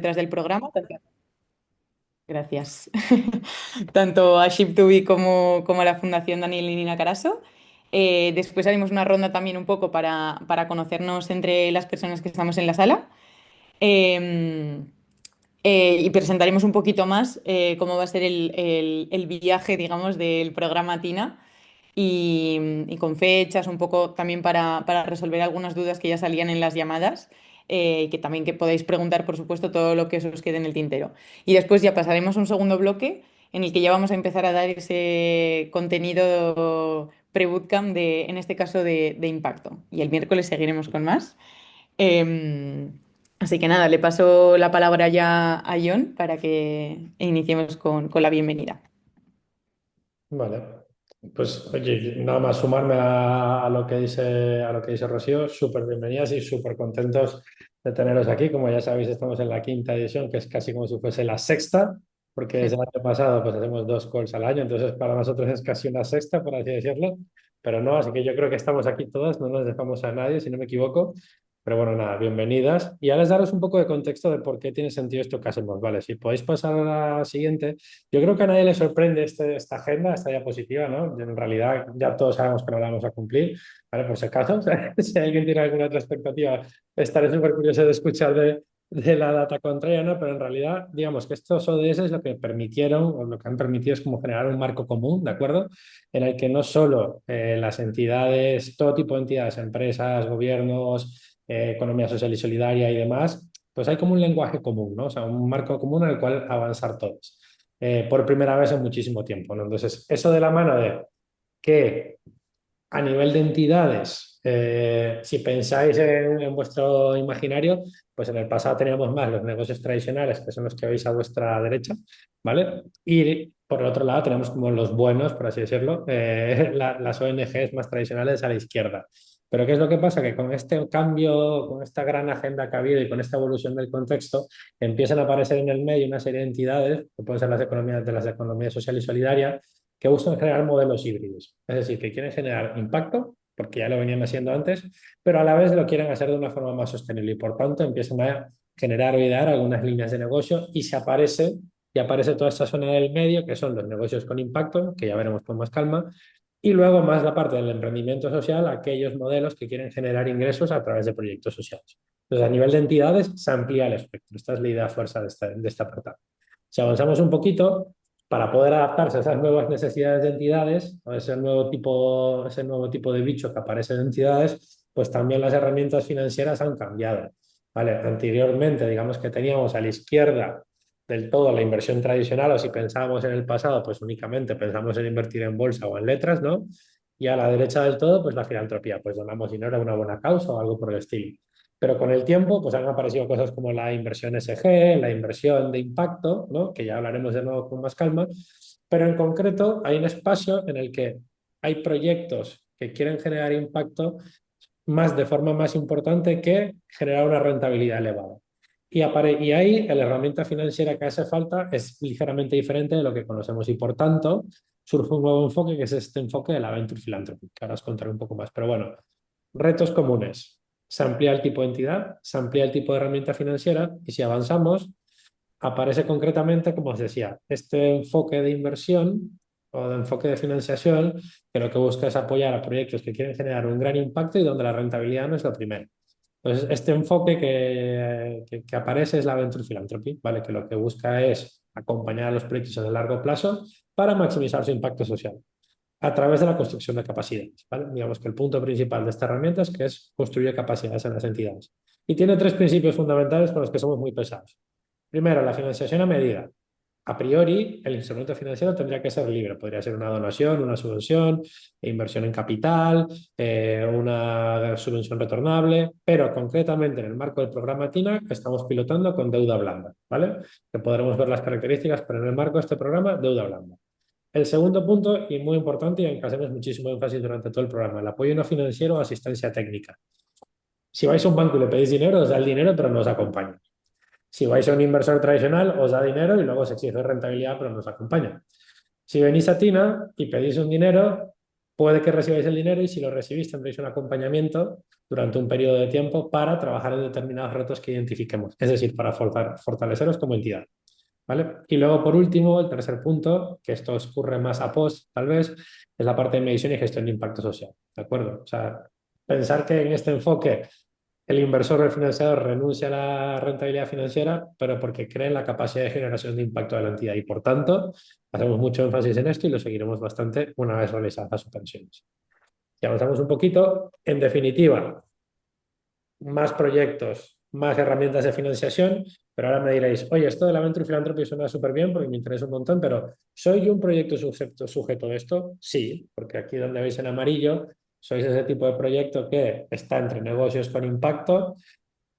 detrás del programa. Gracias. Tanto a Ship2B como a la Fundación Daniel y Nina Caraso. Después haremos una ronda también un poco para conocernos entre las personas que estamos en la sala. Eh, y presentaremos un poquito más cómo va a ser el viaje, digamos, del programa TINA y con fechas, un poco también para resolver algunas dudas que ya salían en las llamadas, que también que podáis preguntar, por supuesto, todo lo que os quede en el tintero. Y después ya pasaremos a un segundo bloque en el que ya vamos a empezar a dar ese contenido pre-bootcamp en este caso, de impacto. Y el miércoles seguiremos con más. Así que nada, le paso la palabra ya a John para que iniciemos con la bienvenida. Vale, pues oye, nada más sumarme a lo que dice Rocío, súper bienvenidas y súper contentos de teneros aquí. Como ya sabéis, estamos en la quinta edición, que es casi como si fuese la sexta, porque desde el año pasado pues hacemos 2 calls al año, entonces para nosotros es casi una sexta, por así decirlo, pero no, así que yo creo que estamos aquí todas, no nos dejamos a nadie, si no me equivoco. Pero bueno, nada, bienvenidas. Y ahora les daros un poco de contexto de por qué tiene sentido esto que hacemos. Vale, si podéis pasar a la siguiente. Yo creo que a nadie le sorprende esta agenda, esta diapositiva, ¿no? En realidad ya todos sabemos que no la vamos a cumplir, ¿vale? Por si acaso, si alguien tiene alguna otra expectativa, estaré súper curioso de escuchar de la data contraria, ¿no? Pero en realidad, digamos que estos ODS lo que permitieron, o lo que han permitido es como generar un marco común, ¿de acuerdo? En el que no solo las entidades, todo tipo de entidades, empresas, gobiernos, economía social y solidaria y demás, pues hay como un lenguaje común, ¿no? O sea, un marco común al cual avanzar todos por primera vez en muchísimo tiempo, ¿no? Entonces, eso de la mano de que a nivel de entidades, si pensáis en vuestro imaginario, pues en el pasado teníamos más los negocios tradicionales, que son los que veis a vuestra derecha, ¿vale? Y por el otro lado tenemos como los buenos, por así decirlo, las ONGs más tradicionales a la izquierda. Pero ¿qué es lo que pasa? Que con este cambio, con esta gran agenda que ha habido y con esta evolución del contexto, empiezan a aparecer en el medio una serie de entidades, que pueden ser las economías de las economías social y solidaria, que buscan generar modelos híbridos. Es decir, que quieren generar impacto, porque ya lo venían haciendo antes, pero a la vez lo quieren hacer de una forma más sostenible y por tanto empiezan a generar o idear algunas líneas de negocio y aparece toda esta zona del medio, que son los negocios con impacto, que ya veremos con más calma, y luego más la parte del emprendimiento social, aquellos modelos que quieren generar ingresos a través de proyectos sociales. Entonces, a nivel de entidades, se amplía el espectro. Esta es la idea fuerza de esta apartado. Si avanzamos un poquito, para poder adaptarse a esas nuevas necesidades de entidades, o ese nuevo tipo de bicho que aparece en entidades, pues también las herramientas financieras han cambiado. ¿Vale? Anteriormente, digamos que teníamos a la izquierda del todo la inversión tradicional, o si pensábamos en el pasado, pues únicamente pensamos en invertir en bolsa o en letras, ¿no? Y a la derecha del todo, pues la filantropía, pues donamos dinero a una buena causa o algo por el estilo. Pero con el tiempo, pues han aparecido cosas como la inversión SG, la inversión de impacto, ¿no? Que ya hablaremos de nuevo con más calma. Pero en concreto, hay un espacio en el que hay proyectos que quieren generar impacto más de forma más importante que generar una rentabilidad elevada. Y ahí la herramienta financiera que hace falta es ligeramente diferente de lo que conocemos y por tanto surge un nuevo enfoque que es este enfoque de la Venture Philanthropy, que ahora os contaré un poco más. Pero bueno, retos comunes. Se amplía el tipo de entidad, se amplía el tipo de herramienta financiera y si avanzamos, aparece concretamente, como os decía, este enfoque de inversión o de enfoque de financiación que lo que busca es apoyar a proyectos que quieren generar un gran impacto y donde la rentabilidad no es lo primero. Entonces, este enfoque que aparece es la Venture Philanthropy, ¿vale? Que lo que busca es acompañar a los proyectos a largo plazo para maximizar su impacto social a través de la construcción de capacidades, ¿vale? Digamos que el punto principal de esta herramienta es que es construir capacidades en las entidades. Y tiene 3 principios fundamentales con los que somos muy pesados. Primero, la financiación a medida. A priori, el instrumento financiero tendría que ser libre. Podría ser una donación, una subvención, inversión en capital, una subvención retornable, pero concretamente en el marco del programa TINA estamos pilotando con deuda blanda, ¿vale? Que podremos ver las características, pero en el marco de este programa, deuda blanda. El segundo punto, y muy importante, y en que hacemos muchísimo énfasis durante todo el programa, el apoyo no financiero o asistencia técnica. Si vais a un banco y le pedís dinero, os da el dinero, pero no os acompaña. Si vais a un inversor tradicional, os da dinero y luego os exige rentabilidad, pero no os acompaña. Si venís a Tina y pedís un dinero, puede que recibáis el dinero y si lo recibís tendréis un acompañamiento durante un periodo de tiempo para trabajar en determinados retos que identifiquemos, es decir, para fortaleceros como entidad. ¿Vale? Y luego, por último, el tercer punto, que esto ocurre más a post, tal vez, es la parte de medición y gestión de impacto social. ¿De acuerdo? O sea, pensar que en este enfoque el inversor o el financiador renuncia a la rentabilidad financiera, pero porque cree en la capacidad de generación de impacto de la entidad. Y por tanto, hacemos mucho énfasis en esto y lo seguiremos bastante una vez realizadas las operaciones. Si avanzamos un poquito, en definitiva, más proyectos, más herramientas de financiación, pero ahora me diréis, oye, esto de la Venture Philanthropy suena súper bien porque me interesa un montón, pero ¿soy yo un proyecto sujeto de esto? Sí, porque aquí donde veis en amarillo, sois ese tipo de proyecto que está entre negocios con impacto,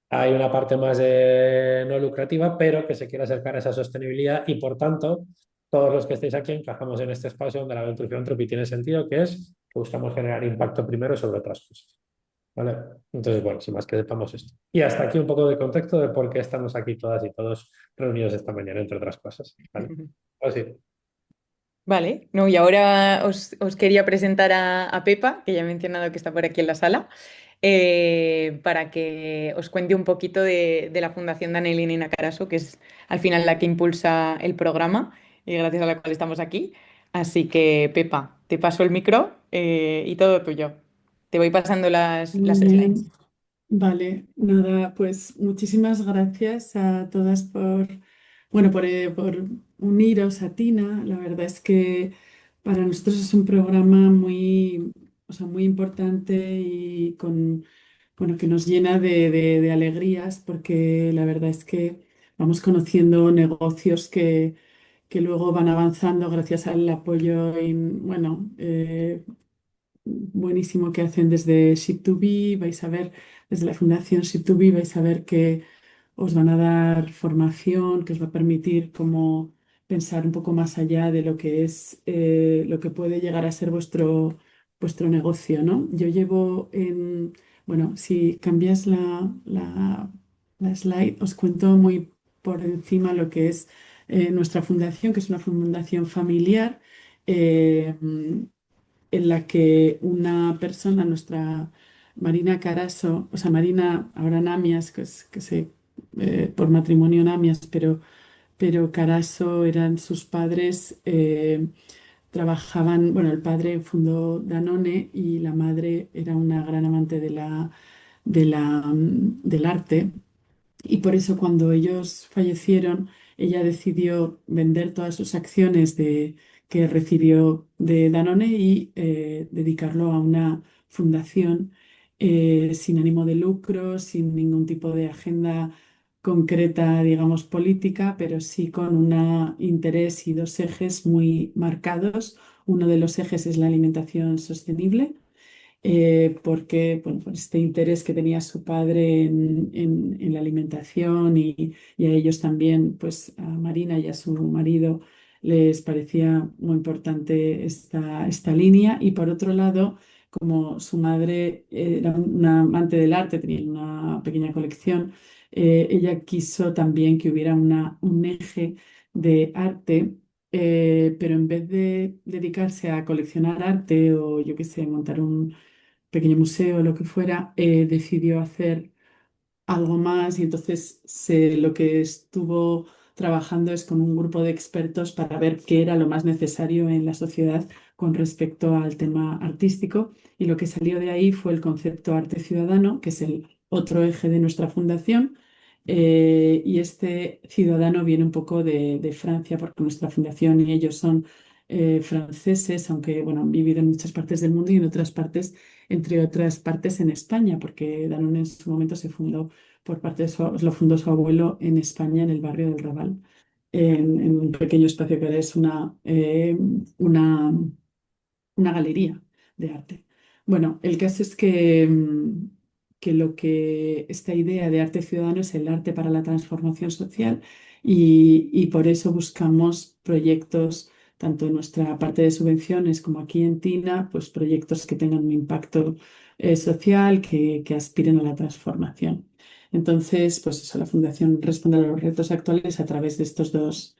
hay una parte más de no lucrativa, pero que se quiere acercar a esa sostenibilidad y por tanto, todos los que estéis aquí encajamos en este espacio donde la Venture Philanthropy tiene sentido, que es que buscamos generar impacto primero sobre otras cosas. ¿Vale? Entonces, bueno, sin más que sepamos esto. Y hasta aquí un poco de contexto de por qué estamos aquí todas y todos reunidos esta mañana, entre otras cosas. ¿Vale? Así. Vale, no, y ahora os quería presentar a Pepa, que ya he mencionado que está por aquí en la sala, para que os cuente un poquito de la Fundación Daniel y Nina Caraso, que es al final la que impulsa el programa y gracias a la cual estamos aquí. Así que, Pepa, te paso el micro y todo tuyo. Te voy pasando las Muy slides. bien, vale, nada, pues muchísimas gracias a todas por uniros a Tina. La verdad es que para nosotros es un programa muy, o sea, muy importante y bueno, que nos llena de alegrías porque la verdad es que vamos conociendo negocios que luego van avanzando gracias al apoyo buenísimo que hacen desde Ship2B. Vais a ver, desde la Fundación Ship2B, vais a ver que os van a dar formación que os va a permitir como pensar un poco más allá de lo que es lo que puede llegar a ser vuestro negocio, ¿no? Yo llevo bueno, si cambias la slide, os cuento muy por encima lo que es nuestra fundación, que es una fundación familiar. eh, en la que una persona, nuestra Marina Caraso, o sea, Marina, ahora Namias, por matrimonio Namias, pero Caraso eran sus padres, trabajaban, bueno, el padre fundó Danone y la madre era una gran amante del arte. Y por eso cuando ellos fallecieron, ella decidió vender todas sus acciones que recibió de Danone y dedicarlo a una fundación sin ánimo de lucro, sin ningún tipo de agenda concreta, digamos, política, pero sí con un interés y dos ejes muy marcados. Uno de los ejes es la alimentación sostenible porque bueno, por este interés que tenía su padre en la alimentación y a ellos también, pues a Marina y a su marido les parecía muy importante esta línea. Y por otro lado, como su madre era una amante del arte, tenía una pequeña colección, ella quiso también que hubiera un eje de arte. Pero en vez de dedicarse a coleccionar arte o yo qué sé, montar un pequeño museo o lo que fuera, decidió hacer algo más y entonces lo que estuvo trabajando es con un grupo de expertos para ver qué era lo más necesario en la sociedad con respecto al tema artístico y lo que salió de ahí fue el concepto arte ciudadano, que es el otro eje de nuestra fundación. Y este ciudadano viene un poco de Francia, porque nuestra fundación y ellos son franceses, aunque bueno, han vivido en muchas partes del mundo y en otras partes, entre otras partes en España, porque Danone en su momento se fundó por parte lo fundó su abuelo en España, en el barrio del Raval, en un pequeño espacio que ahora es una galería de arte. Bueno, el caso es que esta idea de arte ciudadano es el arte para la transformación social y por eso buscamos proyectos, tanto en nuestra parte de subvenciones como aquí en TINA, pues proyectos que tengan un impacto social, que aspiren a la transformación. Entonces, pues eso, la Fundación responde a los retos actuales a través de estos dos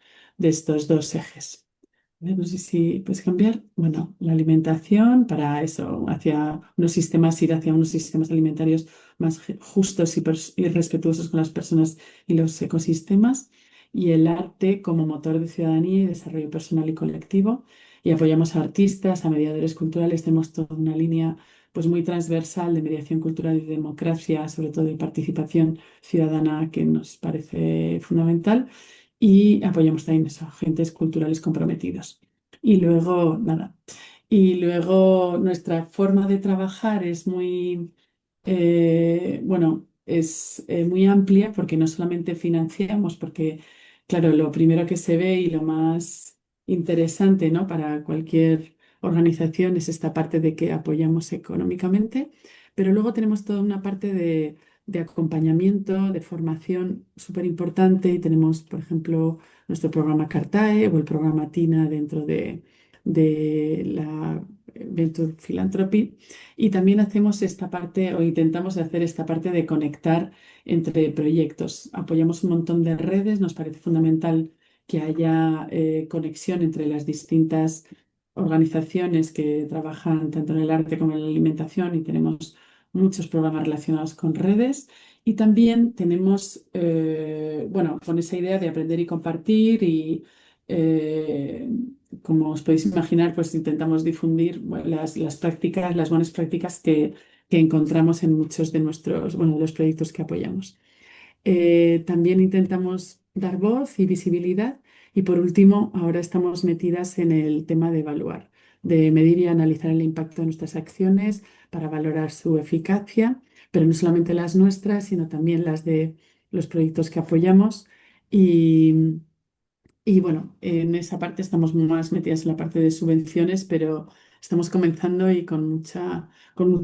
ejes. No sé si puedes cambiar. Bueno, la alimentación para eso, hacia unos sistemas, ir hacia unos sistemas alimentarios más justos y respetuosos con las personas y los ecosistemas. Y el arte como motor de ciudadanía y desarrollo personal y colectivo. Y apoyamos a artistas, a mediadores culturales. Tenemos toda una línea pues muy transversal de mediación cultural y democracia, sobre todo de participación ciudadana, que nos parece fundamental y apoyamos también eso, agentes culturales comprometidos. Y luego, nada, y luego nuestra forma de trabajar es muy, bueno, es muy amplia porque no solamente financiamos, porque, claro, lo primero que se ve y lo más interesante, ¿no? Para cualquier organización es esta parte de que apoyamos económicamente, pero luego tenemos toda una parte de acompañamiento, de formación súper importante y tenemos, por ejemplo, nuestro programa Cartae o el programa TINA dentro de la Venture Philanthropy y también hacemos esta parte o intentamos hacer esta parte de conectar entre proyectos. Apoyamos un montón de redes, nos parece fundamental que haya conexión entre las distintas organizaciones que trabajan tanto en el arte como en la alimentación y tenemos muchos programas relacionados con redes y también tenemos, bueno, con esa idea de aprender y compartir y, eh, como os podéis imaginar, pues intentamos difundir bueno, las prácticas, las buenas prácticas que encontramos en muchos de nuestros, bueno, de los proyectos que apoyamos. También intentamos dar voz y visibilidad. Y por último, ahora estamos metidas en el tema de evaluar, de medir y analizar el impacto de nuestras acciones para valorar su eficacia, pero no solamente las nuestras, sino también las de los proyectos que apoyamos. Y, y bueno, en esa parte estamos más metidas en la parte de subvenciones, pero estamos comenzando y con mucha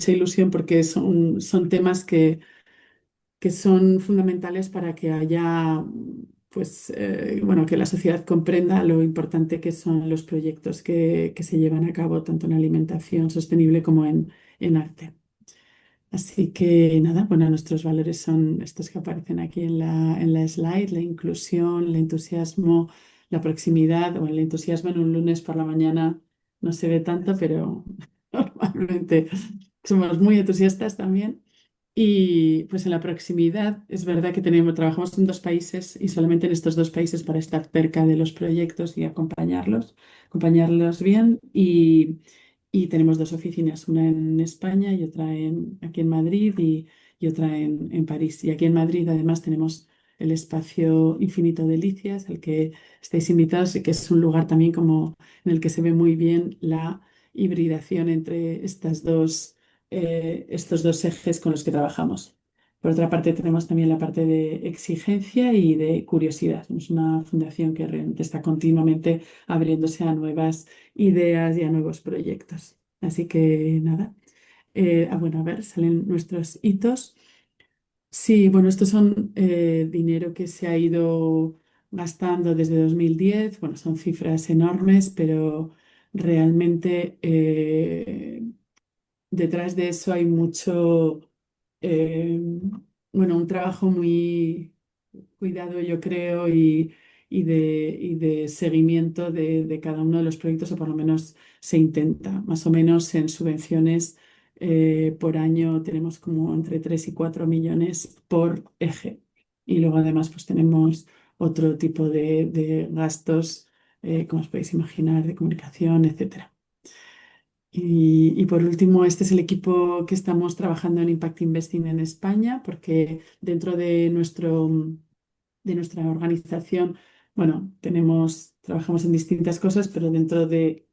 ilusión porque son temas que son fundamentales para que haya, pues, bueno, que la sociedad comprenda lo importante que son los proyectos que se llevan a cabo tanto en alimentación sostenible como en arte. Así que nada, bueno, nuestros valores son estos que aparecen aquí en la slide, la inclusión, el entusiasmo, la proximidad, o el entusiasmo en un lunes por la mañana no se ve tanto, pero normalmente somos muy entusiastas también. Y pues en la proximidad es verdad que trabajamos en dos países y solamente en estos dos países para estar cerca de los proyectos y acompañarlos bien. Y tenemos dos oficinas, una en España y otra aquí en Madrid y otra en París. Y aquí en Madrid además tenemos el espacio Infinito Delicias, al que estáis invitados y que es un lugar también como en el que se ve muy bien la hibridación entre estos dos ejes con los que trabajamos. Por otra parte, tenemos también la parte de exigencia y de curiosidad. Somos una fundación que realmente está continuamente abriéndose a nuevas ideas y a nuevos proyectos. Así que nada. Bueno, a ver, salen nuestros hitos. Sí, bueno, estos son dinero que se ha ido gastando desde 2010. Bueno, son cifras enormes, pero realmente detrás de eso hay mucho, eh, bueno, un trabajo muy cuidado, yo creo, y de seguimiento de cada uno de los proyectos, o por lo menos se intenta. Más o menos en subvenciones por año tenemos como entre 3 y 4 millones por eje. Y luego además pues tenemos otro tipo de gastos, como os podéis imaginar, de comunicación, etcétera. Y por último, este es el equipo que estamos trabajando en Impact Investing en España, porque dentro de nuestra organización, bueno, trabajamos en distintas cosas, pero dentro de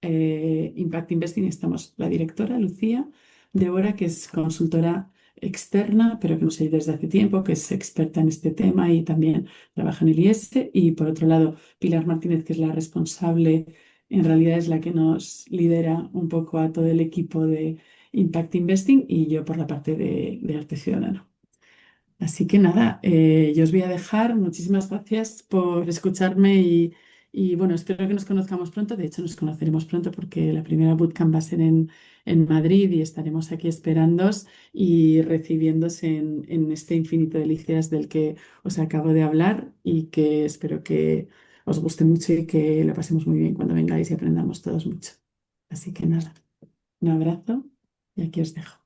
Impact Investing estamos la directora, Lucía, Débora, que es consultora externa, pero que nos ayuda desde hace tiempo, que es experta en este tema y también trabaja en el IES. Y por otro lado, Pilar Martínez, que es la responsable, en realidad es la que nos lidera un poco a todo el equipo de Impact Investing y yo por la parte de arte ciudadano. Así que nada, yo os voy a dejar. Muchísimas gracias por escucharme y bueno, espero que nos conozcamos pronto. De hecho, nos conoceremos pronto porque la primera bootcamp va a ser en Madrid y estaremos aquí esperándoos y recibiéndose en este infinito delicias del que os acabo de hablar y que espero que os guste mucho y que lo pasemos muy bien cuando vengáis y aprendamos todos mucho. Así que nada, un abrazo y aquí os dejo.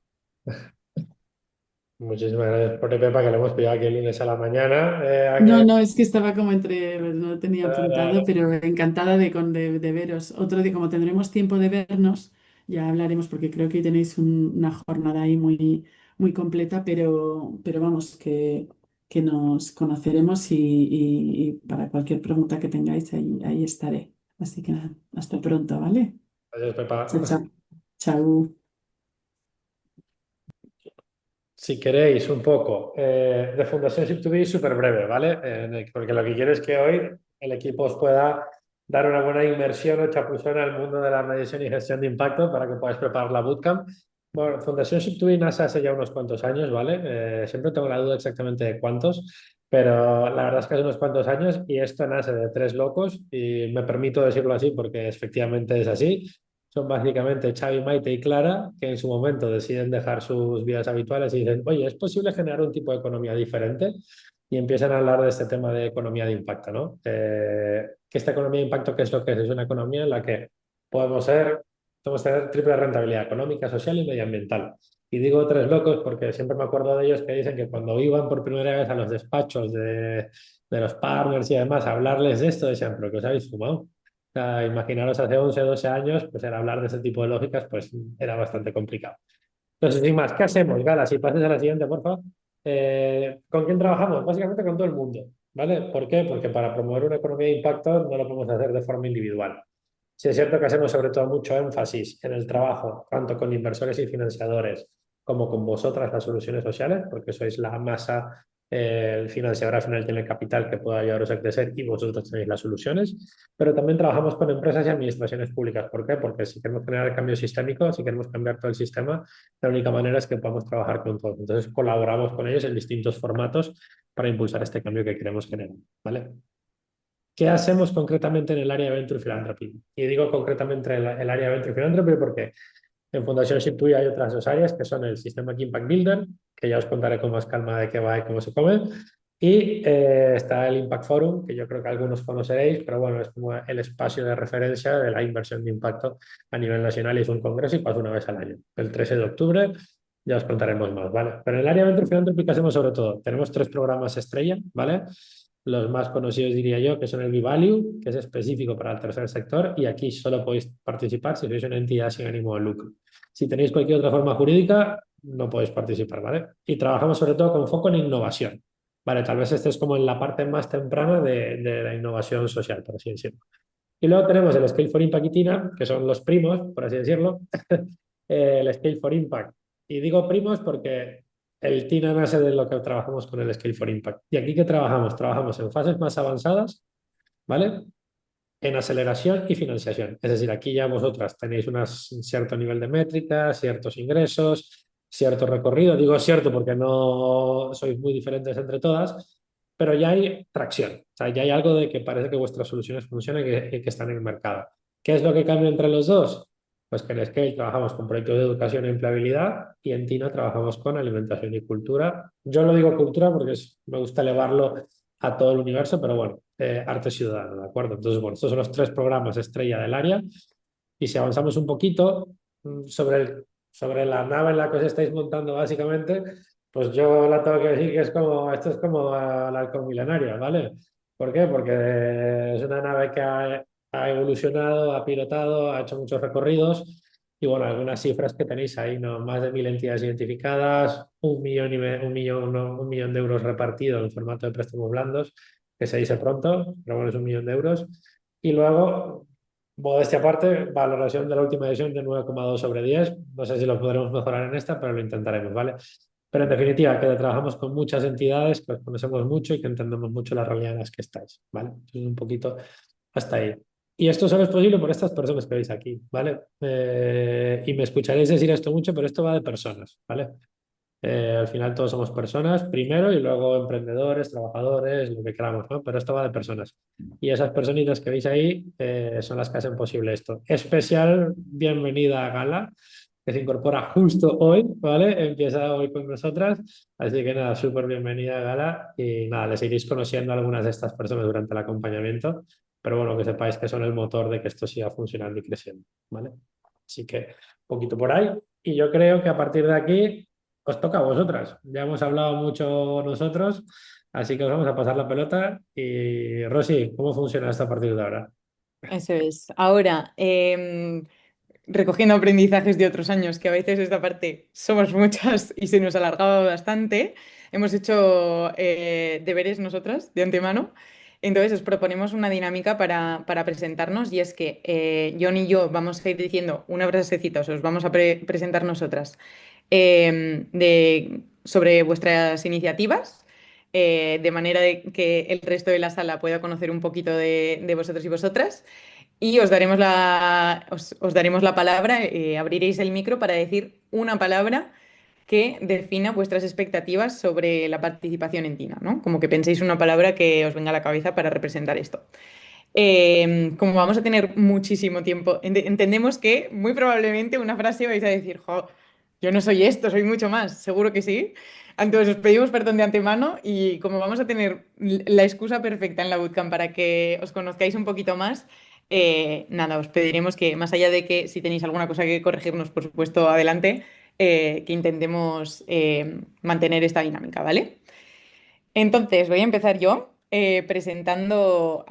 Muchísimas gracias por Pepa, que lo hemos pillado aquí el lunes a la mañana. No, no, es que estaba como entre, no lo tenía apuntado, Eh, pero encantada de veros. Otro día, como tendremos tiempo de vernos, ya hablaremos porque creo que tenéis una jornada ahí muy, muy completa, pero vamos, que nos conoceremos y para cualquier pregunta que tengáis, ahí estaré. Así que nada, hasta pronto, ¿vale? Adiós, Chao, Pepa. chao. Chao. Si queréis un poco de Fundación Ship2B, súper breve, ¿vale? Porque lo que quiero es que hoy el equipo os pueda dar una buena inmersión o chapuzón al mundo de la medición y gestión de impacto para que podáis preparar la bootcamp. Bueno, Fundación Ship2B nace hace ya unos cuantos años, ¿vale? Siempre tengo la duda exactamente de cuántos, pero la verdad es que hace unos cuantos años y esto nace de tres locos y me permito decirlo así porque efectivamente es así. Son básicamente Xavi, Maite y Clara, que en su momento deciden dejar sus vidas habituales y dicen, oye, ¿es posible generar un tipo de economía diferente? Y empiezan a hablar de este tema de economía de impacto, ¿no? Que esta economía de impacto, ¿qué es lo que es? Es una economía en la que podemos tener triple rentabilidad económica, social y medioambiental. Y digo tres locos porque siempre me acuerdo de ellos que dicen que cuando iban por primera vez a los despachos de los partners y demás a hablarles de esto, decían, pero ¿qué os habéis fumado? Sea, imaginaros hace 11 o 12 años, pues el hablar de ese tipo de lógicas, pues era bastante complicado. Entonces, sin más, ¿qué hacemos, Gala? Si pases a la siguiente, por favor. ¿Con quién trabajamos? Básicamente con todo el mundo, ¿vale? ¿Por qué? Porque para promover una economía de impacto no lo podemos hacer de forma individual. Sí es cierto que hacemos sobre todo mucho énfasis en el trabajo, tanto con inversores y financiadores como con vosotras las soluciones sociales, porque sois la masa, el financiador al final tiene el capital que pueda ayudaros a crecer y vosotros tenéis las soluciones, pero también trabajamos con empresas y administraciones públicas. ¿Por qué? Porque si queremos generar el cambio sistémico, si queremos cambiar todo el sistema, la única manera es que podamos trabajar con todos. Entonces colaboramos con ellos en distintos formatos para impulsar este cambio que queremos generar, ¿vale? ¿Qué hacemos concretamente en el área de Venture Philanthropy? Y digo concretamente el área de Venture Philanthropy porque en Fundación Ship2 hay otras dos áreas que son el sistema Impact Builder, que ya os contaré con más calma de qué va y cómo se come, y está el Impact Forum, que yo creo que algunos conoceréis, pero bueno, es como el espacio de referencia de la inversión de impacto a nivel nacional y es un congreso y pasa una vez al año. El 13 de octubre ya os contaremos más, ¿vale? Pero en el área de Venture Philanthropy, ¿qué hacemos sobre todo? Tenemos tres programas estrella, ¿vale? Los más conocidos diría yo que son el B-Value, que es específico para el tercer sector y aquí solo podéis participar si sois una entidad sin ánimo de lucro. Si tenéis cualquier otra forma jurídica, no podéis participar, ¿vale? Y trabajamos sobre todo con foco en innovación, ¿vale? Tal vez este es como en la parte más temprana de la innovación social, por así decirlo. Y luego tenemos el Scale for Impact y TINA, que son los primos, por así decirlo, el Scale for Impact. Y digo primos porque el TINA nace de lo que trabajamos con el Scale for Impact. ¿Y aquí qué trabajamos? Trabajamos en fases más avanzadas, ¿vale? En aceleración y financiación. Es decir, aquí ya vosotras tenéis un cierto nivel de métricas, ciertos ingresos, cierto recorrido. Digo cierto porque no sois muy diferentes entre todas, pero ya hay tracción. O sea, ya hay algo de que parece que vuestras soluciones funcionan y que están en el mercado. ¿Qué es lo que cambia entre los dos? Pues que en Scale trabajamos con proyectos de educación e empleabilidad y en TINA trabajamos con alimentación y cultura. Yo lo digo cultura porque me gusta elevarlo a todo el universo, pero bueno, arte ciudadano, ¿de acuerdo? Entonces, bueno, estos son los tres programas estrella del área y si avanzamos un poquito sobre la nave en la que os estáis montando básicamente, pues yo la tengo que decir que esto es como la halcón milenario, ¿vale? ¿Por qué? Porque es una nave que ha evolucionado, ha pilotado, ha hecho muchos recorridos y bueno, algunas cifras que tenéis ahí, ¿no? Más de 1000 entidades identificadas, 1 millón, un millón de euros repartidos en formato de préstamos blandos, que se dice pronto, pero bueno, es 1 millón de euros. Y luego, modestia aparte, valoración de la última edición de 9,2/10. No sé si lo podremos mejorar en esta, pero lo intentaremos, ¿vale? Pero en definitiva, que trabajamos con muchas entidades, que os conocemos mucho y que entendemos mucho la realidad en las que estáis, ¿vale? Entonces, un poquito hasta ahí. Y esto solo es posible por estas personas que veis aquí, ¿vale? Y me escucharéis decir esto mucho, pero esto va de personas, ¿vale? Al final todos somos personas primero y luego emprendedores, trabajadores, lo que queramos, ¿no? Pero esto va de personas. Y esas personitas que veis ahí son las que hacen posible esto. Especial bienvenida a Gala, que se incorpora justo hoy, ¿vale? Empieza hoy con nosotras. Así que nada, súper bienvenida a Gala y nada, les iréis conociendo a algunas de estas personas durante el acompañamiento pero bueno, que sepáis que son el motor de que esto siga funcionando y creciendo, ¿vale? Así que un poquito por ahí. Y yo creo que a partir de aquí os toca a vosotras. Ya hemos hablado mucho nosotros, así que os vamos a pasar la pelota. Y Rosy, ¿cómo funciona esto a partir de ahora? Eso es. Ahora, recogiendo aprendizajes de otros años, que a veces esta parte somos muchas y se nos alargaba bastante, hemos hecho deberes nosotras de antemano. Entonces os proponemos una dinámica para presentarnos y es que John y yo vamos a ir diciendo una frasecita, os vamos a presentar nosotras sobre vuestras iniciativas. De manera de que el resto de la sala pueda conocer un poquito de vosotros y vosotras. Y os daremos la palabra, abriréis el micro para decir una palabra que defina vuestras expectativas sobre la participación en TINA, ¿no? Como que penséis una palabra que os venga a la cabeza para representar esto. Como vamos a tener muchísimo tiempo, entendemos que muy probablemente una frase vais a decir, jo, yo no soy esto, soy mucho más, seguro que sí. Entonces os pedimos perdón de antemano y como vamos a tener la excusa perfecta en la bootcamp para que os conozcáis un poquito más, nada, os pediremos que más allá de que si tenéis alguna cosa que corregirnos, por supuesto, adelante, que intentemos mantener esta dinámica, ¿vale? Entonces, voy a empezar yo empezando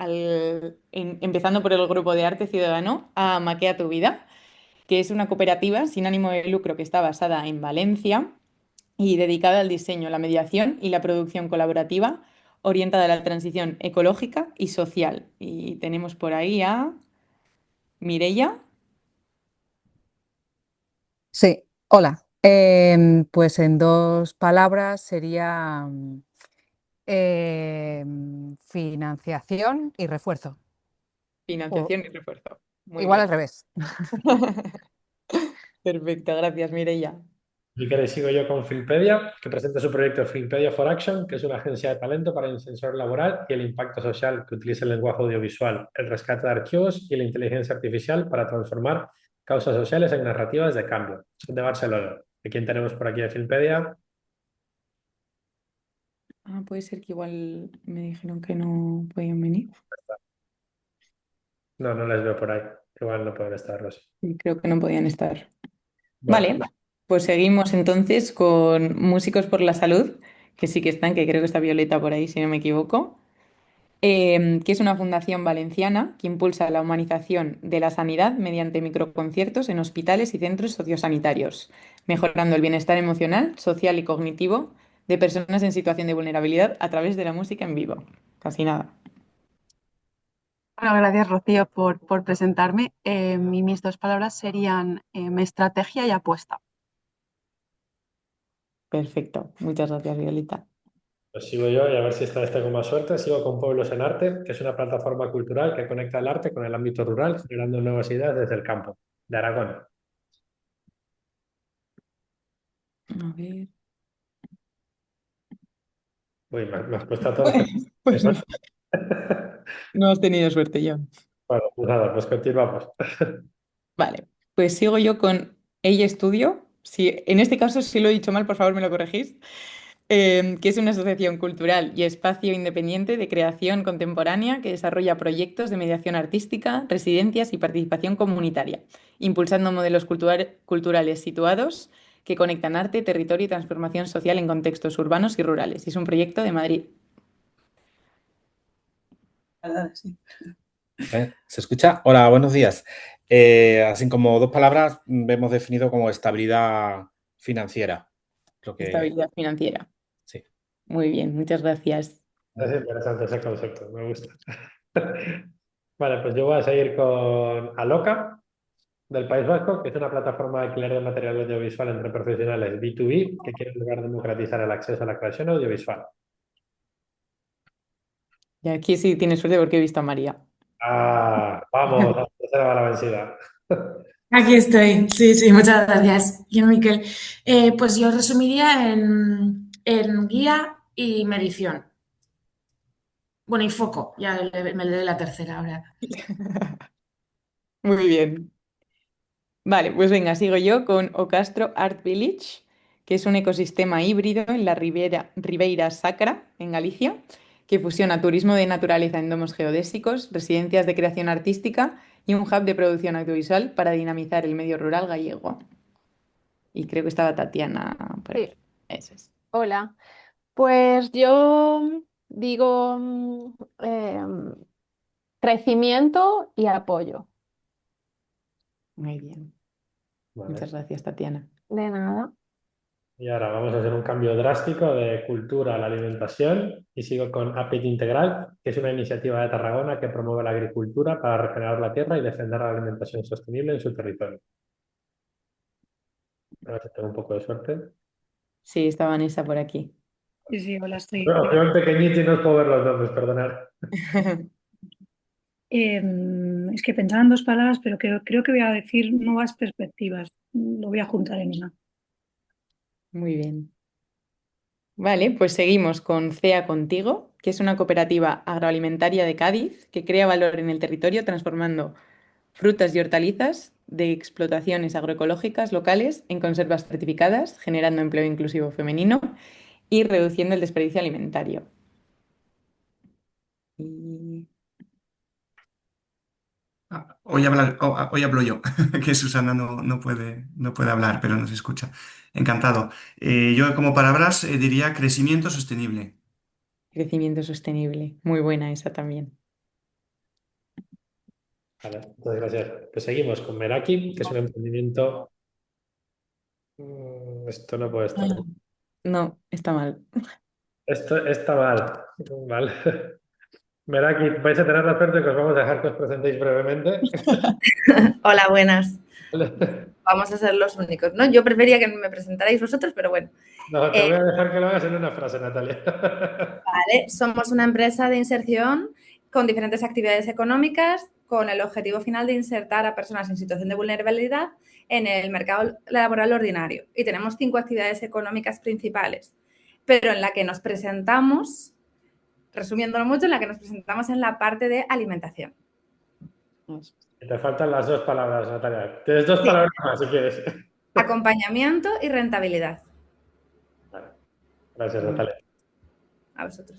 por el grupo de arte ciudadano a Maquea tu vida, que es una cooperativa sin ánimo de lucro que está basada en Valencia y dedicada al diseño, la mediación y la producción colaborativa orientada a la transición ecológica y social. Y tenemos por ahí a Mireia. Sí, hola. Pues en dos palabras sería financiación y refuerzo. O Financiación y refuerzo. Muy igual bien. al revés. Perfecto, gracias, Mireia. Si queréis, sigo yo con Filpedia, que presenta su proyecto Filpedia for Action, que es una agencia de talento para el ascensor laboral y el impacto social que utiliza el lenguaje audiovisual, el rescate de archivos y la inteligencia artificial para transformar causas sociales en narrativas de cambio. Son de Barcelona. ¿De quién tenemos por aquí de Filpedia? Ah, puede ser que igual me dijeron que no podían venir. No, no les veo por ahí. Igual no pueden estar, Rosy. Y creo que no podían estar. Bueno, Vale, pues seguimos entonces con Músicos por la Salud, que sí que están, que creo que está Violeta por ahí, si no me equivoco, que es una fundación valenciana que impulsa la humanización de la sanidad mediante microconciertos en hospitales y centros sociosanitarios, mejorando el bienestar emocional, social y cognitivo de personas en situación de vulnerabilidad a través de la música en vivo. Casi nada. Bueno, gracias Rocío por presentarme. Mis dos palabras serían estrategia y apuesta. Perfecto. Muchas gracias, Violeta. pues sigo yo y a ver si esta vez tengo más suerte. Sigo con Pueblos en Arte, que es una plataforma cultural que conecta el arte con el ámbito rural, generando nuevas ideas desde el campo de Aragón. A ver. Uy, me has puesto a todos. Pues no, no has tenido suerte, John. Bueno, pues nada, pues continuamos. Vale, pues sigo yo con Ella Estudio. Si en este caso, si lo he dicho mal, por favor me lo corregís. Que es una asociación cultural y espacio independiente de creación contemporánea que desarrolla proyectos de mediación artística, residencias y participación comunitaria, impulsando modelos culturales situados que conectan arte, territorio y transformación social en contextos urbanos y rurales. Y es un proyecto de Madrid. Sí. ¿Se escucha? Hola, buenos días. Así como dos palabras, hemos definido como estabilidad financiera. Lo que Estabilidad financiera. sí. Muy bien, muchas gracias. Es interesante ese concepto, me gusta. Vale, pues yo voy a seguir con Aloca, del País Vasco, que es una plataforma de alquiler de material audiovisual entre profesionales B2B que quiere lograr democratizar el acceso a la creación audiovisual. Y aquí sí tienes suerte porque he visto a María. Ah, vamos, a la tercera va la vencida. Aquí estoy, sí, sí, muchas gracias, yo Miquel. Pues yo resumiría en guía y medición. Bueno, y foco, ya me le doy la tercera ahora. Muy bien. Vale, pues venga, sigo yo con Ocastro Art Village, que es un ecosistema híbrido en la Ribeira Sacra, en Galicia, que fusiona turismo de naturaleza en domos geodésicos, residencias de creación artística y un hub de producción audiovisual para dinamizar el medio rural gallego. Y creo que estaba Tatiana por Sí, aquí. Eso es. hola. Pues yo digo crecimiento y apoyo. Muy bien. Muchas Vale. gracias, Tatiana. De nada. Y ahora vamos a hacer un cambio drástico de cultura a la alimentación y sigo con Apit Integral, que es una iniciativa de Tarragona que promueve la agricultura para regenerar la tierra y defender la alimentación sostenible en su territorio. A ver si tengo un poco de suerte. Sí, está Vanessa por aquí. Sí, sí, hola, estoy. Os veo en pequeñito y no os puedo ver los nombres, perdonad. Es que pensaba en dos palabras, pero creo que voy a decir nuevas perspectivas. Lo voy a juntar en una. Muy bien. Vale, pues seguimos con CEA Contigo, que es una cooperativa agroalimentaria de Cádiz que crea valor en el territorio transformando frutas y hortalizas de explotaciones agroecológicas locales en conservas certificadas, generando empleo inclusivo femenino y reduciendo el desperdicio alimentario. Y- Hoy hablo yo, que Susana no puede hablar, pero nos escucha. Encantado. Yo como palabras diría crecimiento sostenible. Crecimiento sostenible. Muy buena esa también. Vale, muchas gracias. Pues seguimos con Meraki, que es un emprendimiento. Esto no puede estar bien. No, está mal. Esto está mal. Vale. Meraki, vais a tener la suerte que os vamos a dejar que os presentéis brevemente. Hola, buenas. Vale. Vamos a ser los únicos, ¿no? Yo prefería que me presentarais vosotros, pero bueno. No, te voy a dejar que lo hagas en una frase, Natalia. Vale, somos una empresa de inserción con diferentes actividades económicas con el objetivo final de insertar a personas en situación de vulnerabilidad en el mercado laboral ordinario. Y tenemos 5 actividades económicas principales, pero en la que nos presentamos, resumiéndolo mucho, en la que nos presentamos en la parte de alimentación. Te faltan las dos palabras, Natalia. Tienes dos Sí. palabras más, si quieres. Acompañamiento y rentabilidad. Vale. Gracias, Natalia. A vosotros.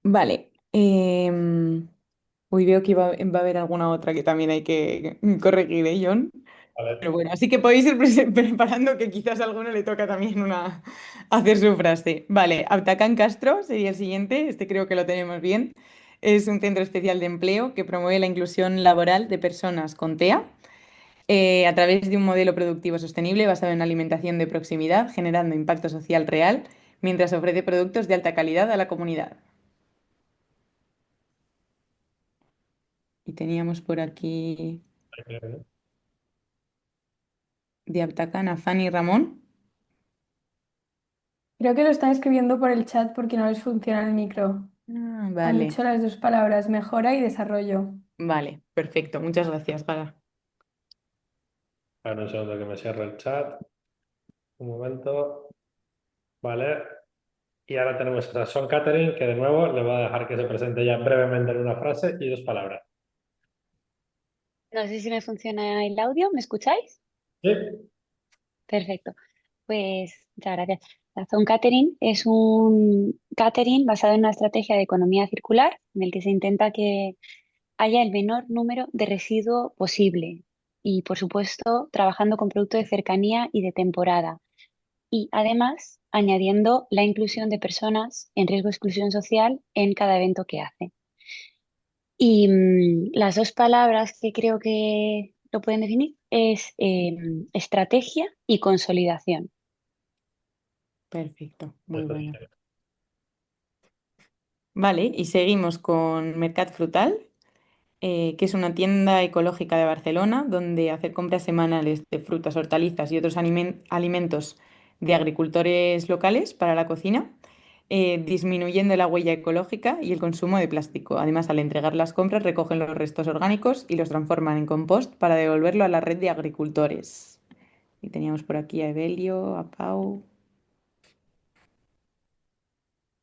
Vale. Hoy veo que va a haber alguna otra que también hay que corregir, ¿eh, John? Vale. Pero bueno, así que podéis ir preparando que quizás a alguno le toca también hacer su frase. Vale, Abtacán Castro sería el siguiente, este creo que lo tenemos bien. Es un centro especial de empleo que promueve la inclusión laboral de personas con TEA a través de un modelo productivo sostenible basado en alimentación de proximidad, generando impacto social real, mientras ofrece productos de alta calidad a la comunidad. Y teníamos por aquí de Abtacán a Fanny Ramón. Creo que lo están escribiendo por el chat porque no les funciona el micro. Han Vale, dicho las dos palabras, mejora y desarrollo. vale, perfecto. Muchas gracias, Gara. Ahora un segundo que me cierre el chat. Un momento. Vale. Y ahora tenemos a Son Catherine, que de nuevo le voy a dejar que se presente ya brevemente en una frase y dos palabras. No sé si me funciona el audio, ¿me escucháis? ¿Sí? Perfecto. Pues muchas gracias. La Zone Catering es un catering basado en una estrategia de economía circular en el que se intenta que haya el menor número de residuo posible y, por supuesto, trabajando con productos de cercanía y de temporada. Y además añadiendo la inclusión de personas en riesgo de exclusión social en cada evento que hace. Y las dos palabras que creo que lo pueden definir es estrategia y consolidación. Perfecto, muy bueno. Vale, y seguimos con Mercat Frutal, que es una tienda ecológica de Barcelona donde hacer compras semanales de frutas, hortalizas y otros alimentos de agricultores locales para la cocina, disminuyendo la huella ecológica y el consumo de plástico. Además, al entregar las compras, recogen los restos orgánicos y los transforman en compost para devolverlo a la red de agricultores. Y teníamos por aquí a Evelio, a Pau.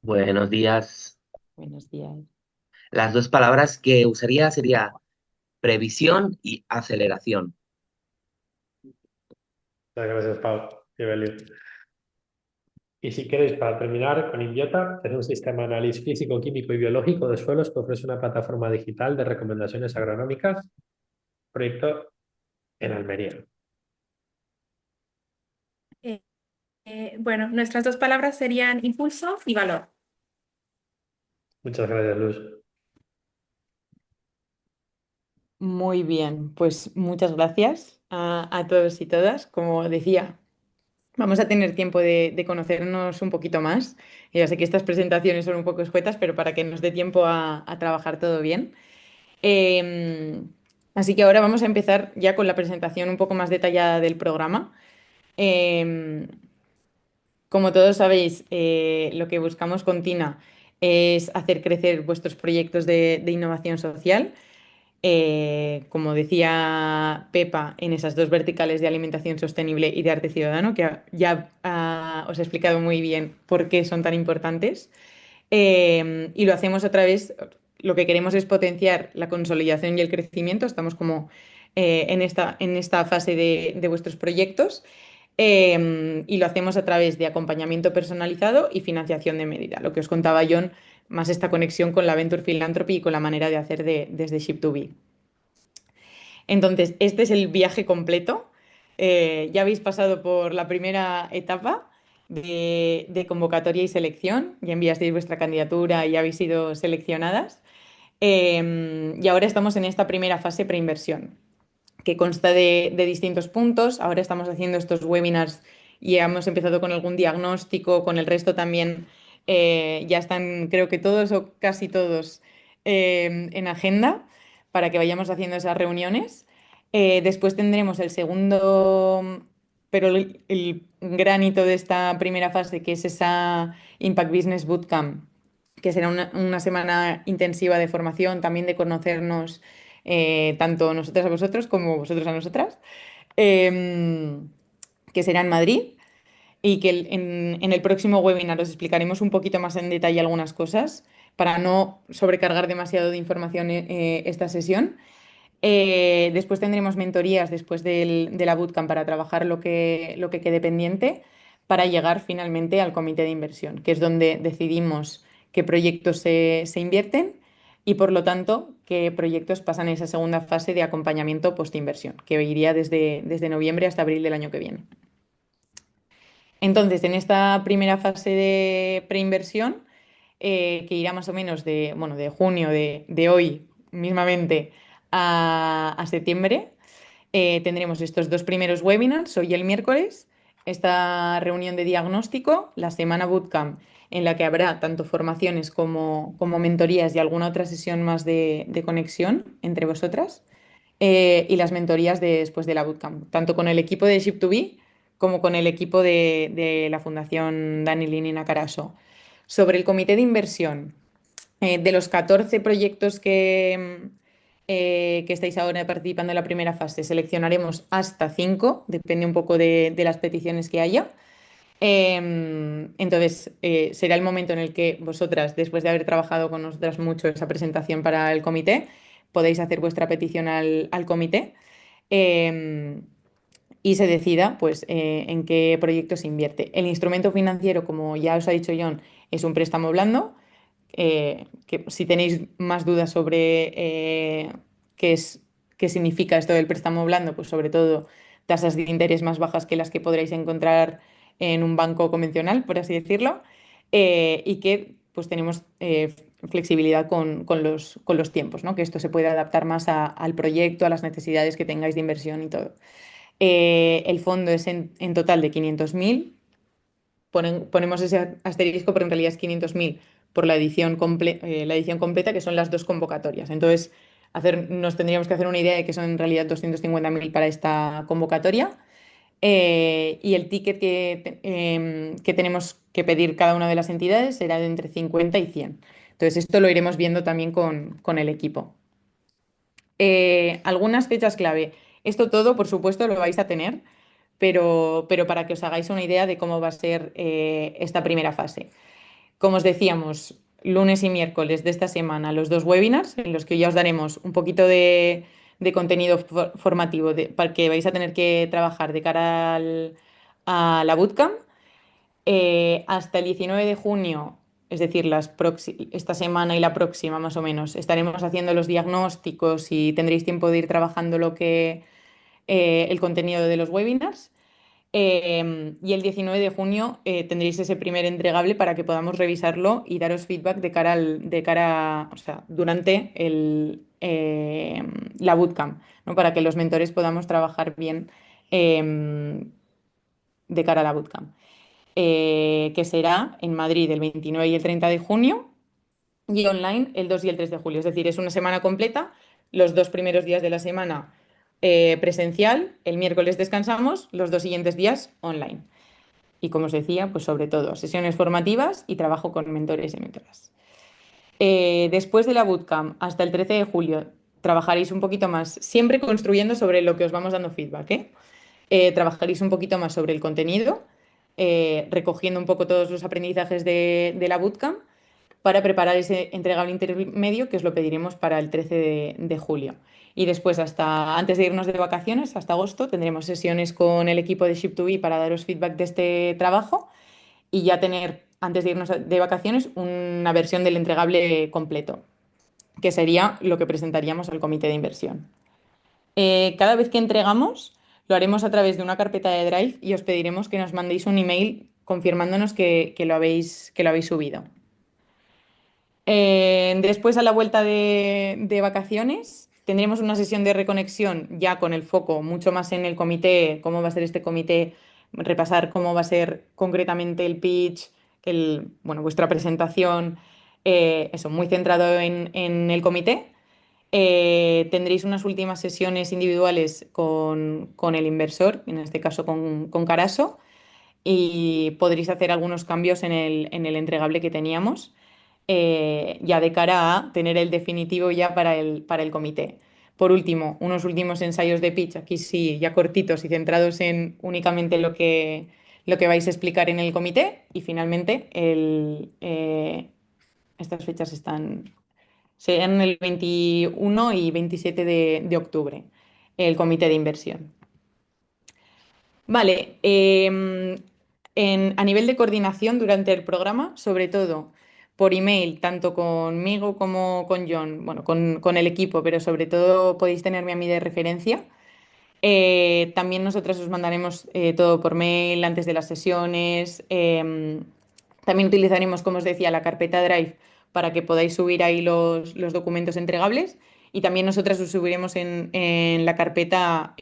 Buenos días. Buenos días. Las dos palabras que usaría sería previsión y aceleración. Muchas gracias, Pau y Evelio. Y si queréis, para terminar, con Inviota, es un sistema de análisis físico, químico y biológico de suelos que ofrece una plataforma digital de recomendaciones agronómicas, proyecto en Almería. Bueno, nuestras dos palabras serían impulso y valor. Muchas gracias, Luz. Muy bien, pues muchas gracias a todos y todas. Como decía, vamos a tener tiempo de conocernos un poquito más. Ya sé que estas presentaciones son un poco escuetas, pero para que nos dé tiempo a trabajar todo bien. Así que ahora vamos a empezar ya con la presentación un poco más detallada del programa. Em, Como todos sabéis, lo que buscamos con Tina es hacer crecer vuestros proyectos de innovación social. Como decía Pepa, en esas dos verticales de alimentación sostenible y de arte ciudadano, que ya os he explicado muy bien por qué son tan importantes. Y lo hacemos a través, lo que queremos es potenciar la consolidación y el crecimiento. Estamos como en esta fase de vuestros proyectos. Y lo hacemos a través de acompañamiento personalizado y financiación de medida. Lo que os contaba John, más esta conexión con la Venture Philanthropy y con la manera de hacer desde Ship2B. Entonces, este es el viaje completo. Ya habéis pasado por la primera etapa de convocatoria y selección, ya enviasteis vuestra candidatura y habéis sido seleccionadas. Y ahora estamos en esta primera fase preinversión, que consta de distintos puntos. Ahora estamos haciendo estos webinars y hemos empezado con algún diagnóstico, con el resto también ya están, creo que todos o casi todos en agenda para que vayamos haciendo esas reuniones. Después tendremos el segundo, pero el gran hito de esta primera fase, que es esa Impact Business Bootcamp, que será una semana intensiva de formación, también de conocernos tanto nosotras a vosotros como vosotros a nosotras, que será en Madrid y que en el próximo webinar os explicaremos un poquito más en detalle algunas cosas para no sobrecargar demasiado de información esta sesión. Después tendremos mentorías después de la bootcamp para trabajar lo que quede pendiente para llegar finalmente al comité de inversión, que es donde decidimos qué proyectos se invierten y por lo tanto qué proyectos pasan a esa segunda fase de acompañamiento post-inversión, que iría desde noviembre hasta abril del año que viene. Entonces, en esta primera fase de preinversión, que irá más o menos de junio de hoy mismamente a septiembre, tendremos estos dos primeros webinars, hoy y el miércoles, esta reunión de diagnóstico, la semana bootcamp, en la que habrá tanto formaciones como mentorías y alguna otra sesión más de conexión entre vosotras, y las mentorías después de la bootcamp, tanto con el equipo de Ship2B como con el equipo de la Fundación Dani Linina Carasso. Sobre el comité de inversión, de los 14 proyectos que estáis ahora participando en la primera fase, seleccionaremos hasta 5, depende un poco de las peticiones que haya. Entonces, será el momento en el que vosotras, después de haber trabajado con nosotras mucho esa presentación para el comité, podéis hacer vuestra petición al comité. Y se decida pues, en qué proyecto se invierte. El instrumento financiero, como ya os ha dicho John, es un préstamo blando, que si tenéis más dudas sobre qué significa esto del préstamo blando, pues sobre todo tasas de interés más bajas que las que podréis encontrar en un banco convencional, por así decirlo, y que pues tenemos flexibilidad con los tiempos, ¿no? Que esto se puede adaptar más al proyecto, a las necesidades que tengáis de inversión y todo. El fondo es en total de 500.000. Ponemos ese asterisco, pero en realidad es 500.000 por la edición completa, que son las dos convocatorias. Entonces, nos tendríamos que hacer una idea de que son en realidad 250.000 para esta convocatoria. Y el ticket que tenemos que pedir cada una de las entidades será de entre 50 y 100. Entonces, esto lo iremos viendo también con el equipo. Algunas fechas clave. Esto todo, por supuesto, lo vais a tener, pero para que os hagáis una idea de cómo va a ser esta primera fase. Como os decíamos, lunes y miércoles de esta semana, los dos webinars, en los que ya os daremos un poquito de contenido formativo para que vais a tener que trabajar de cara a la bootcamp. Hasta el 19 de junio, es decir, esta semana y la próxima más o menos, estaremos haciendo los diagnósticos y tendréis tiempo de ir trabajando el contenido de los webinars. Y el 19 de junio tendréis ese primer entregable para que podamos revisarlo y daros feedback o sea, durante la bootcamp, ¿no? Para que los mentores podamos trabajar bien de cara a la bootcamp, que será en Madrid el 29 y el 30 de junio y online el 2 y el 3 de julio. Es decir, es una semana completa, los 2 primeros días de la semana presencial, el miércoles descansamos, los 2 siguientes días online. Y como os decía, pues sobre todo sesiones formativas y trabajo con mentores y mentoras. Después de la bootcamp, hasta el 13 de julio, trabajaréis un poquito más, siempre construyendo sobre lo que os vamos dando feedback, ¿eh? Trabajaréis un poquito más sobre el contenido, recogiendo un poco todos los aprendizajes de la bootcamp para preparar ese entregable intermedio que os lo pediremos para el 13 de julio. Y después, hasta antes de irnos de vacaciones, hasta agosto, tendremos sesiones con el equipo de Ship2B para daros feedback de este trabajo y ya tener, antes de irnos de vacaciones, una versión del entregable completo, que sería lo que presentaríamos al comité de inversión. Cada vez que entregamos, lo haremos a través de una carpeta de Drive y os pediremos que nos mandéis un email confirmándonos que lo habéis subido. Después, a la vuelta de vacaciones, tendremos una sesión de reconexión ya con el foco mucho más en el comité, cómo va a ser este comité, repasar cómo va a ser concretamente el pitch, bueno, vuestra presentación, eso, muy centrado en el comité. Tendréis unas últimas sesiones individuales con el inversor, en este caso con Caraso, y podréis hacer algunos cambios en el entregable que teníamos, ya de cara a tener el definitivo ya para el comité. Por último, unos últimos ensayos de pitch, aquí sí, ya cortitos y centrados en únicamente lo que vais a explicar en el comité. Y finalmente, estas fechas serán el 21 y 27 de octubre, el comité de inversión. Vale, a nivel de coordinación durante el programa, sobre todo por email, tanto conmigo como con John, bueno, con el equipo, pero sobre todo podéis tenerme a mí de referencia. También nosotras os mandaremos todo por mail antes de las sesiones. También utilizaremos, como os decía, la carpeta Drive para que podáis subir ahí los documentos entregables. Y también nosotras os subiremos en la carpeta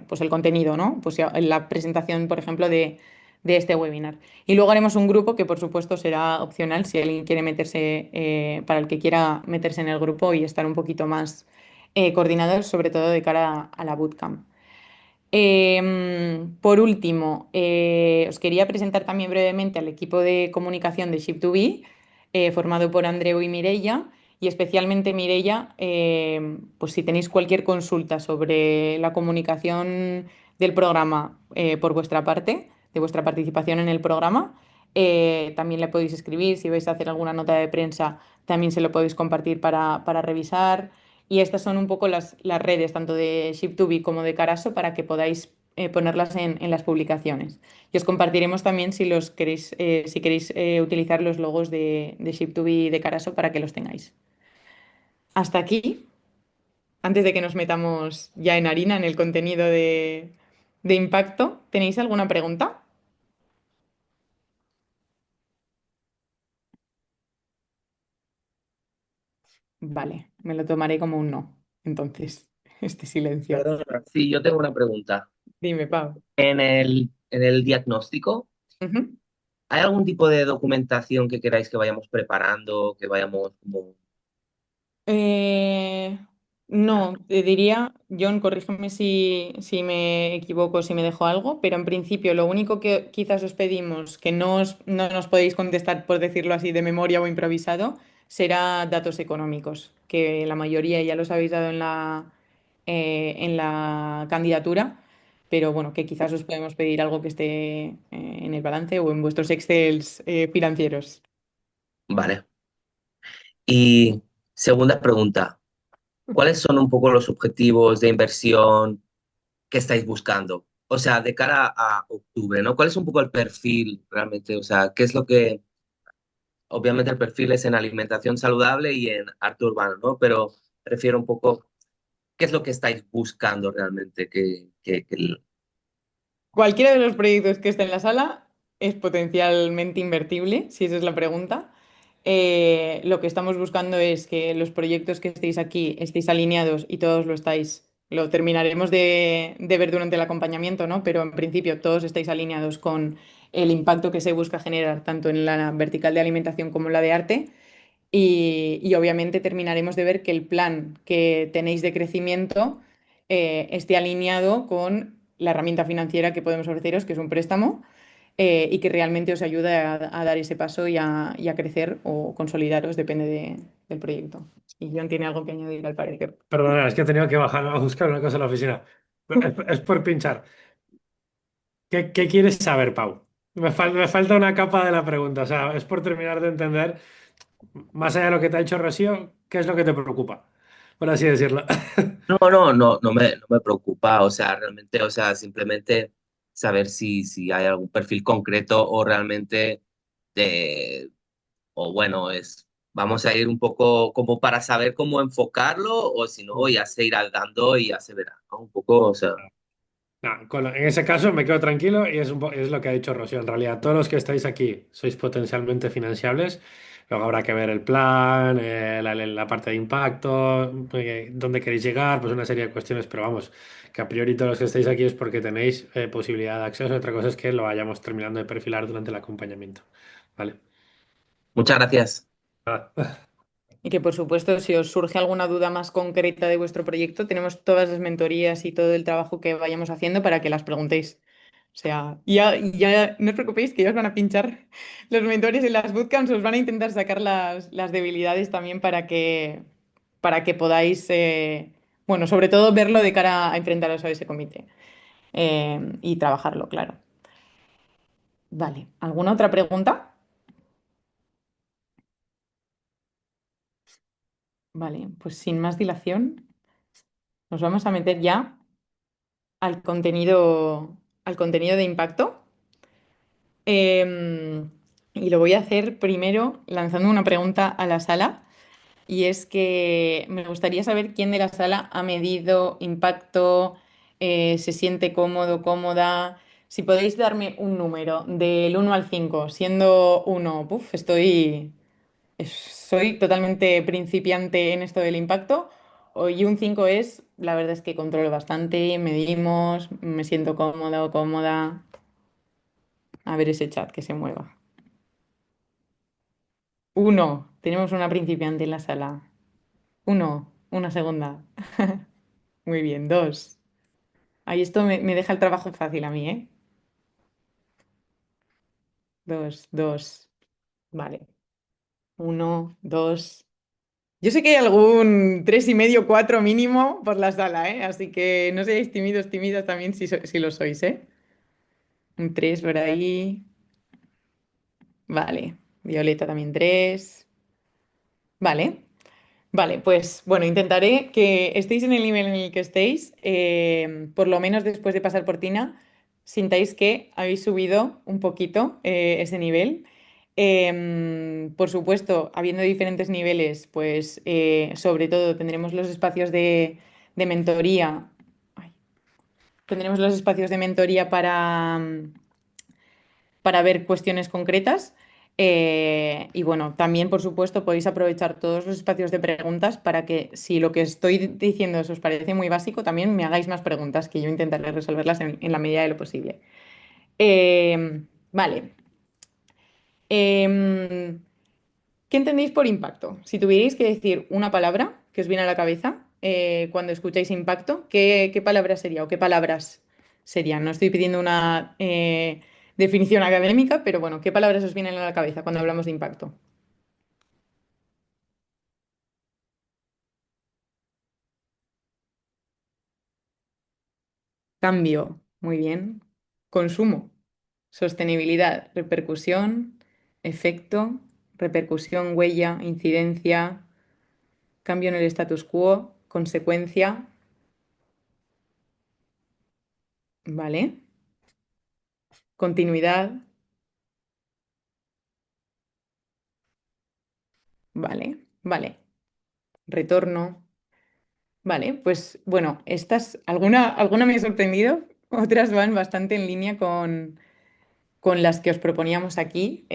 pues el contenido, ¿no? Pues ya, en la presentación, por ejemplo, de este webinar. Y luego haremos un grupo que, por supuesto, será opcional si alguien quiere meterse, para el que quiera meterse en el grupo y estar un poquito más coordinados, sobre todo de cara a la bootcamp. Por último, os quería presentar también brevemente al equipo de comunicación de Ship2B, formado por Andreu y Mireia, y especialmente Mireia, pues si tenéis cualquier consulta sobre la comunicación del programa por vuestra parte, de vuestra participación en el programa, también le podéis escribir. Si vais a hacer alguna nota de prensa, también se lo podéis compartir para revisar. Y estas son un poco las redes, tanto de Ship2B como de Caraso, para que podáis ponerlas en las publicaciones. Y os compartiremos también si queréis utilizar los logos de Ship2B y de Caraso para que los tengáis. Hasta aquí, antes de que nos metamos ya en harina, en el contenido de impacto, ¿tenéis alguna pregunta? Vale, me lo tomaré como un no, entonces, este silencio. Perdona, sí, yo tengo una pregunta. Dime, Pau. En el diagnóstico, Ujú. ¿hay algún tipo de documentación que queráis que vayamos preparando, que vayamos como... Eh, no, te diría, John, corrígeme si me equivoco, si me dejo algo, pero en principio lo único que quizás os pedimos, que no nos podéis contestar, por decirlo así, de memoria o improvisado, será datos económicos, que la mayoría ya los habéis dado en la candidatura, pero bueno, que quizás os podemos pedir algo que esté en el balance o en vuestros Excels financieros. Vale. Y segunda pregunta, ¿cuáles son un poco los objetivos de inversión que estáis buscando? o sea, de cara a octubre, ¿no? ¿Cuál es un poco el perfil realmente? O sea, ¿qué es lo que, obviamente el perfil es en alimentación saludable y en arte urbano, ¿no? Pero prefiero un poco, ¿qué es lo que estáis buscando realmente? Cualquiera de los proyectos que esté en la sala es potencialmente invertible, si esa es la pregunta. Lo que estamos buscando es que los proyectos que estéis aquí estéis alineados y todos lo estáis. Lo terminaremos de ver durante el acompañamiento, ¿no? Pero en principio todos estáis alineados con el impacto que se busca generar tanto en la vertical de alimentación como en la de arte. Y obviamente terminaremos de ver que el plan que tenéis de crecimiento esté alineado con la herramienta financiera que podemos ofreceros, que es un préstamo, y que realmente os ayude a dar ese paso y a crecer o consolidaros, depende del proyecto. Y John tiene algo que añadir al parecer. Perdona, es que he tenido que bajar a buscar una cosa en la oficina. Es por pinchar. ¿Qué quieres saber, Pau? Me falta una capa de la pregunta. O sea, es por terminar de entender, más allá de lo que te ha dicho Rocío, qué es lo que te preocupa, por así decirlo. No me preocupa, o sea, realmente, o sea, simplemente saber si hay algún perfil concreto o realmente de, o bueno, vamos a ir un poco como para saber cómo enfocarlo o si no, ya se irá dando y ya se verá, ¿no? Un poco, o sea, No, en ese caso me quedo tranquilo y es lo que ha dicho Rocío. En realidad, todos los que estáis aquí sois potencialmente financiables. Luego habrá que ver el plan, la parte de impacto, dónde queréis llegar, pues una serie de cuestiones, pero vamos, que a priori todos los que estáis aquí es porque tenéis posibilidad de acceso. Otra cosa es que lo vayamos terminando de perfilar durante el acompañamiento. ¿Vale? muchas gracias. Ah, Y que por supuesto, si os surge alguna duda más concreta de vuestro proyecto, tenemos todas las mentorías y todo el trabajo que vayamos haciendo para que las preguntéis. O sea, ya no os preocupéis que ya os van a pinchar los mentores en las bootcamps, os van a intentar sacar las debilidades también para que podáis, bueno, sobre todo verlo de cara a enfrentaros a ese comité y trabajarlo, claro. Vale, ¿alguna otra pregunta? Vale, pues sin más dilación, nos vamos a meter ya al contenido de impacto. Y lo voy a hacer primero lanzando una pregunta a la sala. Y es que me gustaría saber quién de la sala ha medido impacto, se siente cómodo, cómoda. Si podéis darme un número del 1 al 5, siendo uno, soy totalmente principiante en esto del impacto, y un 5 es, la verdad es que controlo bastante, medimos, me siento cómodo, cómoda. A ver ese chat que se mueva. Uno, tenemos una principiante en la sala. Uno, una segunda. Muy bien, dos. Ahí esto me deja el trabajo fácil a mí, ¿eh? Dos, dos. Vale. Uno, dos. Yo sé que hay algún 3,5, 4 mínimo por la sala, ¿eh? Así que no seáis tímidos, tímidas también si lo sois, ¿eh? Un 3 por ahí. Vale. Violeta también 3. Vale. Vale, pues bueno, intentaré que estéis en el nivel en el que estéis, por lo menos después de pasar por Tina, sintáis que habéis subido un poquito ese nivel. Por supuesto, habiendo diferentes niveles, pues sobre todo tendremos los espacios de mentoría. Ay, tendremos los espacios de mentoría para ver cuestiones concretas. Y bueno, también, por supuesto, podéis aprovechar todos los espacios de preguntas para que si lo que estoy diciendo os parece muy básico, también me hagáis más preguntas, que yo intentaré resolverlas en la medida de lo posible. Vale. Em, ¿Qué entendéis por impacto? Si tuvierais que decir una palabra que os viene a la cabeza cuando escucháis impacto, ¿qué palabra sería o qué palabras serían? No estoy pidiendo una definición académica, pero bueno, ¿qué palabras os vienen a la cabeza cuando hablamos de impacto? Cambio, muy bien. Consumo, sostenibilidad, repercusión, efecto, repercusión, huella, incidencia, cambio en el status quo, consecuencia. Vale. Continuidad. Vale, vale. Retorno. Vale, pues bueno, alguna me ha sorprendido, otras van bastante en línea con las que os proponíamos aquí.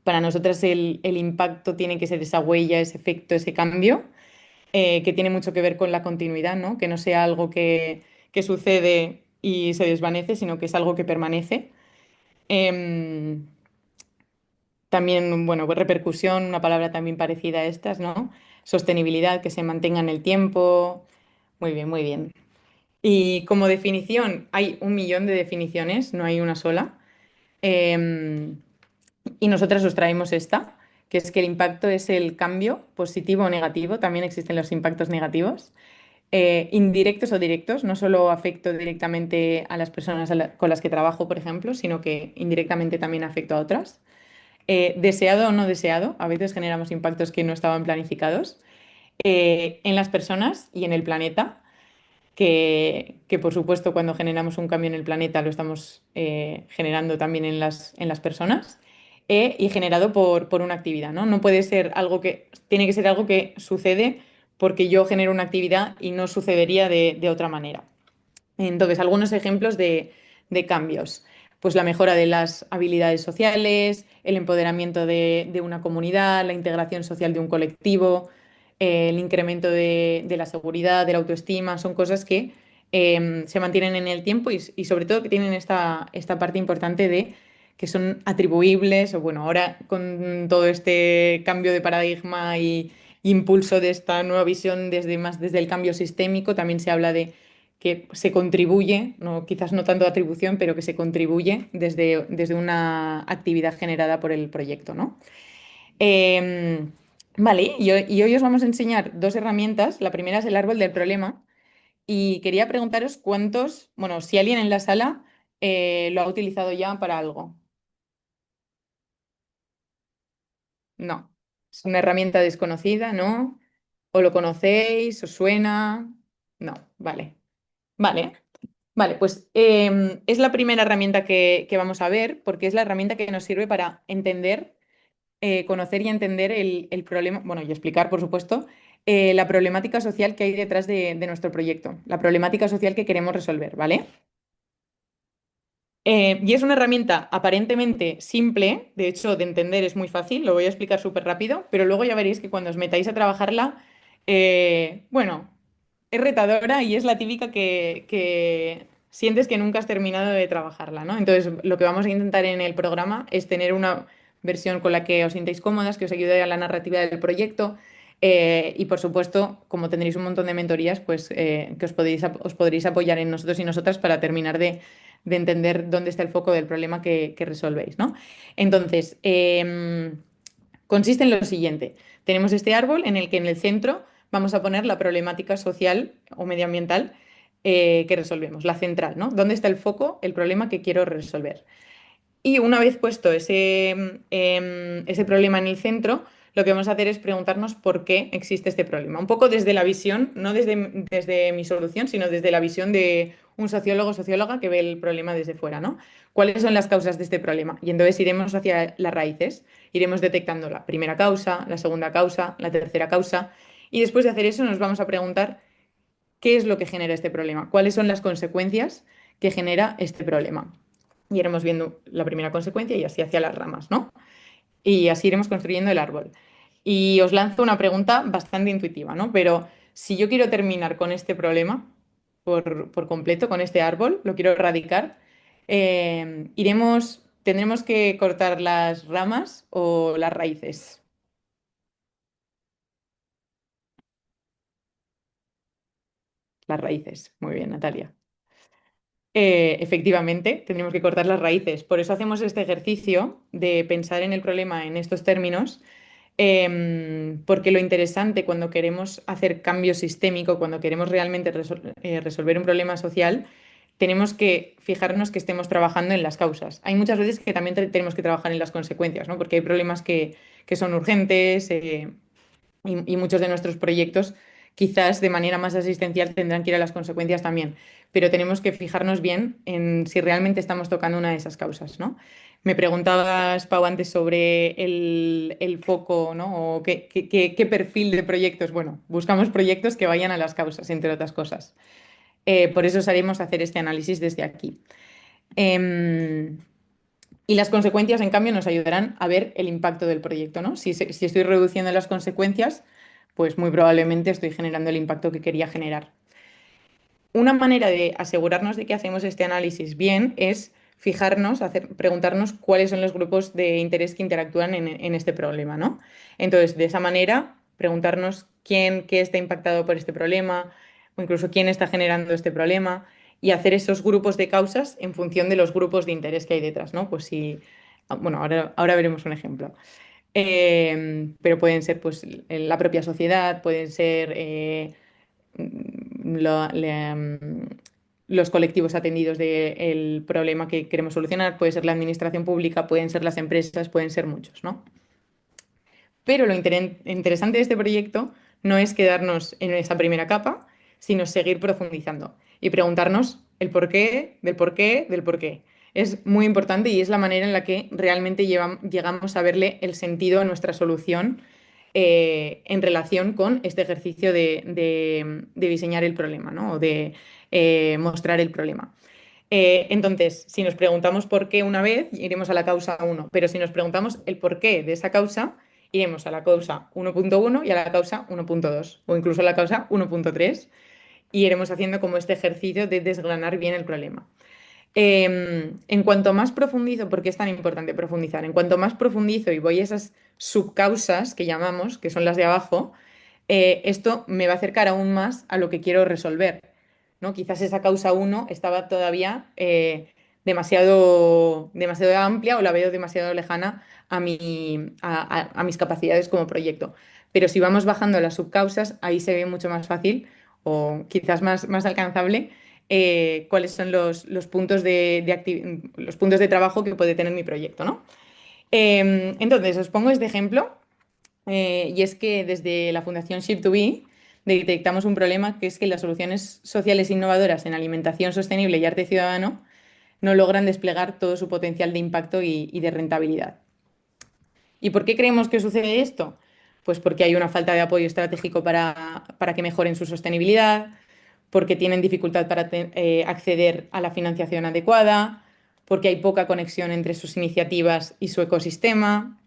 Para nosotras el impacto tiene que ser esa huella, ese efecto, ese cambio, que tiene mucho que ver con la continuidad, ¿no? Que no sea algo que sucede y se desvanece, sino que es algo que permanece. Em, También, bueno, pues repercusión, una palabra también parecida a estas, ¿no? Sostenibilidad, que se mantenga en el tiempo. Muy bien, muy bien. Y como definición, hay 1 millón de definiciones, no hay una sola. Em, y nosotras os traemos esta, que es que el impacto es el cambio, positivo o negativo, también existen los impactos negativos, indirectos o directos, no solo afecto directamente a las personas con las que trabajo, por ejemplo, sino que indirectamente también afecto a otras. Deseado o no deseado, a veces generamos impactos que no estaban planificados, en las personas y en el planeta, que por supuesto cuando generamos un cambio en el planeta lo estamos generando también en las personas, y generado por una actividad, ¿no? No puede ser algo tiene que ser algo que sucede porque yo genero una actividad y no sucedería de otra manera. Entonces, algunos ejemplos de cambios. Pues la mejora de las habilidades sociales, el empoderamiento de una comunidad, la integración social de un colectivo, el incremento de la seguridad, de la autoestima, son cosas que se mantienen en el tiempo y sobre todo que tienen esta parte importante de que son atribuibles, o bueno, ahora con todo este cambio de paradigma y impulso de esta nueva visión desde el cambio sistémico, también se habla de que se contribuye, no, quizás no tanto atribución, pero que se contribuye desde una actividad generada por el proyecto, ¿no? Em, vale, y hoy os vamos a enseñar 2 herramientas. La primera es el árbol del problema. Y quería preguntaros bueno, si alguien en la sala lo ha utilizado ya para algo. No, es una herramienta desconocida, ¿no? ¿O lo conocéis? ¿Os suena? No, vale. Vale. Vale, pues es la primera herramienta que vamos a ver porque es la herramienta que nos sirve para entender, conocer y entender el problema, bueno, y explicar, por supuesto, la problemática social que hay detrás de nuestro proyecto, la problemática social que queremos resolver, ¿vale? Y es una herramienta aparentemente simple, de hecho, de entender es muy fácil, lo voy a explicar súper rápido, pero luego ya veréis que cuando os metáis a trabajarla, bueno, es retadora y es la típica que sientes que nunca has terminado de trabajarla, ¿no? Entonces, lo que vamos a intentar en el programa es tener una versión con la que os sintáis cómodas, que os ayude a la narrativa del proyecto. Y por supuesto, como tendréis un montón de mentorías, pues que os podréis apoyar en nosotros y nosotras para terminar de entender dónde está el foco del problema que resolvéis, ¿no? Entonces, consiste en lo siguiente. Tenemos este árbol en el que en el centro vamos a poner la problemática social o medioambiental que resolvemos, la central, ¿no? ¿Dónde está el foco, el problema que quiero resolver? Y una vez puesto ese problema en el centro, lo que vamos a hacer es preguntarnos por qué existe este problema. Un poco desde la visión, no desde mi solución, sino desde la visión de un sociólogo o socióloga que ve el problema desde fuera, ¿no? ¿Cuáles son las causas de este problema? Y entonces iremos hacia las raíces, iremos detectando la primera causa, la segunda causa, la tercera causa, y después de hacer eso nos vamos a preguntar qué es lo que genera este problema, cuáles son las consecuencias que genera este problema. Y iremos viendo la primera consecuencia y así hacia las ramas, ¿no? Y así iremos construyendo el árbol. Y os lanzo una pregunta bastante intuitiva, ¿no? Pero si yo quiero terminar con este problema por completo, con este árbol, lo quiero erradicar, tendremos que cortar las ramas o las raíces. Las raíces. Muy bien, Natalia. Efectivamente, tendríamos que cortar las raíces. Por eso hacemos este ejercicio de pensar en el problema en estos términos, porque lo interesante cuando queremos hacer cambio sistémico, cuando queremos realmente resolver un problema social, tenemos que fijarnos que estemos trabajando en las causas. Hay muchas veces que también tenemos que trabajar en las consecuencias, ¿no? Porque hay problemas que son urgentes, y muchos de nuestros proyectos quizás de manera más asistencial tendrán que ir a las consecuencias también, pero tenemos que fijarnos bien en si realmente estamos tocando una de esas causas, ¿no? Me preguntabas, Pau, antes sobre el foco, ¿no? O qué perfil de proyectos. Bueno, buscamos proyectos que vayan a las causas, entre otras cosas. Por eso salimos a hacer este análisis desde aquí. Em, y las consecuencias, en cambio, nos ayudarán a ver el impacto del proyecto, ¿no? Si estoy reduciendo las consecuencias, pues muy probablemente estoy generando el impacto que quería generar. Una manera de asegurarnos de que hacemos este análisis bien es fijarnos, preguntarnos cuáles son los grupos de interés que interactúan en este problema, ¿no? Entonces, de esa manera, preguntarnos qué está impactado por este problema o incluso quién está generando este problema y hacer esos grupos de causas en función de los grupos de interés que hay detrás, ¿no? Pues si, bueno, ahora veremos un ejemplo. Pero pueden ser pues la propia sociedad, pueden ser los colectivos atendidos del problema que queremos solucionar, puede ser la administración pública, pueden ser las empresas, pueden ser muchos, ¿no? Pero lo interesante de este proyecto no es quedarnos en esa primera capa, sino seguir profundizando y preguntarnos el porqué, del porqué, del porqué. Es muy importante y es la manera en la que realmente llegamos a verle el sentido a nuestra solución en relación con este ejercicio de diseñar el problema, ¿no? O de mostrar el problema. Entonces, si nos preguntamos por qué una vez, iremos a la causa 1, pero si nos preguntamos el porqué de esa causa, iremos a la causa 1.1 y a la causa 1.2 o incluso a la causa 1.3 y iremos haciendo como este ejercicio de desgranar bien el problema. En cuanto más profundizo, porque es tan importante profundizar, en cuanto más profundizo y voy a esas subcausas que llamamos, que son las de abajo, esto me va a acercar aún más a lo que quiero resolver, ¿no? Quizás esa causa 1 estaba todavía demasiado amplia o la veo demasiado lejana a mis capacidades como proyecto. Pero si vamos bajando las subcausas, ahí se ve mucho más fácil o quizás más alcanzable cuáles son los puntos los puntos de trabajo que puede tener mi proyecto, ¿no? Entonces, os pongo este ejemplo, y es que desde la Fundación Ship2Be detectamos un problema que es que las soluciones sociales innovadoras en alimentación sostenible y arte ciudadano no logran desplegar todo su potencial de impacto y de rentabilidad. ¿Y por qué creemos que sucede esto? Pues porque hay una falta de apoyo estratégico para que mejoren su sostenibilidad, porque tienen dificultad para acceder a la financiación adecuada, porque hay poca conexión entre sus iniciativas y su ecosistema.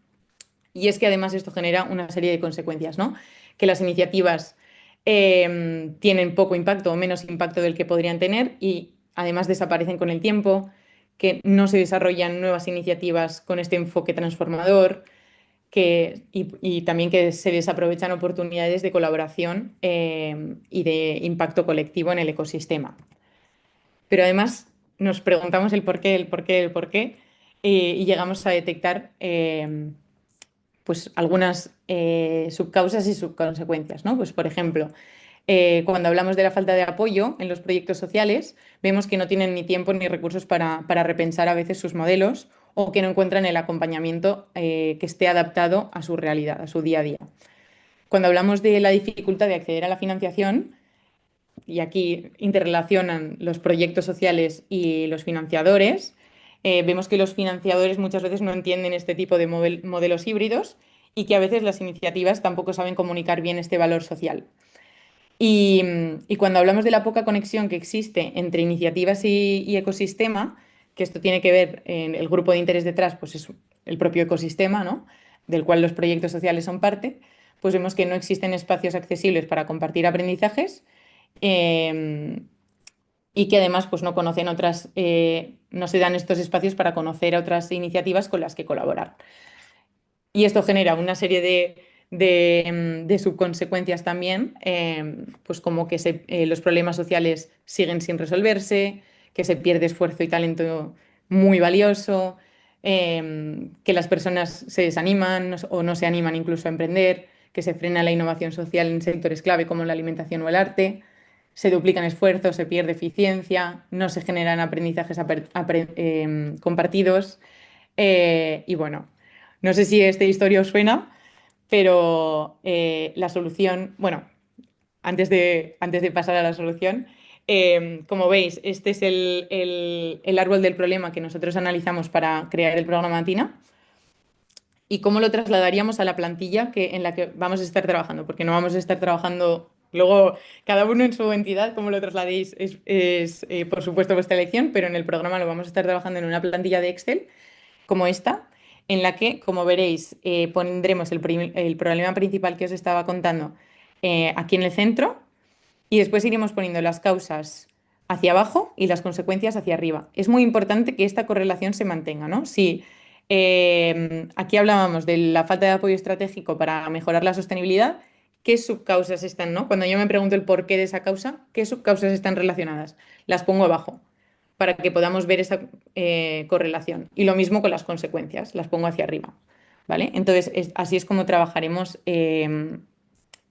Y es que además esto genera una serie de consecuencias, ¿no? Que las iniciativas tienen poco impacto o menos impacto del que podrían tener y además desaparecen con el tiempo, que no se desarrollan nuevas iniciativas con este enfoque transformador, y también que se desaprovechan oportunidades de colaboración y de impacto colectivo en el ecosistema. Pero además nos preguntamos el por qué, el por qué, el por qué, y llegamos a detectar pues algunas subcausas y subconsecuencias, ¿no? Pues por ejemplo, cuando hablamos de la falta de apoyo en los proyectos sociales, vemos que no tienen ni tiempo ni recursos para repensar a veces sus modelos o que no encuentran el acompañamiento que esté adaptado a su realidad, a su día a día. Cuando hablamos de la dificultad de acceder a la financiación, y aquí interrelacionan los proyectos sociales y los financiadores, vemos que los financiadores muchas veces no entienden este tipo de modelos híbridos y que a veces las iniciativas tampoco saben comunicar bien este valor social. Y cuando hablamos de la poca conexión que existe entre iniciativas y ecosistema, que esto tiene que ver en el grupo de interés detrás, pues es el propio ecosistema, ¿no? Del cual los proyectos sociales son parte, pues vemos que no existen espacios accesibles para compartir aprendizajes y que además pues no conocen no se dan estos espacios para conocer otras iniciativas con las que colaborar. Y esto genera una serie de subconsecuencias también, pues como que los problemas sociales siguen sin resolverse, que se pierde esfuerzo y talento muy valioso, que las personas se desaniman o no se animan incluso a emprender, que se frena la innovación social en sectores clave como la alimentación o el arte, se duplican esfuerzos, se pierde eficiencia, no se generan aprendizajes compartidos, y bueno. No sé si esta historia os suena, pero la solución, bueno, antes de pasar a la solución. Como veis, este es el árbol del problema que nosotros analizamos para crear el programa Tina y cómo lo trasladaríamos a la plantilla en la que vamos a estar trabajando, porque no vamos a estar trabajando, luego cada uno en su entidad, cómo lo trasladéis por supuesto vuestra elección, pero en el programa lo vamos a estar trabajando en una plantilla de Excel como esta, en la que, como veréis, pondremos el problema principal que os estaba contando aquí en el centro y después iremos poniendo las causas hacia abajo y las consecuencias hacia arriba. Es muy importante que esta correlación se mantenga, ¿no? Si aquí hablábamos de la falta de apoyo estratégico para mejorar la sostenibilidad, ¿qué subcausas están, ¿no? Cuando yo me pregunto el porqué de esa causa, ¿qué subcausas están relacionadas? Las pongo abajo para que podamos ver esa correlación. Y lo mismo con las consecuencias, las pongo hacia arriba, ¿vale? Entonces, así es como trabajaremos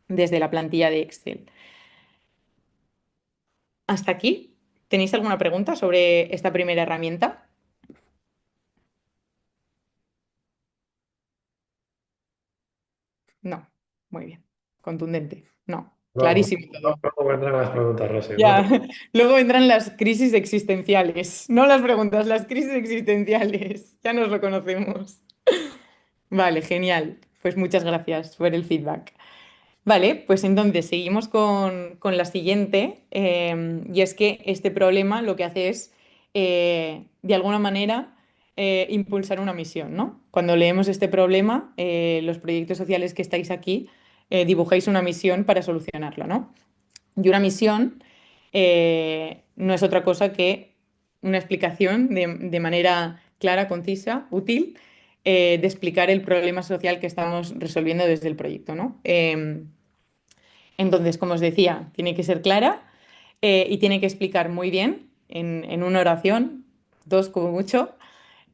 desde la plantilla de Excel. Hasta aquí. ¿Tenéis alguna pregunta sobre esta primera herramienta? No. Muy bien. Contundente. No. Luego, Clarísimo todo. luego vendrán las preguntas, Rosy. Ya. Luego vendrán las crisis existenciales. No las preguntas, las crisis existenciales. Ya nos lo conocemos. Vale, genial. Pues muchas gracias por el feedback. Vale, pues entonces seguimos con la siguiente, y es que este problema lo que hace es, de alguna manera, impulsar una misión, ¿no? Cuando leemos este problema, los proyectos sociales que estáis aquí, dibujáis una misión para solucionarlo, ¿no? Y una misión no es otra cosa que una explicación de manera clara, concisa, útil, de explicar el problema social que estamos resolviendo desde el proyecto, ¿no? Entonces, como os decía, tiene que ser clara y tiene que explicar muy bien, en una oración, dos como mucho,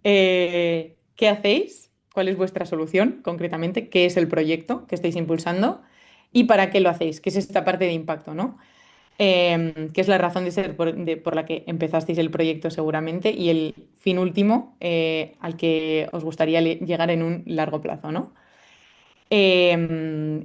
qué hacéis, cuál es vuestra solución concretamente, qué es el proyecto que estáis impulsando y para qué lo hacéis, qué es esta parte de impacto, ¿no? Que es la razón de ser por la que empezasteis el proyecto seguramente y el fin último al que os gustaría llegar en un largo plazo, ¿no?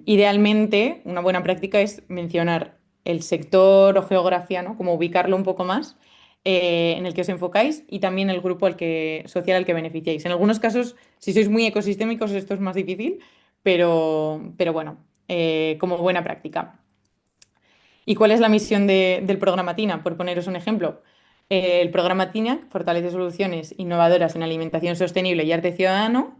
Idealmente, una buena práctica es mencionar el sector o geografía, ¿no? Como ubicarlo un poco más en el que os enfocáis y también el grupo social al que beneficiáis. En algunos casos, si sois muy ecosistémicos, esto es más difícil, pero bueno, como buena práctica. ¿Y cuál es la misión del programa TINA? Por poneros un ejemplo. El programa TINA fortalece soluciones innovadoras en alimentación sostenible y arte ciudadano.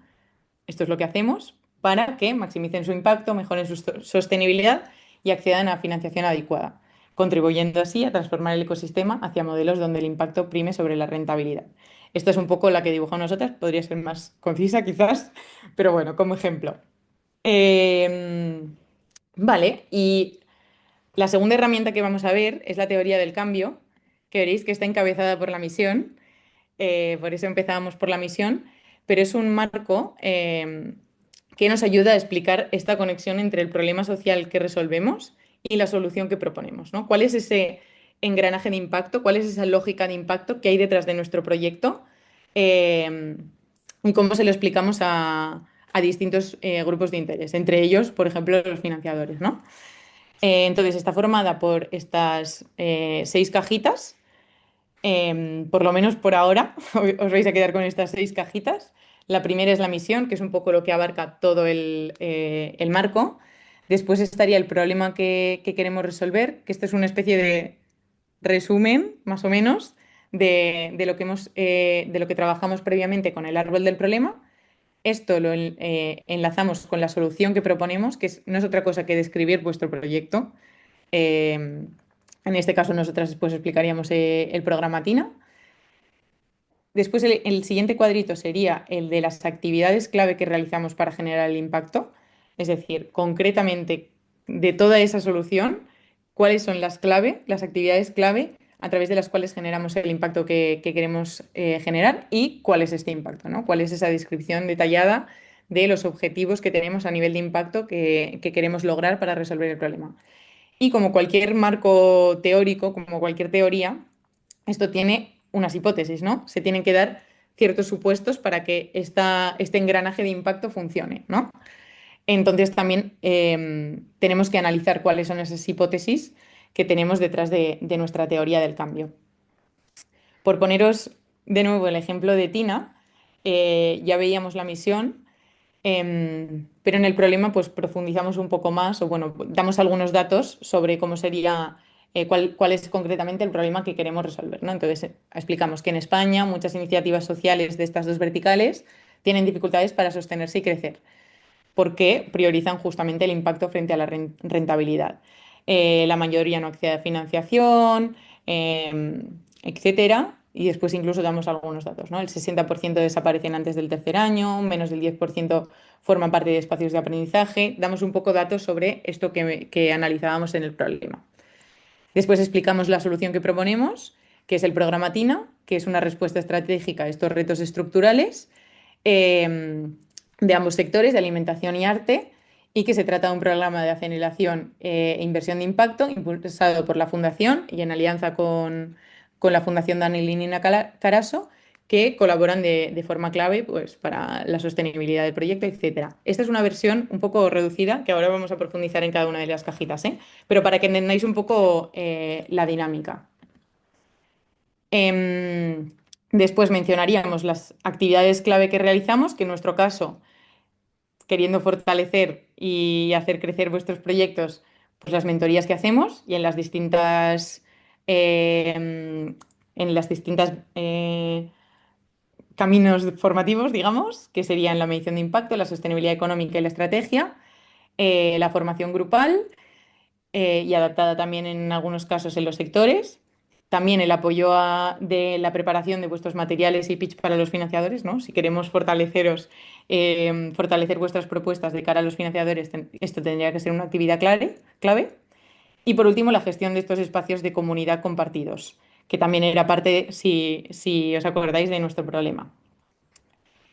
Esto es lo que hacemos para que maximicen su impacto, mejoren su sostenibilidad y accedan a financiación adecuada, contribuyendo así a transformar el ecosistema hacia modelos donde el impacto prime sobre la rentabilidad. Esta es un poco la que dibujamos nosotras, podría ser más concisa quizás, pero bueno, como ejemplo. Vale, y la segunda herramienta que vamos a ver es la teoría del cambio, que veréis que está encabezada por la misión, por eso empezábamos por la misión, pero es un marco que nos ayuda a explicar esta conexión entre el problema social que resolvemos y la solución que proponemos, ¿no? ¿Cuál es ese engranaje de impacto? ¿Cuál es esa lógica de impacto que hay detrás de nuestro proyecto? Y cómo se lo explicamos a distintos grupos de interés, entre ellos, por ejemplo, los financiadores, ¿no? Entonces está formada por estas 6 cajitas. Por lo menos por ahora, os vais a quedar con estas 6 cajitas. La primera es la misión, que es un poco lo que abarca todo el marco. Después estaría el problema que queremos resolver, que esto es una especie de resumen, más o menos, de lo que de lo que trabajamos previamente con el árbol del problema. Esto lo enlazamos con la solución que proponemos, que no es otra cosa que describir vuestro proyecto. En este caso, nosotras después explicaríamos el programa TINA. Después, el siguiente cuadrito sería el de las actividades clave que realizamos para generar el impacto. Es decir, concretamente, de toda esa solución, cuáles son las actividades clave a través de las cuales generamos el impacto que queremos generar y cuál es este impacto, ¿no? Cuál es esa descripción detallada de los objetivos que tenemos a nivel de impacto que queremos lograr para resolver el problema. Y como cualquier marco teórico, como cualquier teoría, esto tiene unas hipótesis, ¿no? Se tienen que dar ciertos supuestos para que este engranaje de impacto funcione, ¿no? Entonces también tenemos que analizar cuáles son esas hipótesis que tenemos detrás de nuestra teoría del cambio. Por poneros de nuevo el ejemplo de Tina, ya veíamos la misión, pero en el problema pues profundizamos un poco más o bueno, damos algunos datos sobre cómo sería, cuál es concretamente el problema que queremos resolver, ¿no? Entonces explicamos que en España muchas iniciativas sociales de estas dos verticales tienen dificultades para sostenerse y crecer porque priorizan justamente el impacto frente a la rentabilidad. La mayoría no accede a financiación, etcétera. Y después incluso damos algunos datos, ¿no? El 60% desaparecen antes del tercer año, menos del 10% forman parte de espacios de aprendizaje. Damos un poco datos sobre esto que analizábamos en el problema. Después explicamos la solución que proponemos, que es el programa TINA, que es una respuesta estratégica a estos retos estructurales de ambos sectores, de alimentación y arte, y que se trata de un programa de aceleración e inversión de impacto impulsado por la Fundación y en alianza con la Fundación Dani y Nina Carasso, que colaboran de forma clave pues, para la sostenibilidad del proyecto, etcétera. Esta es una versión un poco reducida, que ahora vamos a profundizar en cada una de las cajitas, ¿eh? Pero para que entendáis un poco la dinámica. Después mencionaríamos las actividades clave que realizamos, que en nuestro caso, queriendo fortalecer y hacer crecer vuestros proyectos, pues las mentorías que hacemos y en las distintas caminos formativos, digamos, que serían la medición de impacto, la sostenibilidad económica y la estrategia, la formación grupal y adaptada también en algunos casos en los sectores. También el apoyo de la preparación de vuestros materiales y pitch para los financiadores, ¿no? Si queremos fortaleceros, fortalecer vuestras propuestas de cara a los financiadores, esto tendría que ser una actividad clave. Y por último, la gestión de estos espacios de comunidad compartidos, que también era parte, si os acordáis, de nuestro problema.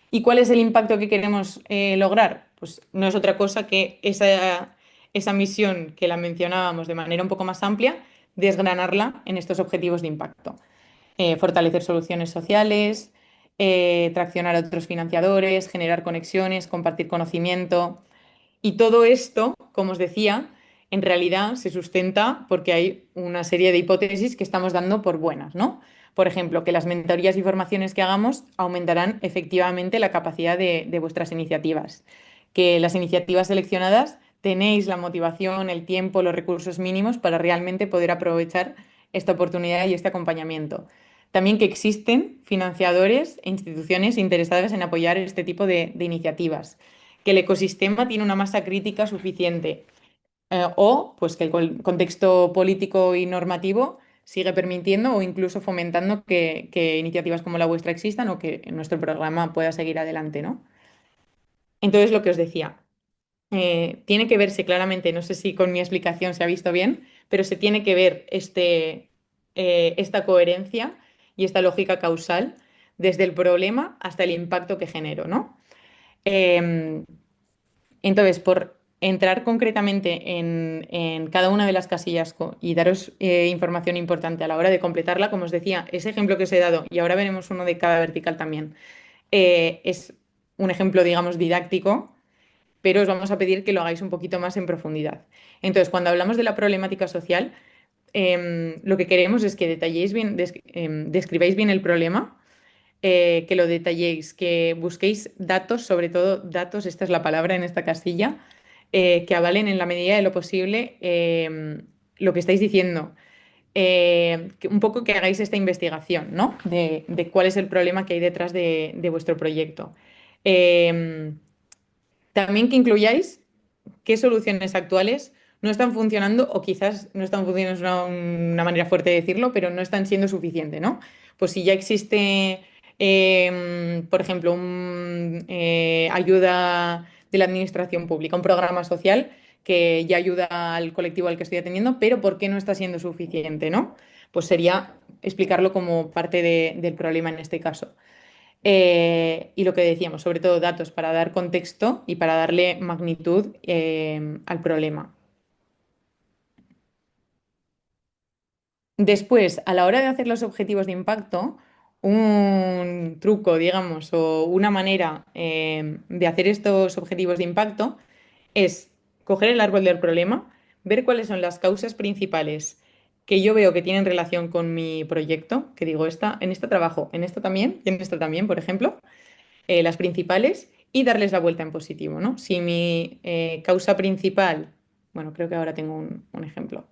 ¿Y cuál es el impacto que queremos lograr? Pues no es otra cosa que esa misión que la mencionábamos de manera un poco más amplia, desgranarla en estos objetivos de impacto. Fortalecer soluciones sociales, traccionar a otros financiadores, generar conexiones, compartir conocimiento. Y todo esto, como os decía, en realidad se sustenta porque hay una serie de hipótesis que estamos dando por buenas, ¿no? Por ejemplo, que las mentorías y formaciones que hagamos aumentarán efectivamente la capacidad de vuestras iniciativas, que las iniciativas seleccionadas tenéis la motivación, el tiempo, los recursos mínimos para realmente poder aprovechar esta oportunidad y este acompañamiento. También que existen financiadores e instituciones interesadas en apoyar este tipo de iniciativas, que el ecosistema tiene una masa crítica suficiente o pues que el contexto político y normativo sigue permitiendo o incluso fomentando que iniciativas como la vuestra existan o que nuestro programa pueda seguir adelante, ¿no? Entonces, lo que os decía, tiene que verse claramente, no sé si con mi explicación se ha visto bien, pero se tiene que ver esta coherencia y esta lógica causal desde el problema hasta el impacto que genero, ¿no? Em, entonces, por entrar concretamente en cada una de las casillas y daros información importante a la hora de completarla, como os decía, ese ejemplo que os he dado, y ahora veremos uno de cada vertical también, es un ejemplo, digamos, didáctico, pero os vamos a pedir que lo hagáis un poquito más en profundidad. Entonces, cuando hablamos de la problemática social, lo que queremos es que detalléis bien, describáis bien el problema, que lo detalléis, que busquéis datos, sobre todo datos, esta es la palabra en esta casilla, que avalen en la medida de lo posible lo que estáis diciendo. Un poco que hagáis esta investigación, ¿no? De cuál es el problema que hay detrás de vuestro proyecto. También que incluyáis qué soluciones actuales no están funcionando o quizás no están funcionando, es una manera fuerte de decirlo, pero no están siendo suficientes, ¿no? Pues si ya existe, por ejemplo, ayuda de la administración pública, un programa social que ya ayuda al colectivo al que estoy atendiendo, pero ¿por qué no está siendo suficiente, ¿no? Pues sería explicarlo como parte del problema en este caso. Y lo que decíamos, sobre todo datos para dar contexto y para darle magnitud al problema. Después, a la hora de hacer los objetivos de impacto, un truco, digamos, o una manera de hacer estos objetivos de impacto es coger el árbol del problema, ver cuáles son las causas principales que yo veo que tienen relación con mi proyecto, que digo, en esta trabajo, en esta también y en esta también, por ejemplo, las principales, y darles la vuelta en positivo, ¿no? Si mi causa principal, bueno, creo que ahora tengo un ejemplo.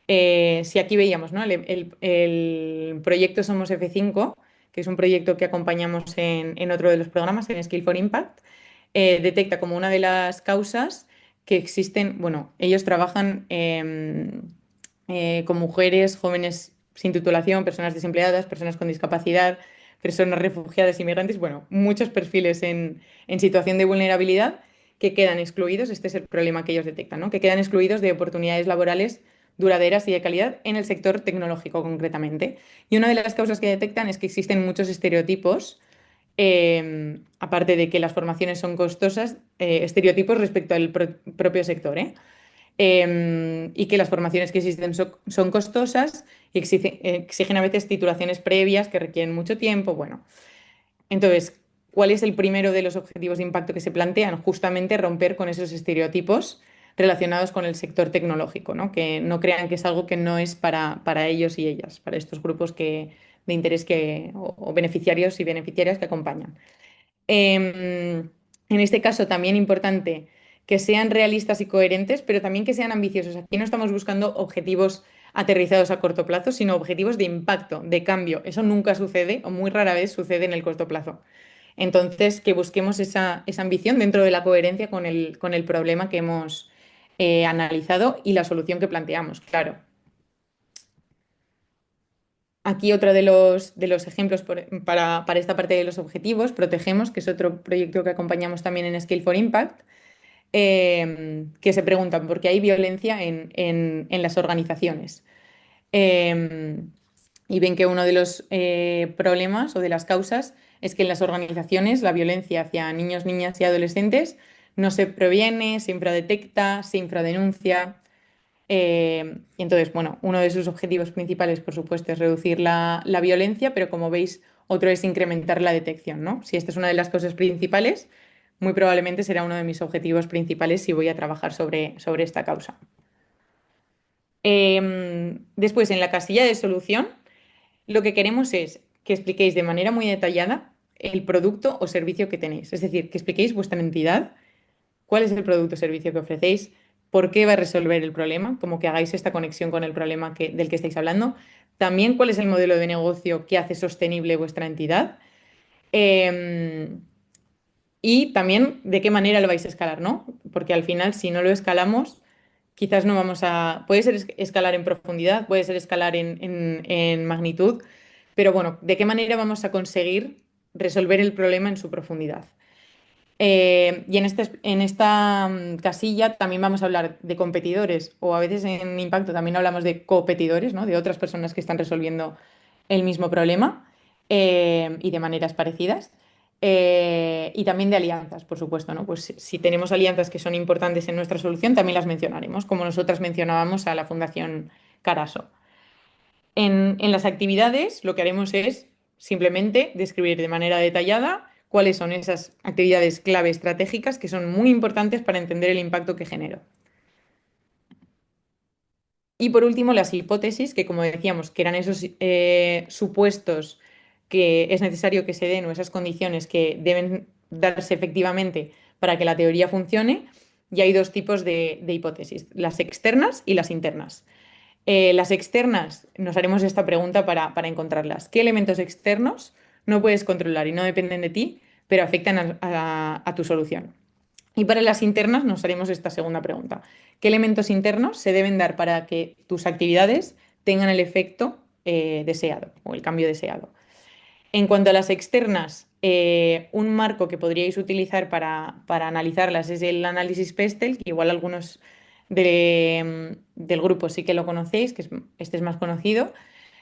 Si aquí veíamos, ¿no? El proyecto Somos F5, que es un proyecto que acompañamos en otro de los programas, en Skill for Impact, detecta como una de las causas que existen, bueno, ellos trabajan con mujeres, jóvenes sin titulación, personas desempleadas, personas con discapacidad, personas refugiadas, inmigrantes, bueno, muchos perfiles en situación de vulnerabilidad que quedan excluidos, este es el problema que ellos detectan, ¿no? Que quedan excluidos de oportunidades laborales duraderas y de calidad en el sector tecnológico concretamente. Y una de las causas que detectan es que existen muchos estereotipos, aparte de que las formaciones son costosas, estereotipos respecto al propio sector, ¿eh? Y que las formaciones que existen son costosas y exigen a veces titulaciones previas que requieren mucho tiempo. Bueno, entonces, ¿cuál es el primero de los objetivos de impacto que se plantean? Justamente romper con esos estereotipos relacionados con el sector tecnológico, ¿no? Que no crean que es algo que no es para ellos y ellas, para estos grupos de interés o beneficiarios y beneficiarias que acompañan. En este caso, también importante que sean realistas y coherentes, pero también que sean ambiciosos. Aquí no estamos buscando objetivos aterrizados a corto plazo, sino objetivos de impacto, de cambio. Eso nunca sucede o muy rara vez sucede en el corto plazo. Entonces, que busquemos esa ambición dentro de la coherencia con el problema que hemos analizado y la solución que planteamos, claro. Aquí otro de los ejemplos para esta parte de los objetivos, Protegemos, que es otro proyecto que acompañamos también en Scale for Impact, que se preguntan por qué hay violencia en las organizaciones. Eh, y ven que uno de los problemas o de las causas es que en las organizaciones la violencia hacia niños, niñas y adolescentes no se previene, se infradetecta, se infradenuncia. Y entonces, bueno, uno de sus objetivos principales, por supuesto, es reducir la violencia, pero como veis, otro es incrementar la detección, ¿no? Si esta es una de las causas principales, muy probablemente será uno de mis objetivos principales si voy a trabajar sobre esta causa. Después, en la casilla de solución, lo que queremos es que expliquéis de manera muy detallada el producto o servicio que tenéis. Es decir, que expliquéis vuestra entidad, cuál es el producto o servicio que ofrecéis, por qué va a resolver el problema, como que hagáis esta conexión con el problema del que estáis hablando. También cuál es el modelo de negocio que hace sostenible vuestra entidad. Eh, y también de qué manera lo vais a escalar, ¿no? Porque al final, si no lo escalamos, quizás no vamos a... Puede ser escalar en profundidad, puede ser escalar en magnitud, pero bueno, ¿de qué manera vamos a conseguir resolver el problema en su profundidad? Y en esta casilla también vamos a hablar de competidores o a veces en Impacto también hablamos de competidores, ¿no? De otras personas que están resolviendo el mismo problema y de maneras parecidas. Y también de alianzas, por supuesto, ¿no? Pues si tenemos alianzas que son importantes en nuestra solución, también las mencionaremos, como nosotras mencionábamos a la Fundación Caraso. En las actividades lo que haremos es simplemente describir de manera detallada cuáles son esas actividades clave estratégicas que son muy importantes para entender el impacto que genero. Y por último, las hipótesis, que como decíamos, que eran esos supuestos que es necesario que se den o esas condiciones que deben darse efectivamente para que la teoría funcione. Y hay dos tipos de hipótesis, las externas y las internas. Las externas, nos haremos esta pregunta para encontrarlas. ¿Qué elementos externos no puedes controlar y no dependen de ti, pero afectan a tu solución? Y para las internas nos haremos esta segunda pregunta. ¿Qué elementos internos se deben dar para que tus actividades tengan el efecto deseado o el cambio deseado? En cuanto a las externas, un marco que podríais utilizar para analizarlas es el análisis Pestel, que igual algunos del grupo sí que lo conocéis, este es más conocido,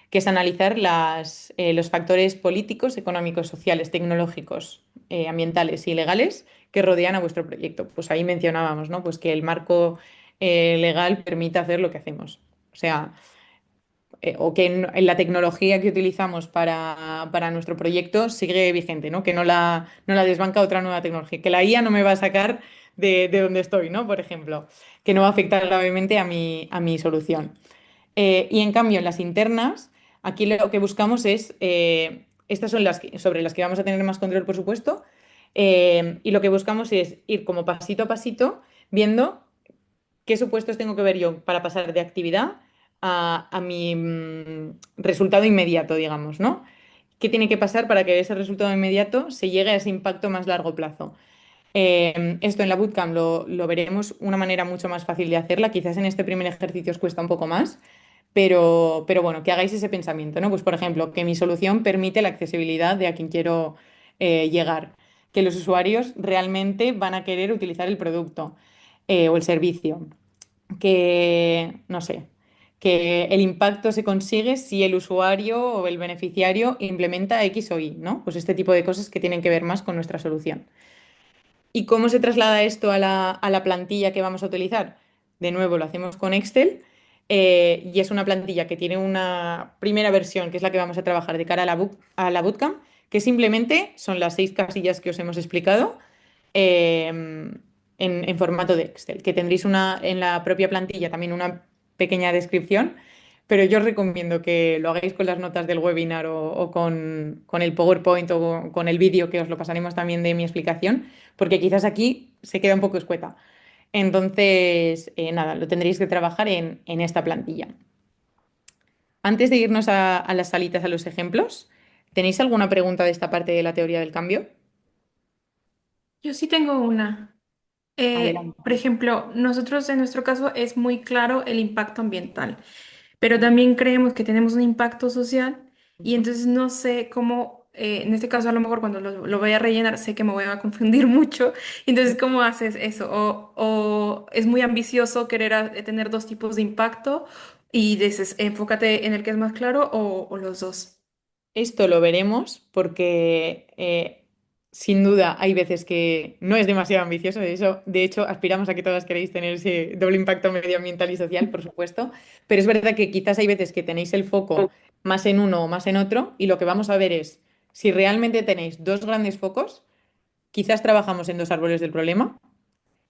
que es analizar los factores políticos, económicos, sociales, tecnológicos, ambientales y legales que rodean a vuestro proyecto. Pues ahí mencionábamos, ¿no? Pues que el marco legal permita hacer lo que hacemos. O sea, o que en la tecnología que utilizamos para nuestro proyecto sigue vigente, ¿no? Que no la desbanca otra nueva tecnología. Que la IA no me va a sacar de donde estoy, ¿no? Por ejemplo, que no va a afectar gravemente a mi solución. Y en cambio, en las internas, aquí lo que buscamos es, estas son sobre las que vamos a tener más control, por supuesto, y lo que buscamos es ir como pasito a pasito, viendo qué supuestos tengo que ver yo para pasar de actividad a mi resultado inmediato, digamos, ¿no? ¿Qué tiene que pasar para que ese resultado inmediato se llegue a ese impacto más largo plazo? Esto en la bootcamp lo veremos una manera mucho más fácil de hacerla. Quizás en este primer ejercicio os cuesta un poco más, pero bueno, que hagáis ese pensamiento, ¿no? Pues por ejemplo, que mi solución permite la accesibilidad de a quien quiero llegar, que los usuarios realmente van a querer utilizar el producto o el servicio, que, no sé, que el impacto se consigue si el usuario o el beneficiario implementa X o Y, ¿no? Pues este tipo de cosas que tienen que ver más con nuestra solución. ¿Y cómo se traslada esto a la plantilla que vamos a utilizar? De nuevo, lo hacemos con Excel y es una plantilla que tiene una primera versión, que es la que vamos a trabajar de cara a la bootcamp, que simplemente son las 6 casillas que os hemos explicado en formato de Excel, que tendréis en la propia plantilla también una pequeña descripción, pero yo os recomiendo que lo hagáis con las notas del webinar o con el PowerPoint o con el vídeo que os lo pasaremos también de mi explicación, porque quizás aquí se queda un poco escueta. Entonces, nada, lo tendréis que trabajar en esta plantilla. Antes de irnos a las salitas, a los ejemplos, ¿tenéis alguna pregunta de esta parte de la teoría del cambio? Yo sí tengo una. Adelante. Por ejemplo, nosotros en nuestro caso es muy claro el impacto ambiental, pero también creemos que tenemos un impacto social y entonces no sé cómo, en este caso a lo mejor cuando lo voy a rellenar sé que me voy a confundir mucho, entonces ¿cómo haces eso? O es muy ambicioso querer tener dos tipos de impacto y dices, enfócate en el que es más claro o los dos. Esto lo veremos porque sin duda hay veces que no es demasiado ambicioso. De hecho, aspiramos a que todas queréis tener ese doble impacto medioambiental y social, por supuesto. Pero es verdad que quizás hay veces que tenéis el foco más en uno o más en otro y lo que vamos a ver es si realmente tenéis dos grandes focos, quizás trabajamos en dos árboles del problema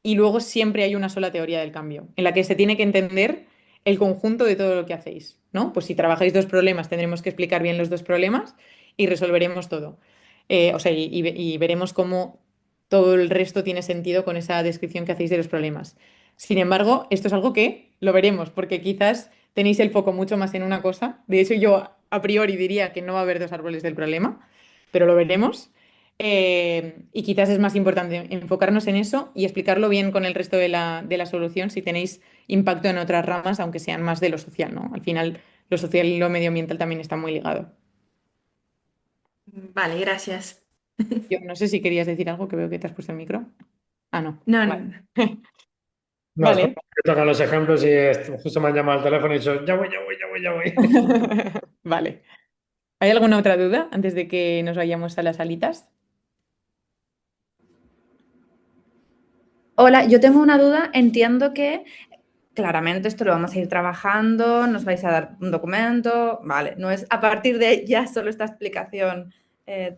y luego siempre hay una sola teoría del cambio, en la que se tiene que entender el conjunto de todo lo que hacéis, ¿no? Pues si trabajáis dos problemas, tendremos que explicar bien los dos problemas y resolveremos todo. O sea, y veremos cómo todo el resto tiene sentido con esa descripción que hacéis de los problemas. Sin embargo, esto es algo que lo veremos, porque quizás tenéis el foco mucho más en una cosa. De hecho, yo a priori diría que no va a haber dos árboles del problema, pero lo veremos. Y quizás es más importante enfocarnos en eso y explicarlo bien con el resto de la solución si tenéis impacto en otras ramas, aunque sean más de lo social, ¿no? Al final, lo social y lo medioambiental también está muy ligado. Vale, gracias. Yo no sé si querías decir algo, que veo que te has puesto el micro. Ah, no. No, Vale. no. No, es Vale. porque tocan los ejemplos y justo me han llamado al teléfono y he dicho, ya voy, ya voy, ya voy, ya voy. Vale. ¿Hay alguna otra duda antes de que nos vayamos a las salitas? Hola, yo tengo una duda. Entiendo que claramente esto lo vamos a ir trabajando, nos vais a dar un documento, vale, no es a partir de ya solo esta explicación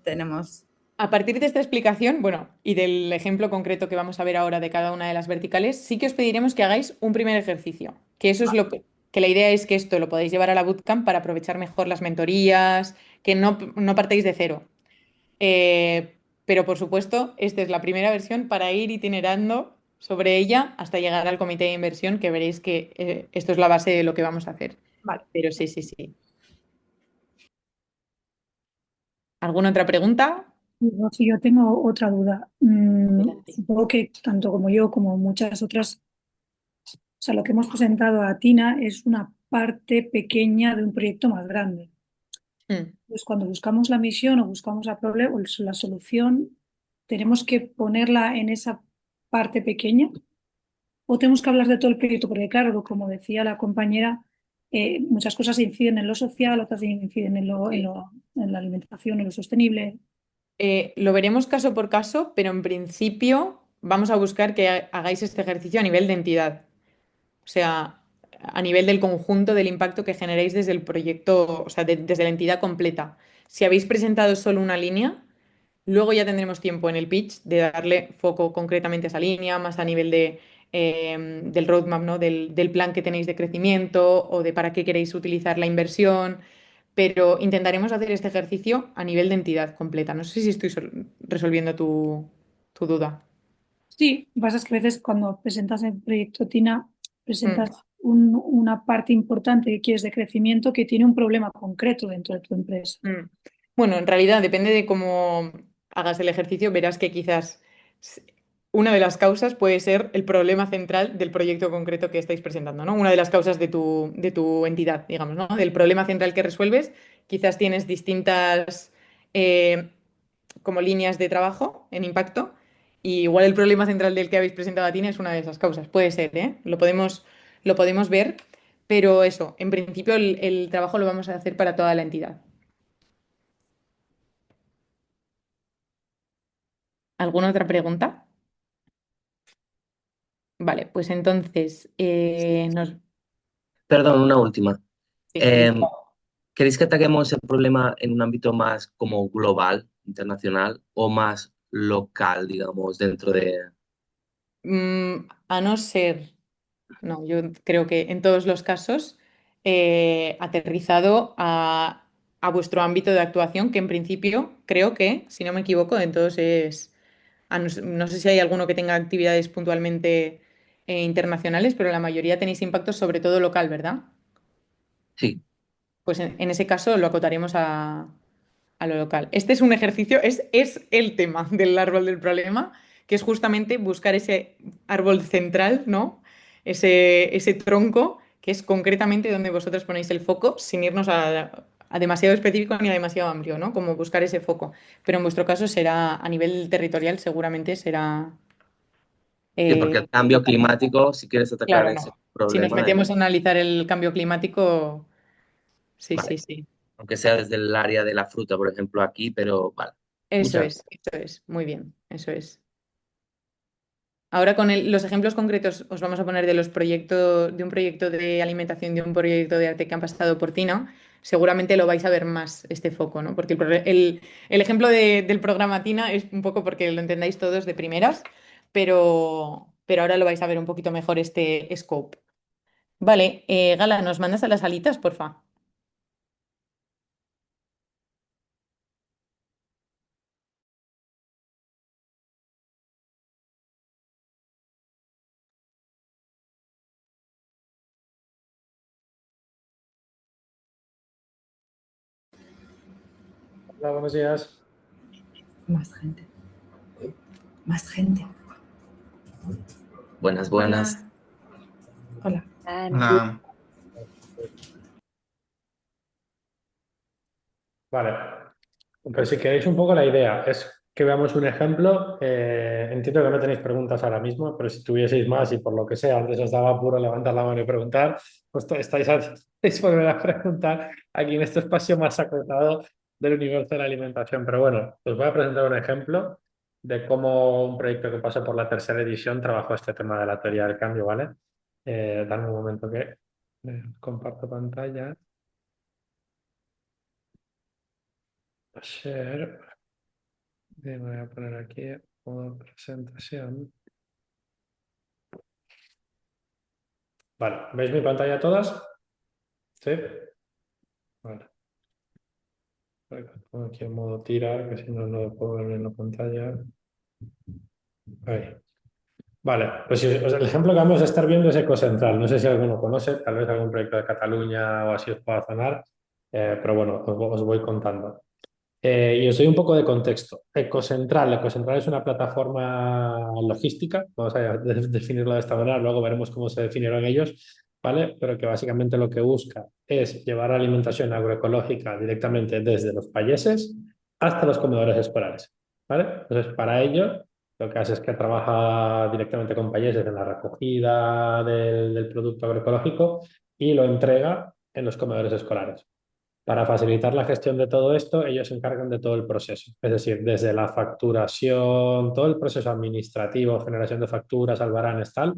tenemos. A partir de esta explicación, bueno, y del ejemplo concreto que vamos a ver ahora de cada una de las verticales, sí que os pediremos que hagáis un primer ejercicio, que eso es que la idea es que esto lo podáis llevar a la bootcamp para aprovechar mejor las mentorías, que no partáis de cero. Pero por supuesto, esta es la primera versión para ir itinerando sobre ella hasta llegar al comité de inversión, que veréis que esto es la base de lo que vamos a hacer. Vale. Pero sí, sí, sí. ¿Alguna otra pregunta? Sí, yo tengo otra duda. Supongo que tanto como yo como muchas otras, o sea, lo que hemos presentado a Tina es una parte pequeña de un proyecto más grande. Pues cuando buscamos la misión o buscamos la solución, ¿tenemos que ponerla en esa parte pequeña? ¿O tenemos que hablar de todo el proyecto? Porque claro, como decía la compañera, muchas cosas inciden en lo social, otras inciden en la alimentación, en lo sostenible. Lo veremos caso por caso, pero en principio vamos a buscar que hagáis este ejercicio a nivel de entidad. O sea, a nivel del conjunto del impacto que generéis desde el proyecto, o sea, desde la entidad completa. Si habéis presentado solo una línea, Luego ya tendremos tiempo en el pitch de darle foco concretamente a esa línea, más a nivel del roadmap, ¿no? Del plan que tenéis de crecimiento o de para qué queréis utilizar la inversión, pero intentaremos hacer este ejercicio a nivel de entidad completa. No sé si estoy resolviendo tu duda. Sí, lo que pasa es que a veces cuando presentas el proyecto TINA, presentas Mm. una parte importante que quieres de crecimiento que tiene un problema concreto dentro de tu empresa. Bueno, en realidad depende de cómo hagas el ejercicio, verás que quizás s- una de las causas puede ser el problema central del proyecto concreto que estáis presentando, ¿no? Una de las causas de tu entidad, digamos, ¿no? Del problema central que resuelves, quizás tienes distintas eh, como líneas de trabajo en impacto, y igual el problema central del que habéis presentado a Tina es una de esas causas. Puede ser, ¿eh? Lo podemos ver, pero eso, en principio el trabajo lo vamos a hacer para toda la entidad. ¿Alguna otra pregunta? Vale, pues entonces Perdón, una última. sí. Em, ¿Queréis que ataquemos el problema en un ámbito más como global, internacional, o más local, digamos, dentro de... A no ser, no, yo creo que en todos los casos aterrizado a vuestro ámbito de actuación, que en principio creo que, si no me equivoco, en todos es, no sé si hay alguno que tenga actividades puntualmente internacionales, pero la mayoría tenéis impacto sobre todo local, ¿verdad? Sí. Pues en ese caso lo acotaremos a lo local. Este es un ejercicio, es el tema del árbol del problema, que es justamente buscar ese árbol central, ¿no? Ese tronco, que es concretamente donde vosotros ponéis el foco, sin irnos a demasiado específico ni a demasiado amplio, ¿no? Como buscar ese foco. Pero en vuestro caso será a nivel territorial, seguramente será. Sí, porque el cambio climático, si quieres atacar Claro, ese no. Si nos problema, metemos a analizar el cambio climático, sí, sí, vale, sí. aunque sea desde el área de la fruta, por ejemplo, aquí, pero vale. Muchas Eso es, muy bien, eso es. Ahora con los ejemplos concretos os vamos a poner de los proyectos, de un proyecto de alimentación, de un proyecto de arte que han pasado por Tina. Seguramente lo vais a ver más este foco, ¿no? Porque el ejemplo del programa Tina es un poco porque lo entendáis todos de primeras, pero ahora lo vais a ver un poquito mejor este scope. Vale, Gala, ¿nos mandas a las alitas, porfa? Hola, buenos días. Más gente. Más gente. Buenas, buenas. Hola. Hola. Vale, pues si queréis un poco la idea es que veamos un ejemplo. Entiendo que no tenéis preguntas ahora mismo, pero si tuvieseis más y por lo que sea, antes os daba apuro levantar la mano y preguntar, pues estáis volver a preguntar aquí en este espacio más acotado del universo de la alimentación. Pero bueno, os voy a presentar un ejemplo de cómo un proyecto que pasó por la tercera edición trabajó este tema de la teoría del cambio, ¿vale? Dame un momento que comparto pantalla. Share. Y voy a poner aquí modo presentación. Vale, ¿veis mi pantalla todas? ¿Sí? Vale. Pongo aquí en modo tira, que si no, no lo puedo ver en la pantalla. Ahí. Vale, pues el ejemplo que vamos a estar viendo es Ecocentral. No sé si alguno conoce, tal vez algún proyecto de Cataluña o así os pueda sonar, pero bueno, os voy contando. Y os doy un poco de contexto. Ecocentral es una plataforma logística, vamos a definirlo de esta manera, luego veremos cómo se definieron ellos, ¿vale? Pero que básicamente lo que busca es llevar alimentación agroecológica directamente desde los payeses hasta los comedores escolares, ¿vale? Entonces, para ello, lo que hace es que trabaja directamente con payeses en la recogida del producto agroecológico y lo entrega en los comedores escolares. Para facilitar la gestión de todo esto, ellos se encargan de todo el proceso, es decir, desde la facturación, todo el proceso administrativo, generación de facturas, albaranes, tal,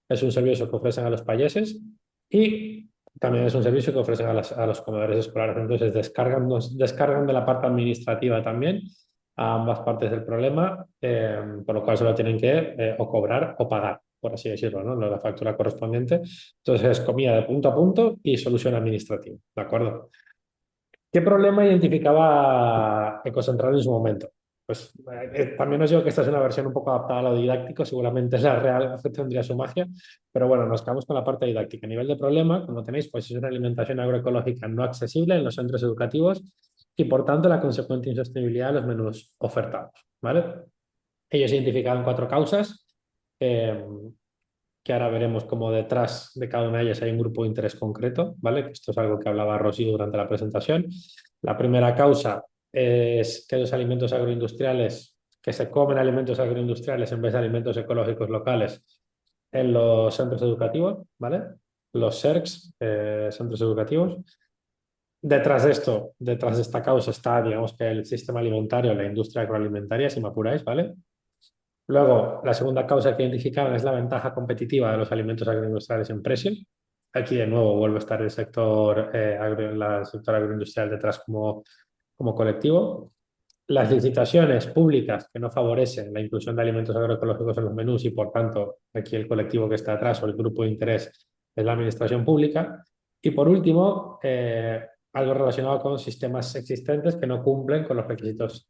es un servicio que ofrecen a los payeses y también es un servicio que ofrecen a los comedores escolares. Entonces, descargan de la parte administrativa también a ambas partes del problema, por lo cual solo tienen que o cobrar o pagar, por así decirlo, ¿no? La factura correspondiente. Entonces es comida de punto a punto y solución administrativa, ¿de acuerdo? ¿Qué problema identificaba Ecocentral en su momento? Pues también os digo que esta es una versión un poco adaptada a lo didáctico, seguramente la real tendría su magia, pero bueno, nos quedamos con la parte didáctica. A nivel de problema, como tenéis, pues es una alimentación agroecológica no accesible en los centros educativos y por tanto la consecuente insostenibilidad de los menús ofertados, ¿vale? Ellos identificaban 4 causas, eh, que ahora veremos cómo detrás de cada una de ellas hay un grupo de interés concreto, ¿vale? Esto es algo que hablaba Rocío durante la presentación. La primera causa es que los alimentos agroindustriales, que se comen alimentos agroindustriales en vez de alimentos ecológicos locales en los centros educativos, ¿vale? Los CERCs, centros educativos. Detrás de esto, detrás de esta causa está, digamos que el sistema alimentario, la industria agroalimentaria, si me apuráis, ¿vale? Luego, la segunda causa que identificaban es la ventaja competitiva de los alimentos agroindustriales en precio. Aquí de nuevo vuelve a estar el sector, el sector agroindustrial detrás como colectivo. Las licitaciones públicas que no favorecen la inclusión de alimentos agroecológicos en los menús y por tanto aquí el colectivo que está atrás o el grupo de interés es la administración pública. Y por último, algo relacionado con sistemas existentes que no cumplen con los requisitos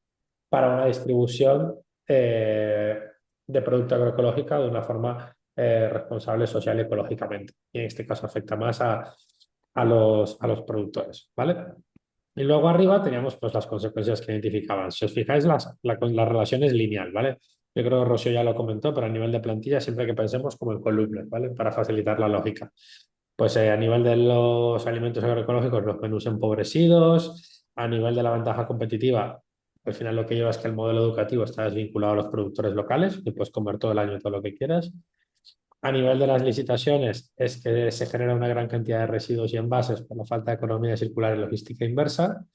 para una distribución de producto agroecológica de una forma responsable social y ecológicamente. Y en este caso afecta más a los productores, ¿vale? Y luego arriba teníamos pues las consecuencias que identificaban. Si os fijáis, la relación es lineal, ¿vale? Yo creo que Rocío ya lo comentó, pero a nivel de plantilla siempre que pensemos como en columnas, ¿vale? Para facilitar la lógica. Pues a nivel de los alimentos agroecológicos, los menús empobrecidos, a nivel de la ventaja competitiva, al final lo que lleva es que el modelo educativo está desvinculado a los productores locales y puedes comer todo el año todo lo que quieras. A nivel de las licitaciones es que se genera una gran cantidad de residuos y envases por la falta de economía circular y logística inversa.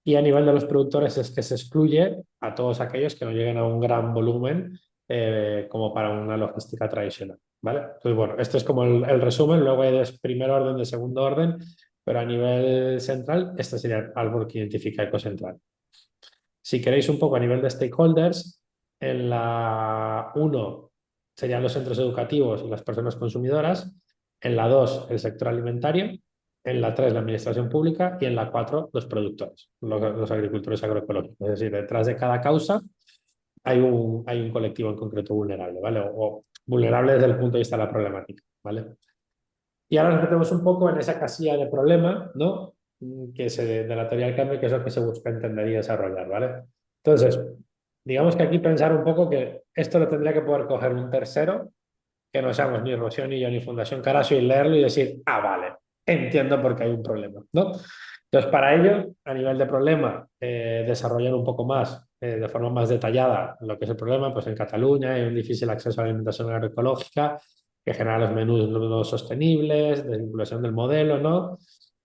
Y a nivel de los productores es que se excluye a todos aquellos que no lleguen a un gran volumen como para una logística tradicional, ¿vale? Entonces, bueno, esto es como el resumen. Luego hay de primer orden, de segundo orden, pero a nivel central, este sería el árbol que identifica Ecocentral. Si queréis un poco a nivel de stakeholders, en la 1 serían los centros educativos y las personas consumidoras, en la 2 el sector alimentario, en la 3 la administración pública y en la 4 los productores, los agricultores agroecológicos. Es decir, detrás de cada causa hay un colectivo en concreto vulnerable, ¿vale? O vulnerable desde el punto de vista de la problemática, ¿vale? Y ahora nos metemos un poco en esa casilla de problema, ¿no? De la teoría del cambio, que es lo que se busca entender y desarrollar, ¿vale? Entonces, digamos que aquí pensar un poco que esto lo tendría que poder coger un tercero, que no seamos ni Rocío, ni yo, ni Fundación Caraso, y leerlo y decir, ah, vale, entiendo por qué hay un problema, ¿no? Entonces, para ello, a nivel de problema, desarrollar un poco más, de forma más detallada, lo que es el problema, pues en Cataluña hay un difícil acceso a la alimentación agroecológica, que genera los menús no sostenibles, desvinculación del modelo, ¿no?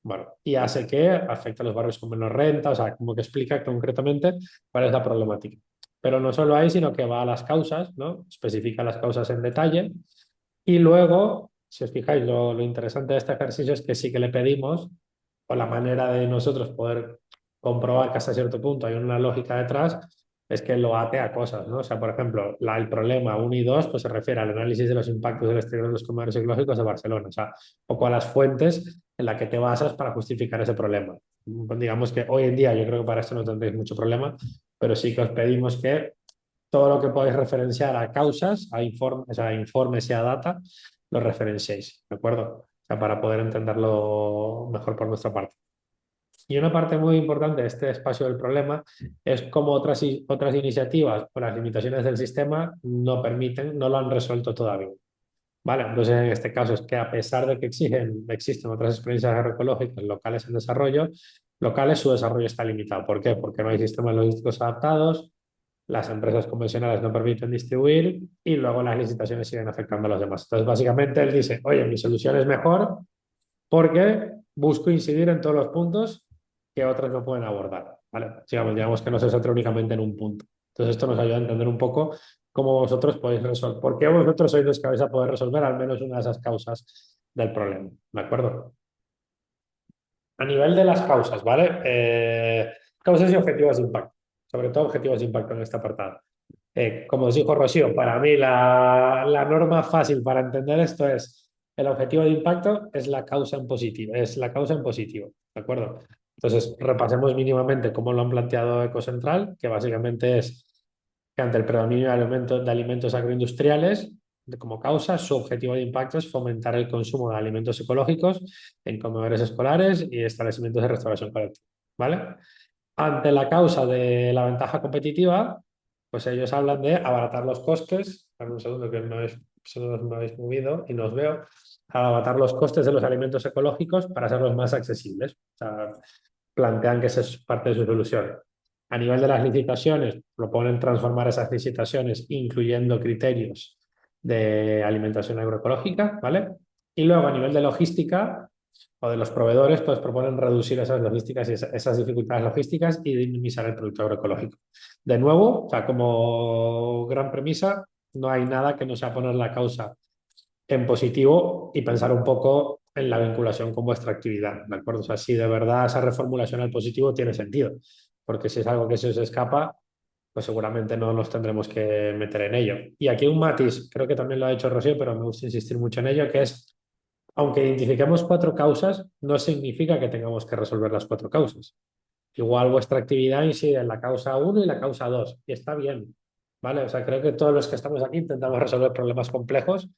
Bueno, y hace que afecte a los barrios con menos renta, o sea, como que explica concretamente cuál es la problemática. Pero no solo ahí, sino que va a las causas, ¿no? Especifica las causas en detalle. Y luego, si os fijáis, lo interesante de este ejercicio es que sí que le pedimos, o la manera de nosotros poder comprobar que hasta cierto punto hay una lógica detrás, es que lo ate a cosas, ¿no? O sea, por ejemplo, el problema 1 y 2 pues se refiere al análisis de los impactos del exterior de los comedores ecológicos de Barcelona, o sea, un poco a las fuentes en las que te basas para justificar ese problema. Digamos que hoy en día yo creo que para esto no tendréis mucho problema, pero sí que os pedimos que todo lo que podáis referenciar a causas, a informes y a data, lo referenciéis, ¿de acuerdo? O sea, para poder entenderlo mejor por nuestra parte. Y una parte muy importante de este espacio del problema es cómo otras iniciativas o las limitaciones del sistema no lo han resuelto todavía. ¿Vale? Entonces, en este caso es que a pesar de que existen otras experiencias agroecológicas locales en desarrollo, su desarrollo está limitado. ¿Por qué? Porque no hay sistemas logísticos adaptados, las empresas convencionales no permiten distribuir y luego las licitaciones siguen afectando a los demás. Entonces, básicamente él dice, oye, mi solución es mejor porque busco incidir en todos los puntos que otros no pueden abordar, ¿vale? Digamos que no se centra únicamente en un punto. Entonces esto nos ayuda a entender un poco cómo vosotros podéis resolver, por qué vosotros sois los que vais a poder resolver al menos una de esas causas del problema, ¿de acuerdo? A nivel de las causas, ¿vale? Causas y objetivos de impacto. sobre todo objetivos de impacto en este apartado. Como os dijo Rocío, para mí la norma fácil para entender esto es el objetivo de impacto es la causa en positivo, ¿de acuerdo? Entonces, repasemos mínimamente cómo lo han planteado Ecocentral, que básicamente es que ante el predominio de alimentos agroindustriales, como causa, su objetivo de impacto es fomentar el consumo de alimentos ecológicos en comedores escolares y establecimientos de restauración colectiva, ¿vale? Ante la causa de la ventaja competitiva, pues ellos hablan de abaratar los costes. Dame un segundo que me habéis movido y no os veo. Abaratar los costes de los alimentos ecológicos para hacerlos más accesibles. O sea, plantean que esa es parte de su solución. A nivel de las licitaciones, proponen transformar esas licitaciones incluyendo criterios de alimentación agroecológica, ¿vale? Y luego a nivel de logística o de los proveedores, pues proponen reducir esas logísticas y esas dificultades logísticas y dinamizar el producto agroecológico. De nuevo, o sea, como gran premisa, no hay nada que no sea poner la causa en positivo y pensar un poco en la vinculación con vuestra actividad, ¿de acuerdo? O sea, si de verdad esa reformulación al positivo tiene sentido, porque si es algo que se os escapa, pues seguramente no nos tendremos que meter en ello. Y aquí un matiz, creo que también lo ha hecho Rocío, pero me gusta insistir mucho en ello, que es, aunque identifiquemos 4 causas, no significa que tengamos que resolver las 4 causas. Igual vuestra actividad incide en la causa 1 y la causa 2, y está bien, ¿vale? O sea, creo que todos los que estamos aquí intentamos resolver problemas complejos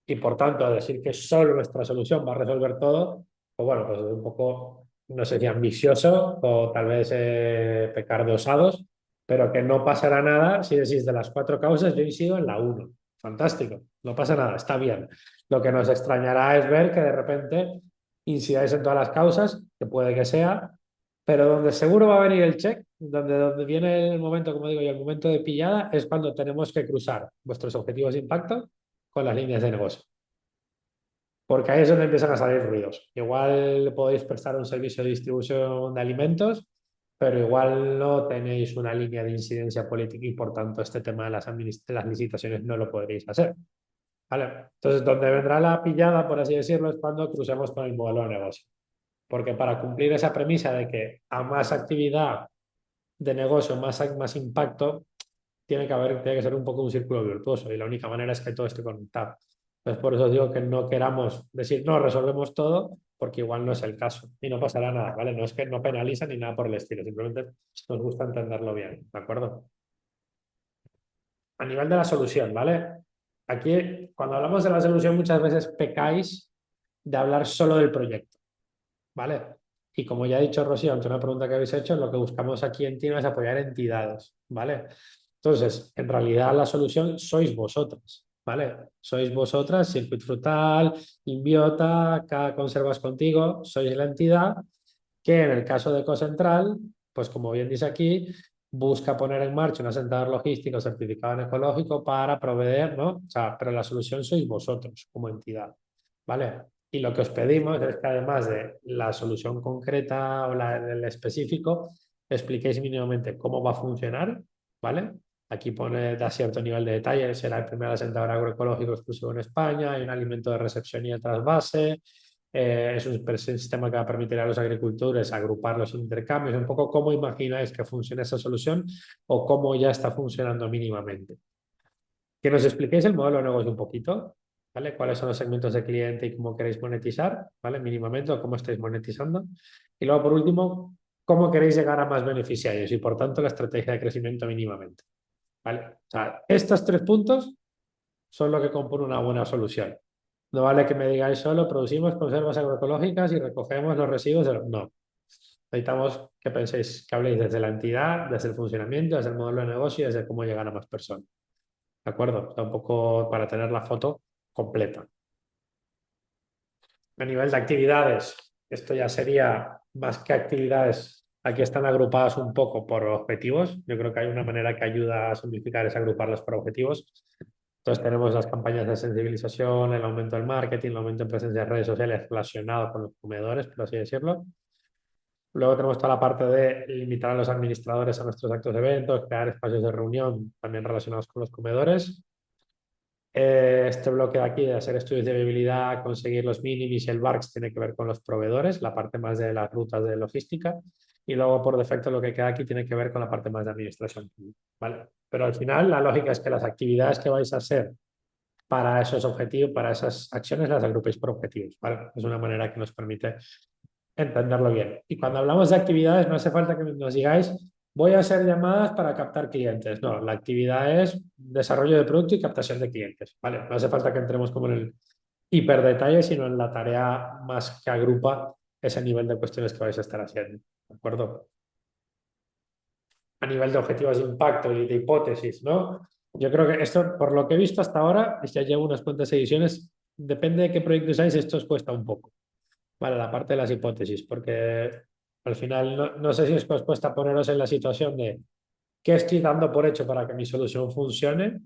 y, por tanto, decir que solo nuestra solución va a resolver todo, pues bueno, pues es un poco, no sé si ambicioso o tal vez pecar de osados, pero que no pasará nada si decís de las 4 causas, yo incido en la 1. Fantástico, no pasa nada, está bien. Lo que nos extrañará es ver que de repente incidáis en todas las causas, que puede que sea, pero donde seguro va a venir el check, donde viene el momento, como digo yo, el momento de pillada, es cuando tenemos que cruzar vuestros objetivos de impacto con las líneas de negocio. Porque ahí es donde empiezan a salir ruidos. Igual podéis prestar un servicio de distribución de alimentos, pero igual no tenéis una línea de incidencia política y, por tanto, este tema de las licitaciones no lo podréis hacer. ¿Vale? Entonces, donde vendrá la pillada, por así decirlo, es cuando crucemos con el modelo de negocio. Porque para cumplir esa premisa de que a más actividad de negocio, más impacto, tiene que ser un poco un círculo virtuoso y la única manera es que todo esté conectado. Entonces, por eso os digo que no queramos decir, no, resolvemos todo, porque igual no es el caso y no pasará nada, ¿vale? No es que no penaliza ni nada por el estilo, simplemente nos gusta entenderlo bien, ¿de acuerdo? A nivel de la solución, ¿vale? Aquí, cuando hablamos de la solución, muchas veces pecáis de hablar solo del proyecto, ¿vale? Y como ya ha dicho Rocío, ante una pregunta que habéis hecho, lo que buscamos aquí en Tino es apoyar entidades, ¿vale? Entonces, en realidad la solución sois vosotras, ¿vale? Sois vosotras, Circuit Frutal, Inviota, Conservas Contigo, sois la entidad que en el caso de Ecocentral, pues como bien dice aquí, busca poner en marcha un asentador logístico certificado en ecológico para proveer, ¿no? O sea, pero la solución sois vosotros como entidad, ¿vale? Y lo que os pedimos es que además de la solución concreta o del específico, expliquéis mínimamente cómo va a funcionar, ¿vale? Aquí pone, da cierto nivel de detalle, será el primer asentador agroecológico exclusivo en España, hay un alimento de recepción y de trasvase, es un sistema que va a permitir a los agricultores agrupar los intercambios, un poco cómo imagináis que funciona esa solución o cómo ya está funcionando mínimamente. Que nos expliquéis el modelo de negocio un poquito, ¿vale? ¿Cuáles son los segmentos de cliente y cómo queréis monetizar, ¿vale? Mínimamente, o cómo estáis monetizando. Y luego, por último, cómo queréis llegar a más beneficiarios y, por tanto, la estrategia de crecimiento mínimamente, ¿vale? O sea, estos 3 puntos son lo que compone una buena solución. No vale que me digáis solo producimos conservas agroecológicas y recogemos los residuos. No. Necesitamos que penséis, que habléis desde la entidad, desde el funcionamiento, desde el modelo de negocio y desde cómo llegar a más personas. ¿De acuerdo? O sea, un poco para tener la foto completa. A nivel de actividades, esto ya sería más que actividades. Aquí están agrupadas un poco por objetivos. Yo creo que hay una manera que ayuda a simplificar es agruparlas por objetivos. Entonces tenemos las campañas de sensibilización, el aumento del marketing, el aumento en presencia de redes sociales relacionado con los comedores, por así decirlo. Luego tenemos toda la parte de limitar a los administradores a nuestros actos de eventos, crear espacios de reunión también relacionados con los comedores. Este bloque de aquí de hacer estudios de viabilidad, conseguir los minimis y el BARCS tiene que ver con los proveedores, la parte más de las rutas de logística. Y luego, por defecto, lo que queda aquí tiene que ver con la parte más de administración, ¿vale? Pero al final, la lógica es que las actividades que vais a hacer para esos objetivos, para esas acciones, las agrupéis por objetivos, ¿vale? Es una manera que nos permite entenderlo bien. Y cuando hablamos de actividades, no hace falta que nos digáis, voy a hacer llamadas para captar clientes. No, la actividad es desarrollo de producto y captación de clientes, ¿vale? No hace falta que entremos como en el hiperdetalle, sino en la tarea más que agrupa ese nivel de cuestiones que vais a estar haciendo, ¿de acuerdo? A nivel de objetivos de impacto y de hipótesis, ¿no? Yo creo que esto, por lo que he visto hasta ahora, ya llevo unas cuantas ediciones, depende de qué proyecto usáis, esto os cuesta un poco. Vale, la parte de las hipótesis, porque al final no sé si os cuesta poneros en la situación de qué estoy dando por hecho para que mi solución funcione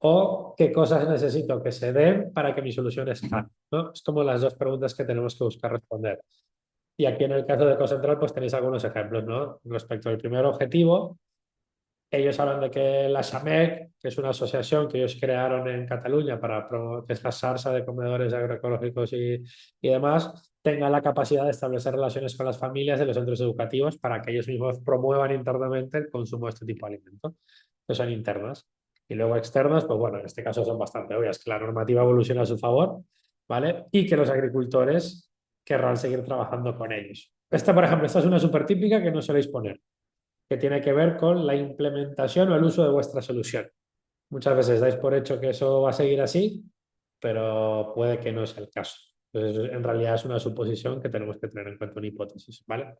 o qué cosas necesito que se den para que mi solución escale, ¿no? Es como las dos preguntas que tenemos que buscar responder. Y aquí en el caso de Cocentral, pues tenéis algunos ejemplos, ¿no? Respecto al primer objetivo, ellos hablan de que la SAMEC, que es una asociación que ellos crearon en Cataluña para que es la SARSA de comedores agroecológicos y demás, tenga la capacidad de establecer relaciones con las familias de los centros educativos para que ellos mismos promuevan internamente el consumo de este tipo de alimentos, que son internas. Y luego externas, pues bueno, en este caso son bastante obvias, que la normativa evoluciona a su favor, ¿vale? Y que los agricultores querrán seguir trabajando con ellos. Esta, por ejemplo, esta es una súper típica que no soléis poner, que tiene que ver con la implementación o el uso de vuestra solución. Muchas veces dais por hecho que eso va a seguir así, pero puede que no sea el caso. Entonces, en realidad es una suposición que tenemos que tener en cuenta, una hipótesis, ¿vale?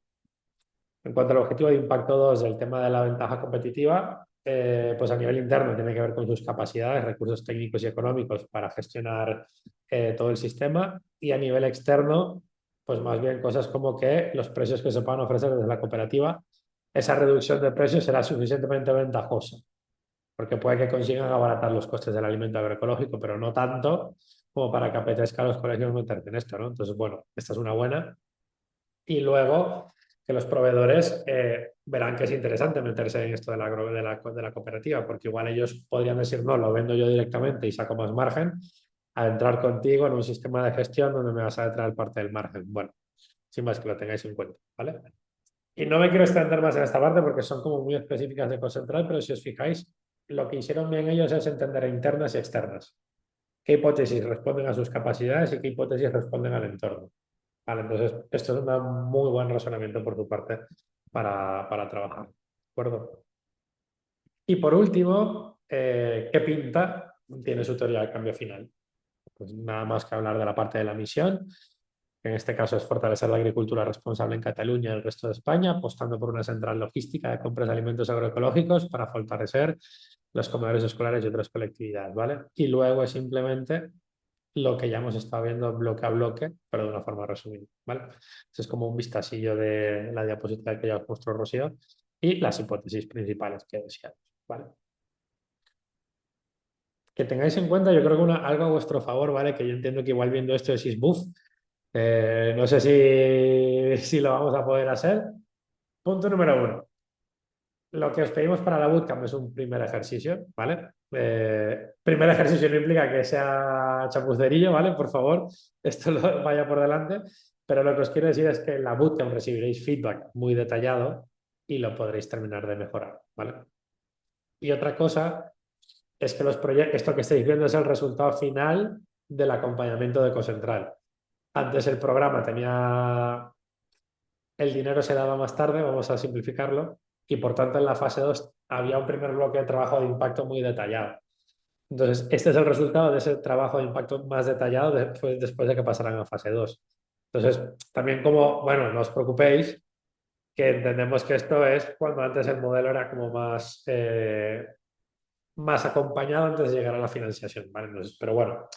En cuanto al objetivo de impacto 2 del tema de la ventaja competitiva, pues a nivel interno tiene que ver con sus capacidades, recursos técnicos y económicos para gestionar todo el sistema, y a nivel externo, pues más bien cosas como que los precios que se puedan ofrecer desde la cooperativa, esa reducción de precios será suficientemente ventajosa, porque puede que consigan abaratar los costes del alimento agroecológico, pero no tanto como para que apetezca a los colegios meterte en esto, ¿no? Entonces, bueno, esta es una buena. Y luego que los proveedores verán que es interesante meterse en esto de la cooperativa, porque igual ellos podrían decir, no, lo vendo yo directamente y saco más margen, a entrar contigo en un sistema de gestión donde me vas a traer parte del margen. Bueno, sin más que lo tengáis en cuenta, ¿vale? Y no me quiero extender más en esta parte porque son como muy específicas de Cocentral, pero si os fijáis, lo que hicieron bien ellos es entender internas y externas. ¿Qué hipótesis responden a sus capacidades y qué hipótesis responden al entorno? Vale, entonces, esto es un muy buen razonamiento por tu parte para trabajar. ¿De acuerdo? Y por último, ¿qué pinta tiene su teoría de cambio final? Pues nada más que hablar de la parte de la misión, que en este caso es fortalecer la agricultura responsable en Cataluña y el resto de España, apostando por una central logística de compras de alimentos agroecológicos para fortalecer los comedores escolares y otras colectividades, ¿vale? Y luego es simplemente lo que ya hemos estado viendo bloque a bloque, pero de una forma resumida, ¿vale? Esto es como un vistasillo de la diapositiva que ya os mostró Rocío y las hipótesis principales que decíamos, ¿vale? Que tengáis en cuenta, yo creo que algo a vuestro favor, ¿vale? Que yo entiendo que igual viendo esto decís, buf, no sé si lo vamos a poder hacer. Punto número 1. Lo que os pedimos para la bootcamp es un primer ejercicio, ¿vale? Primer ejercicio no implica que sea chapucerillo, ¿vale? Por favor, esto vaya por delante. Pero lo que os quiero decir es que en la bootcamp recibiréis feedback muy detallado y lo podréis terminar de mejorar, ¿vale? Y otra cosa es que los proyectos, esto que estáis viendo es el resultado final del acompañamiento de Cocentral. Antes el programa tenía... El dinero se daba más tarde, vamos a simplificarlo, y por tanto en la fase 2 había un primer bloque de trabajo de impacto muy detallado. Entonces, este es el resultado de ese trabajo de impacto más detallado después de que pasaran a fase 2. Entonces, también como, bueno, no os preocupéis, que entendemos que esto es cuando antes el modelo era como más acompañado antes de llegar a la financiación, ¿vale? Entonces, pero bueno,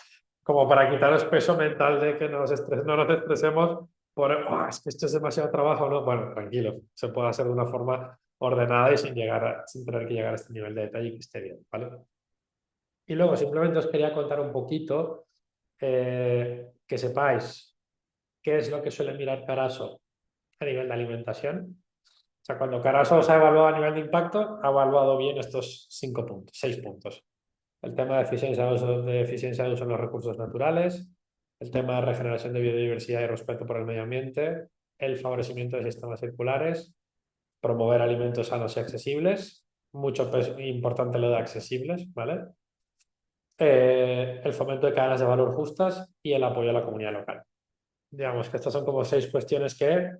como para quitaros peso mental de que no nos estresemos por, es que esto es demasiado trabajo, ¿no? Bueno, tranquilo, se puede hacer de una forma ordenada y sin tener que llegar a este nivel de detalle y que esté bien, ¿vale? Y luego simplemente os quería contar un poquito que sepáis qué es lo que suele mirar Caraso a nivel de alimentación. O sea, cuando Caraso os ha evaluado a nivel de impacto, ha evaluado bien estos 6 puntos. el tema de eficiencia de uso en los recursos naturales, el tema de regeneración de biodiversidad y respeto por el medio ambiente, el favorecimiento de sistemas circulares, promover alimentos sanos y accesibles, importante lo de accesibles, ¿vale? El fomento de cadenas de valor justas y el apoyo a la comunidad local. Digamos que estas son como 6 cuestiones que,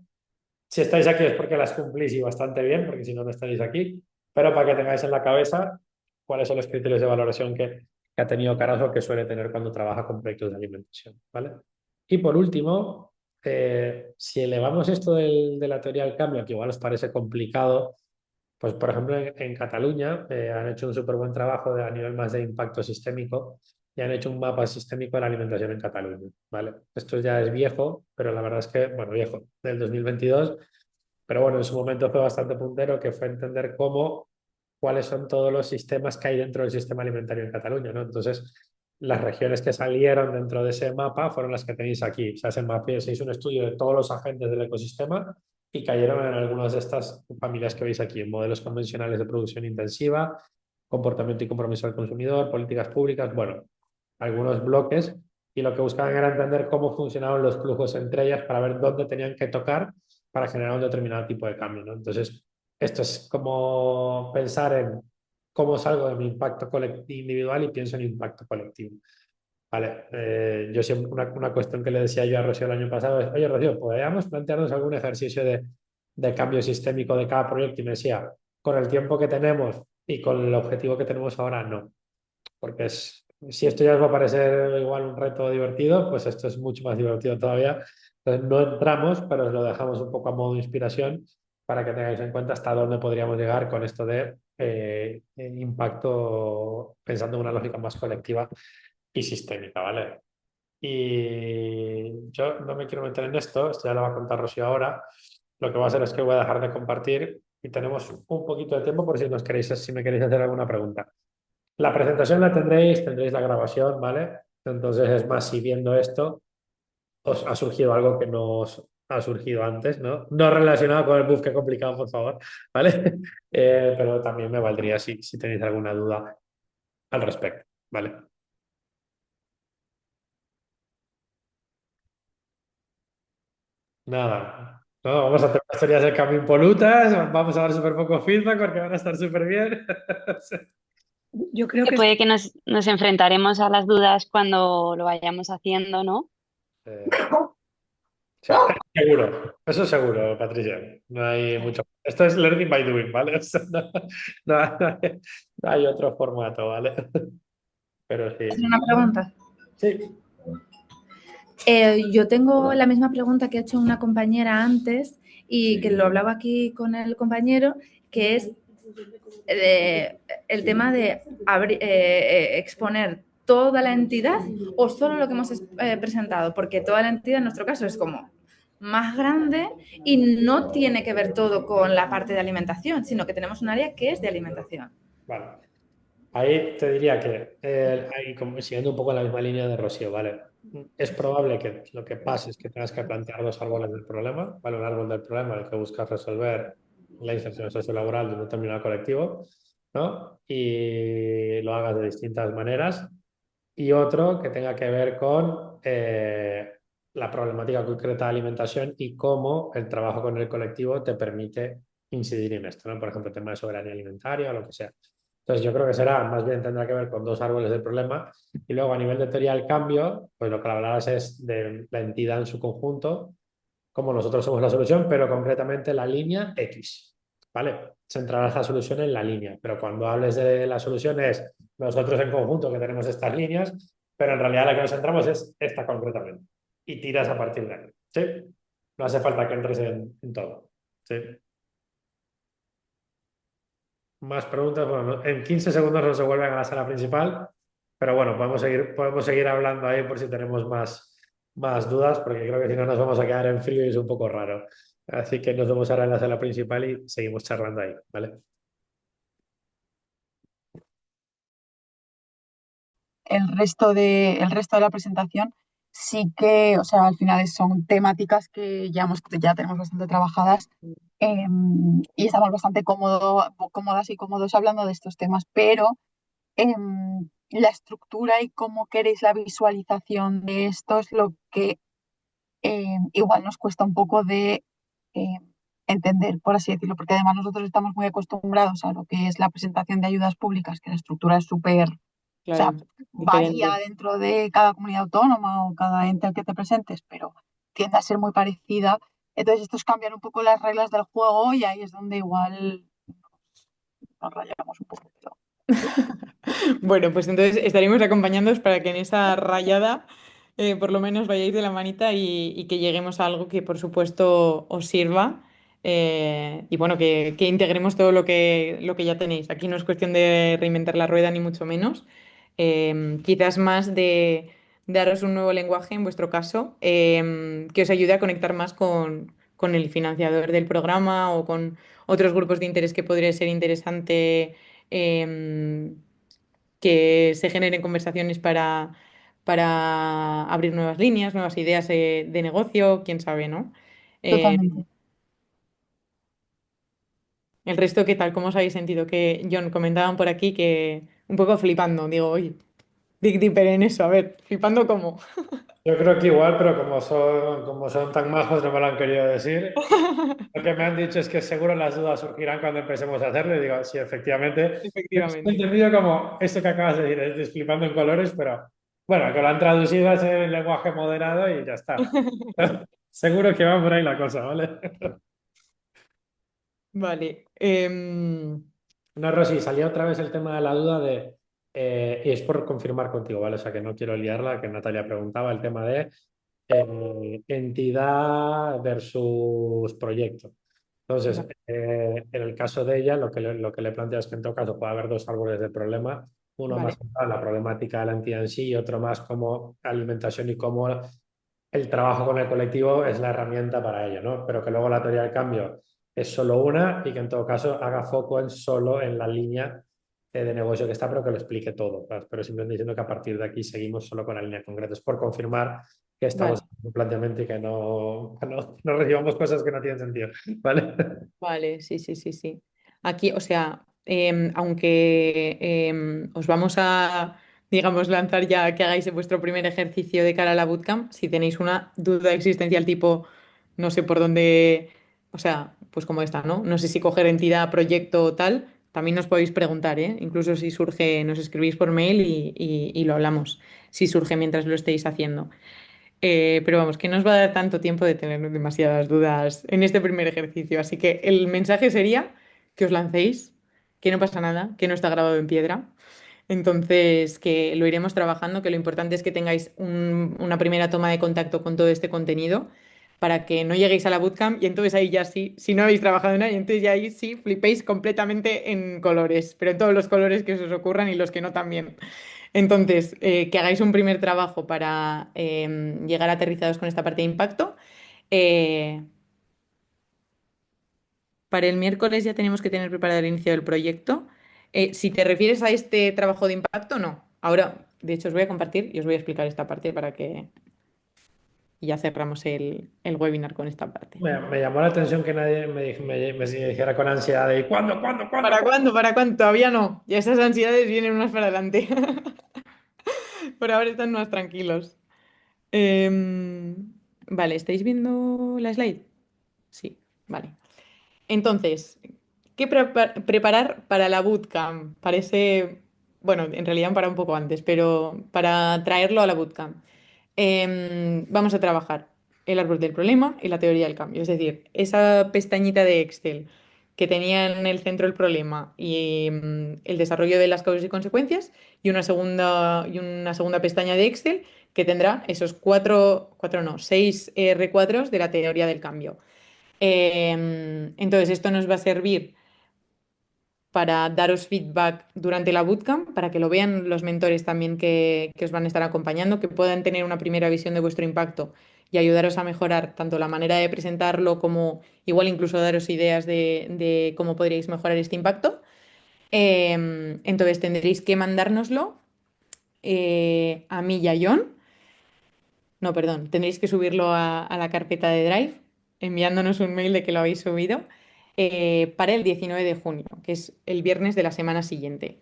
si estáis aquí es porque las cumplís y bastante bien, porque si no, no estaréis aquí, pero para que tengáis en la cabeza cuáles son los criterios de valoración que ha tenido Carazo, que suele tener cuando trabaja con proyectos de alimentación, ¿vale? Y por último, si elevamos esto de la teoría del cambio, que igual os parece complicado, pues por ejemplo en Cataluña han hecho un súper buen trabajo a nivel más de impacto sistémico y han hecho un mapa sistémico de la alimentación en Cataluña, ¿vale? Esto ya es viejo, pero la verdad es que, bueno, viejo, del 2022, pero bueno, en su momento fue bastante puntero, que fue entender cuáles son todos los sistemas que hay dentro del sistema alimentario en Cataluña, ¿no? Entonces, las regiones que salieron dentro de ese mapa fueron las que tenéis aquí. O sea, se hizo un estudio de todos los agentes del ecosistema y cayeron en algunas de estas familias que veis aquí, en modelos convencionales de producción intensiva, comportamiento y compromiso del consumidor, políticas públicas, bueno, algunos bloques, y lo que buscaban era entender cómo funcionaban los flujos entre ellas para ver dónde tenían que tocar para generar un determinado tipo de cambio, ¿no? Entonces, esto es como pensar en cómo salgo de mi impacto individual y pienso en impacto colectivo. Vale, yo siempre una cuestión que le decía yo a Rocío el año pasado es, oye Rocío, ¿podríamos plantearnos algún ejercicio de cambio sistémico de cada proyecto? Y me decía, con el tiempo que tenemos y con el objetivo que tenemos ahora, no. Porque si esto ya os va a parecer igual un reto divertido, pues esto es mucho más divertido todavía. Entonces no entramos, pero os lo dejamos un poco a modo de inspiración para que tengáis en cuenta hasta dónde podríamos llegar con esto de impacto, pensando en una lógica más colectiva y sistémica, ¿vale? Y yo no me quiero meter en esto ya lo va a contar Rocío ahora. Lo que voy a hacer es que voy a dejar de compartir y tenemos un poquito de tiempo por si si me queréis hacer alguna pregunta. La presentación la tendréis la grabación, ¿vale? Entonces es más, si viendo esto os ha surgido algo que no os ha surgido antes, ¿no? No relacionado con el buff, que complicado, por favor, ¿vale? Pero también me valdría si tenéis alguna duda al respecto, ¿vale? Nada. No, vamos a tener historias de cambio impolutas, vamos a dar súper poco feedback porque van a estar súper bien. Yo creo Que que puede que nos enfrentaremos a las dudas cuando lo vayamos haciendo, ¿no? Sí, seguro, eso seguro, Patricia. No hay mucho. Esto es learning by doing, ¿vale? O sea, no hay otro formato, ¿vale? Pero sí. ¿Es una pregunta? Sí. Yo tengo la misma pregunta que ha hecho una compañera antes y que lo hablaba aquí con el compañero, que es el tema de exponer toda la entidad o solo lo que hemos presentado, porque toda la entidad en nuestro caso es como más grande y no tiene que ver todo con la parte de alimentación, sino que tenemos un área que es de alimentación. Vale. Ahí te diría que, siguiendo un poco la misma línea de Rocío, ¿vale? Es probable que lo que pase es que tengas que plantear 2 árboles del problema, ¿vale? Un árbol del problema, el que busca resolver la inserción sociolaboral de un determinado colectivo, ¿no? Y lo hagas de distintas maneras. Y otro que tenga que ver con la problemática concreta de alimentación y cómo el trabajo con el colectivo te permite incidir en esto, ¿no? Por ejemplo, tema de soberanía alimentaria o lo que sea. Entonces, yo creo que más bien tendrá que ver con 2 árboles del problema. Y luego, a nivel de teoría del cambio, pues lo que hablarás es de la entidad en su conjunto, como nosotros somos la solución, pero concretamente la línea X, ¿vale? Centrarás la solución en la línea, pero cuando hables de la solución es nosotros en conjunto que tenemos estas líneas, pero en realidad la que nos centramos es esta concretamente. Y tiras a partir de ahí, ¿sí? No hace falta que entres en todo, ¿sí? Más preguntas. Bueno, en 15 segundos no se vuelven a la sala principal, pero bueno, podemos seguir hablando ahí por si tenemos más dudas, porque creo que si no nos vamos a quedar en frío y es un poco raro. Así que nos vemos ahora en la sala principal y seguimos charlando ahí, ¿vale? El resto de la presentación sí que, o sea, al final son temáticas que ya tenemos bastante trabajadas, y estamos bastante cómodas y cómodos hablando de estos temas, pero la estructura y cómo queréis la visualización de esto es lo que igual nos cuesta un poco de eh, entender, por así decirlo, porque además nosotros estamos muy acostumbrados a lo que es la presentación de ayudas públicas, que la estructura es súper, o sea, Claro, varía diferente. dentro de cada comunidad autónoma o cada ente al que te presentes, pero tiende a ser muy parecida. Entonces, estos cambian un poco las reglas del juego y ahí es donde igual nos rayamos un poco. Bueno, pues entonces estaremos acompañándoos para que en esa rayada por lo menos vayáis de la manita y que lleguemos a algo que por supuesto os sirva y bueno, que integremos todo lo que ya tenéis. Aquí no es cuestión de reinventar la rueda ni mucho menos. Quizás más de daros un nuevo lenguaje en vuestro caso que os ayude a conectar más con el financiador del programa o con otros grupos de interés que podría ser interesante em, que se generen conversaciones para abrir nuevas líneas, nuevas ideas de negocio, quién sabe, ¿no? Eh, Totalmente. el resto, ¿qué tal? ¿Cómo os habéis sentido? Que John comentaban por aquí que un poco flipando, digo, oye, Dig Dipper en eso, a ver, flipando cómo. Yo creo que igual, pero como son tan majos no me lo han querido decir. Lo que me han dicho es que seguro las dudas surgirán cuando empecemos a hacerlo. Y digo, sí, efectivamente. He Efectivamente. entendido como esto que acabas de decir, es flipando en colores, pero bueno, que lo han traducido a ese lenguaje moderado y ya está. Seguro que va por ahí la cosa, ¿vale? Vale. No, Rosy, salió otra vez el tema de la duda de, y es por confirmar contigo, ¿vale? O sea, que no quiero liarla, que Natalia preguntaba el tema de entidad versus proyecto. Entonces, en el caso de ella, lo que le planteo es que en todo caso puede haber dos árboles de problema, uno más Vale. centrado en la problemática de la entidad en sí y otro más como alimentación y cómo el trabajo con el colectivo es la herramienta para ello, ¿no? Pero que luego la teoría del cambio es solo una y que en todo caso haga foco en solo en la línea de negocio que está, pero que lo explique todo. ¿Verdad? Pero simplemente diciendo que a partir de aquí seguimos solo con la línea concreta. Es por confirmar que estamos Vale. en un planteamiento y que no recibamos cosas que no tienen sentido. ¿Vale? Vale, sí, sí, sí, sí. Aquí, o sea, aunque os vamos a, digamos, lanzar ya que hagáis vuestro primer ejercicio de cara a la bootcamp, si tenéis una duda existencial tipo, no sé por dónde, o sea, pues como esta, ¿no? No sé si coger entidad, proyecto o tal, también nos podéis preguntar, ¿eh? Incluso si surge, nos escribís por mail y lo hablamos, si surge mientras lo estéis haciendo. Pero vamos, que no os va a dar tanto tiempo de tener demasiadas dudas en este primer ejercicio. Así que el mensaje sería que os lancéis, que no pasa nada, que no está grabado en piedra. Entonces, que lo iremos trabajando, que lo importante es que tengáis una primera toma de contacto con todo este contenido para que no lleguéis a la bootcamp y entonces ahí ya sí, si no habéis trabajado en ello, entonces ya ahí sí flipéis completamente en colores, pero en todos los colores que se os ocurran y los que no también. Entonces, que hagáis un primer trabajo para llegar aterrizados con esta parte de impacto. Eh, para el miércoles ya tenemos que tener preparado el inicio del proyecto. Si te refieres a este trabajo de impacto, no. Ahora, de hecho, os voy a compartir y os voy a explicar esta parte para que ya cerramos el webinar con esta parte. Me llamó la atención que nadie me dijera con ansiedad de ¿cuándo, cuándo, cuándo, ¿Para cuándo? cuándo? ¿Para cuándo? Todavía no. Ya esas ansiedades vienen unas para adelante. Por ahora están más tranquilos. Vale, ¿estáis viendo la slide? Sí, vale. Entonces, ¿qué preparar para la bootcamp? Parece, bueno, en realidad para un poco antes, pero para traerlo a la bootcamp. Vamos a trabajar el árbol del problema y la teoría del cambio. Es decir, esa pestañita de Excel que tenía en el centro el problema y el desarrollo de las causas y consecuencias y una segunda pestaña de Excel que tendrá esos cuatro no, seis recuadros de la teoría del cambio. Entonces, esto nos va a servir para daros feedback durante la bootcamp, para que lo vean los mentores también que os van a estar acompañando, que puedan tener una primera visión de vuestro impacto y ayudaros a mejorar tanto la manera de presentarlo como igual incluso daros ideas de cómo podríais mejorar este impacto. Entonces tendréis que mandárnoslo a mí y a John. No, perdón, tendréis que subirlo a la carpeta de Drive, enviándonos un mail de que lo habéis subido para el 19 de junio, que es el viernes de la semana siguiente.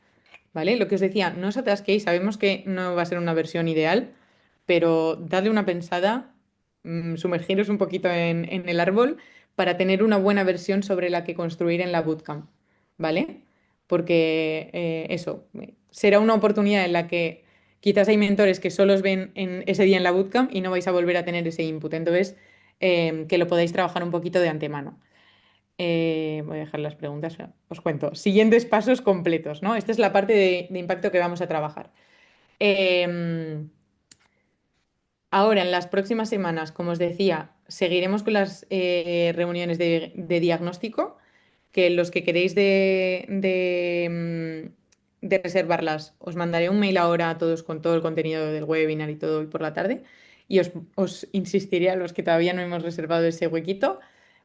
¿vale? Lo que os decía, no os atasquéis, sabemos que no va a ser una versión ideal, pero dadle una pensada, sumergiros un poquito en el árbol para tener una buena versión sobre la que construir en la bootcamp, ¿vale? Porque eso, será una oportunidad en la que quizás hay mentores que solo os ven en ese día en la bootcamp y no vais a volver a tener ese input, entonces que lo podáis trabajar un poquito de antemano. Voy a dejar las preguntas, os cuento. Siguientes pasos completos, ¿no? Esta es la parte de impacto que vamos a trabajar. Em, Ahora, en las próximas semanas, como os decía, seguiremos con las reuniones de diagnóstico, que los que queréis de reservarlas, os mandaré un mail ahora a todos con todo el contenido del webinar y todo hoy por la tarde. Y os insistiré a los que todavía no hemos reservado ese huequito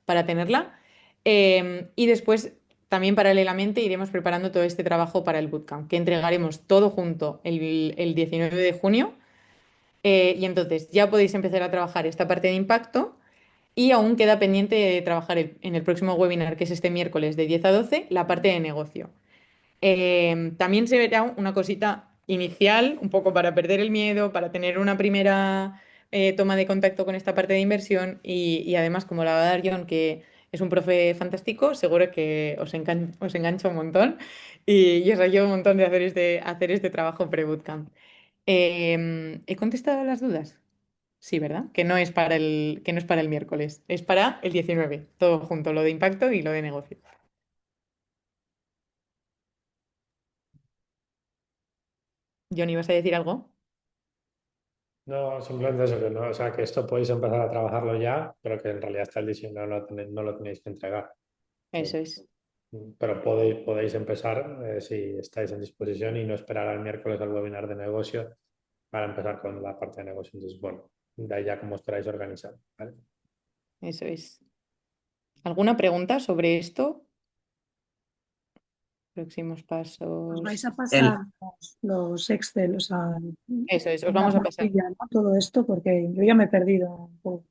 para tenerla. Y después, también paralelamente, iremos preparando todo este trabajo para el bootcamp, que entregaremos todo junto el 19 de junio. Y entonces ya podéis empezar a trabajar esta parte de impacto y aún queda pendiente de trabajar en el próximo webinar, que es este miércoles de 10 a 12, la parte de negocio. También se verá una cosita inicial, un poco para perder el miedo, para tener una primera toma de contacto con esta parte de inversión y además, como la va a dar John, que es un profe fantástico, seguro que os engancha un montón y os ayuda un montón de hacer este trabajo pre-bootcamp. ¿He contestado las dudas? Sí, ¿verdad? Que no es para el miércoles, es para el 19, todo junto, lo de impacto y lo de negocio. John, ¿ibas a decir algo? No, simplemente eso, que no, o sea, que esto podéis empezar a trabajarlo ya, pero que en realidad está el diseño, no lo tenéis que entregar. Eso es. Pero podéis empezar si estáis en disposición y no esperar al miércoles al webinar de negocio para empezar con la parte de negocio. Entonces, bueno, de ahí ya como os queráis organizar, ¿vale? Eso es. ¿Alguna pregunta sobre esto? Próximos Os vais pasos. a pasar los Excel, o sea, Eso es, os la vamos a pasar. plantilla, ¿no? Todo esto, porque yo ya me he perdido un poco.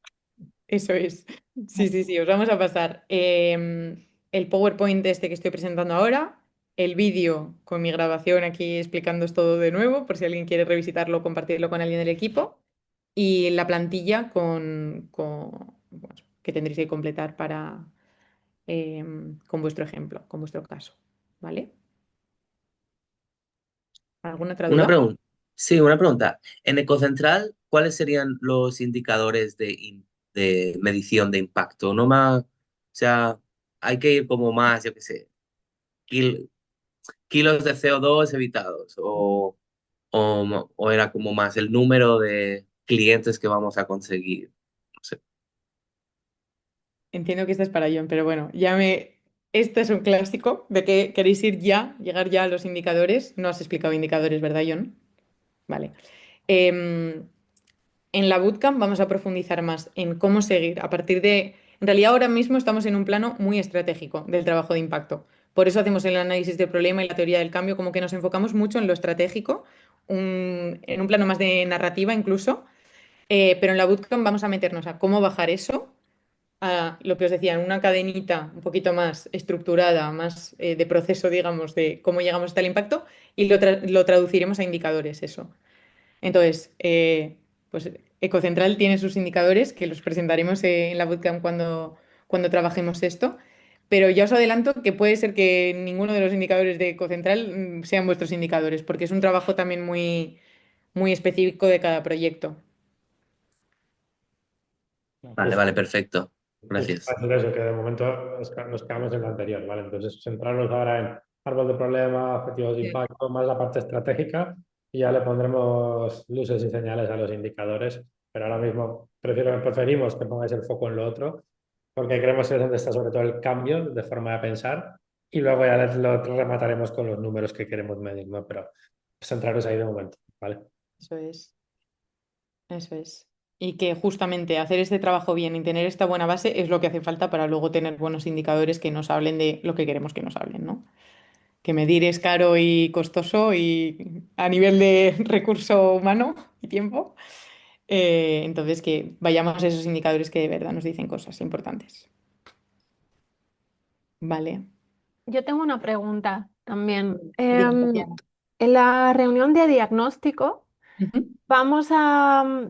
Eso es. Sí, sí, sí, os vamos a pasar el PowerPoint este que estoy presentando ahora, el vídeo con mi grabación aquí explicándoos todo de nuevo, por si alguien quiere revisitarlo, compartirlo con alguien del equipo, y la plantilla bueno, que tendréis que completar con vuestro ejemplo, con vuestro caso. ¿Vale? ¿Alguna otra Una duda? pregunta. Sí, una pregunta. En Ecocentral, ¿cuáles serían los indicadores de medición de impacto? No más, o sea, hay que ir como más, yo qué sé, kil- kilos de CO2 evitados o era como más el número de clientes que vamos a conseguir. No sé. Entiendo que esta es para John, pero bueno, Este es un clásico de que queréis llegar ya a los indicadores. No has explicado indicadores, ¿verdad, John? Vale. Em, en la bootcamp vamos a profundizar más en cómo seguir a partir de... En realidad ahora mismo estamos en un plano muy estratégico del trabajo de impacto. Por eso hacemos el análisis del problema y la teoría del cambio, como que nos enfocamos mucho en lo estratégico, en un plano más de narrativa incluso. Pero en la bootcamp vamos a meternos a cómo bajar eso a lo que os decía, en una cadenita un poquito más estructurada, más de proceso, digamos, de cómo llegamos hasta el impacto y lo traduciremos a indicadores, eso. Entonces, pues Ecocentral tiene sus indicadores que los presentaremos en la bootcamp cuando trabajemos esto, pero ya os adelanto que puede ser que ninguno de los indicadores de Ecocentral sean vuestros indicadores, porque es un trabajo también muy, muy específico de cada proyecto. Vale, vale, perfecto. Justo Gracias. para decir eso, que de momento nos quedamos en lo anterior, ¿vale? Entonces, centrarnos ahora en árbol de problema, objetivos de impacto, más la parte estratégica, y ya le pondremos luces y señales a los indicadores, pero ahora mismo preferimos que pongáis el foco en lo otro, porque creemos que es donde está sobre todo el cambio de forma de pensar, y luego ya lo remataremos con los números que queremos medir, ¿no? Pero centraros ahí de momento, ¿vale? Eso es. Eso es. Y que justamente hacer este trabajo bien y tener esta buena base es lo que hace falta para luego tener buenos indicadores que nos hablen de lo que queremos que nos hablen, ¿no? Que medir es caro y costoso y a nivel de recurso humano y tiempo. Entonces, que vayamos a esos indicadores que de verdad nos dicen cosas importantes. Vale. Yo tengo una pregunta también. Dime, Tatiana. En la reunión de diagnóstico Ujú. vamos a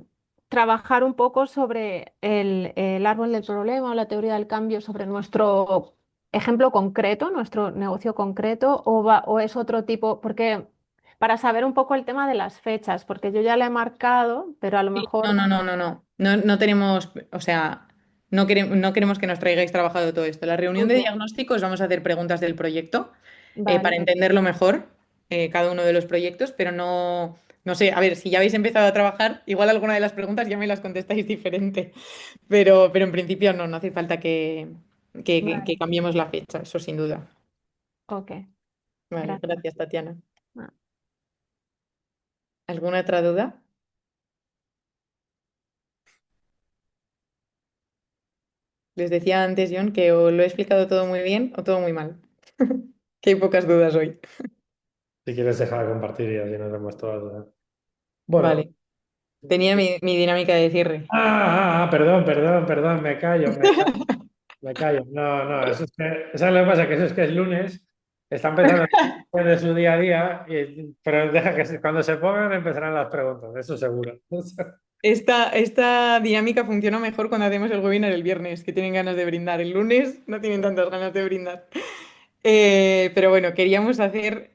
trabajar un poco sobre el árbol del problema o la teoría del cambio sobre nuestro ejemplo concreto, nuestro negocio concreto, o es otro tipo, porque para saber un poco el tema de las fechas, porque yo ya la he marcado, pero a lo Sí, no, mejor, no, no, no, no. No tenemos, o sea, no queremos que nos traigáis trabajado todo esto. La reunión de ok, diagnóstico os vamos a hacer preguntas del proyecto para vale, entenderlo mejor, cada uno de los proyectos, pero no sé, a ver, si ya habéis empezado a trabajar, igual alguna de las preguntas ya me las contestáis diferente, pero en principio no hace falta que vale, cambiemos la fecha, eso sin duda. ok, Vale, gracias. gracias, Tatiana. Ah. ¿Alguna otra duda? Les decía antes, John, que o lo he explicado todo muy bien o todo muy mal. Que hay pocas dudas hoy. Si quieres dejar de compartir y así nos vemos todas. Bueno. Vale. Tenía mi dinámica de cierre. Perdón, perdón, perdón, me callo. No, no, eso es que, ¿sabes lo que pasa? Que eso es que es lunes, está empezando de su día a día, pero deja que cuando se pongan empezarán las preguntas, eso seguro. Esta dinámica funciona mejor cuando hacemos el webinar el viernes, que tienen ganas de brindar. El lunes no tienen tantas ganas de brindar. Pero bueno, queríamos hacer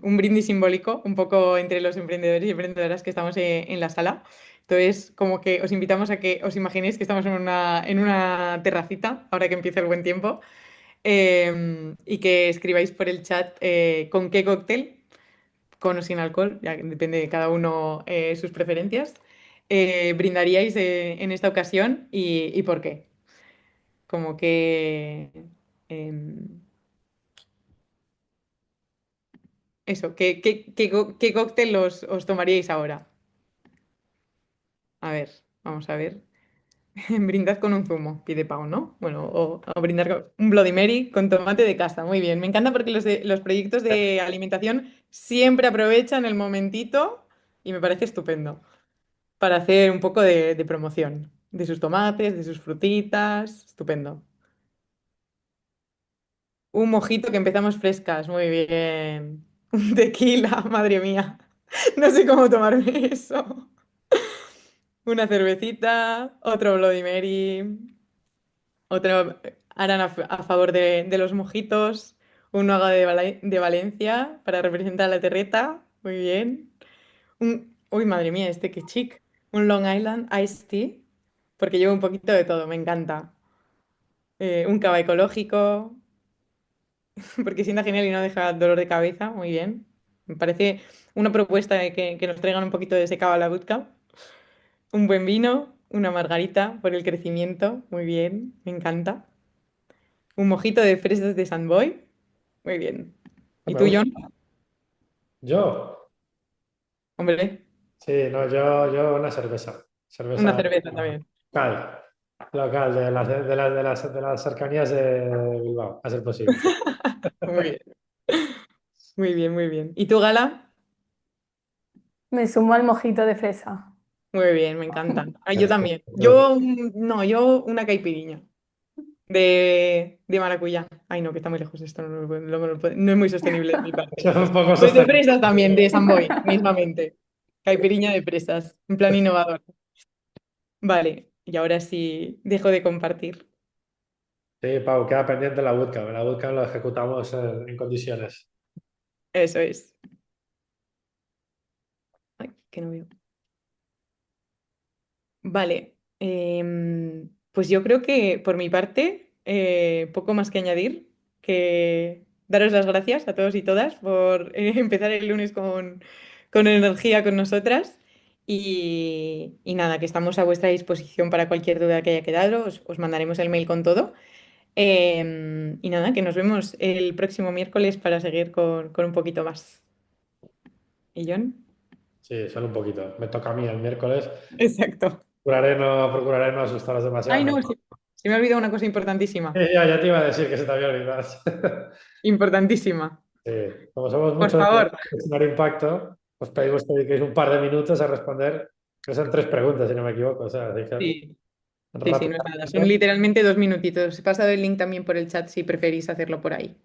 un brindis simbólico un poco entre los emprendedores y emprendedoras que estamos en la sala. Entonces, como que os invitamos a que os imaginéis que estamos en una terracita, ahora que empieza el buen tiempo, y que escribáis por el chat con qué cóctel, con o sin alcohol, ya que depende de cada uno sus preferencias, brindaríais en esta ocasión y por qué. Como que... em, Eso, ¿qué cóctel os tomaríais ahora? A ver, vamos a ver. Brindad con un zumo, pide Pau, ¿no? Bueno, o brindar con un Bloody Mary con tomate de casta. Muy bien. Me encanta porque los proyectos de alimentación siempre aprovechan el momentito y me parece estupendo para hacer un poco de promoción de sus tomates, de sus frutitas. Estupendo. Un mojito que empezamos frescas. Muy bien. Un tequila, madre mía. No sé cómo tomarme eso. Una cervecita, otro Bloody Mary, otro harán a favor de los mojitos, un agua de Valencia para representar la terreta, muy bien. Uy, madre mía, qué chic. Un Long Island Iced Tea, porque llevo un poquito de todo, me encanta. Un cava ecológico, porque sienta genial y no deja dolor de cabeza, muy bien. Me parece una propuesta de que nos traigan un poquito de ese cava a la bootcamp. Un buen vino, una margarita por el crecimiento, muy bien, me encanta. Un mojito de fresas de Sandboy, muy bien. ¿Y Me tú, gusta. John? Yo, Hombre, sí, no, yo una cerveza. una Cerveza cerveza también. local, local, de las cercanías de Bilbao, a ser posible. Muy bien, muy bien, muy bien. ¿Y tú, Gala? Me sumo al mojito de fresa. Muy bien, me encanta. Ah, yo también. Perfecto. Yo una caipiriña de maracuyá. Ay, no, que está muy lejos esto, no es muy sostenible de mi parte. Son un poco Pues de sostenible. fresas también, de Samboy, mismamente. Caipiriña de fresas, en plan innovador. Vale, y ahora sí dejo de compartir. Sí, Pau, queda pendiente la bootcamp. La bootcamp lo ejecutamos en condiciones. Eso es. Ay, que no veo. Vale, pues yo creo que por mi parte, poco más que añadir, que daros las gracias a todos y todas por empezar el lunes con energía con nosotras y nada, que estamos a vuestra disposición para cualquier duda que haya quedado, os mandaremos el mail con todo. Y nada, que nos vemos el próximo miércoles para seguir con un poquito más. ¿Y John? Sí, solo un poquito. Me toca a mí el miércoles. Exacto. Procuraré no asustaros Ay, demasiado. no, se me ha olvidado una cosa importantísima. Ya te iba a decir que se te había olvidado. Importantísima. Sí, como somos Por muchos de favor. Gestionar Impacto, os pedimos que dediquéis un par de minutos a responder, que son 3 preguntas, si no me equivoco. O sea, Sí, sí, no es nada. Son rápidamente. literalmente 2 minutitos. Os he pasado el link también por el chat si preferís hacerlo por ahí.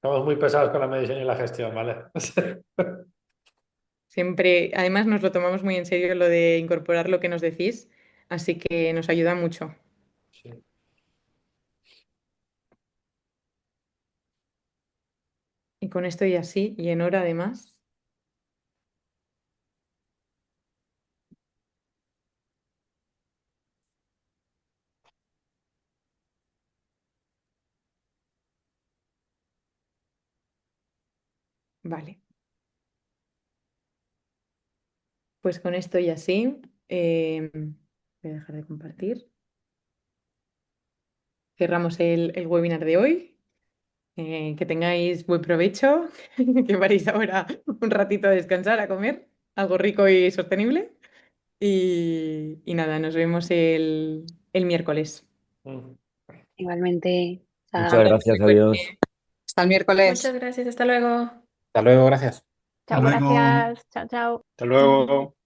Estamos muy pesados con la medición y la gestión, ¿vale? Siempre, además nos lo tomamos muy en serio lo de incorporar lo que nos decís, así que nos ayuda mucho. Sí. Y con esto y así, y en hora además. Vale. Pues con esto y así, voy a dejar de compartir. Cerramos el webinar de hoy. Que tengáis buen provecho, que paréis ahora un ratito a descansar, a comer algo rico y sostenible. Y nada, nos vemos el miércoles. Igualmente, Muchas chao. gracias, adiós. Hasta el miércoles. Muchas gracias, hasta luego. Hasta luego, gracias. Hasta Chao, luego. gracias. Chao, chao. Hasta luego.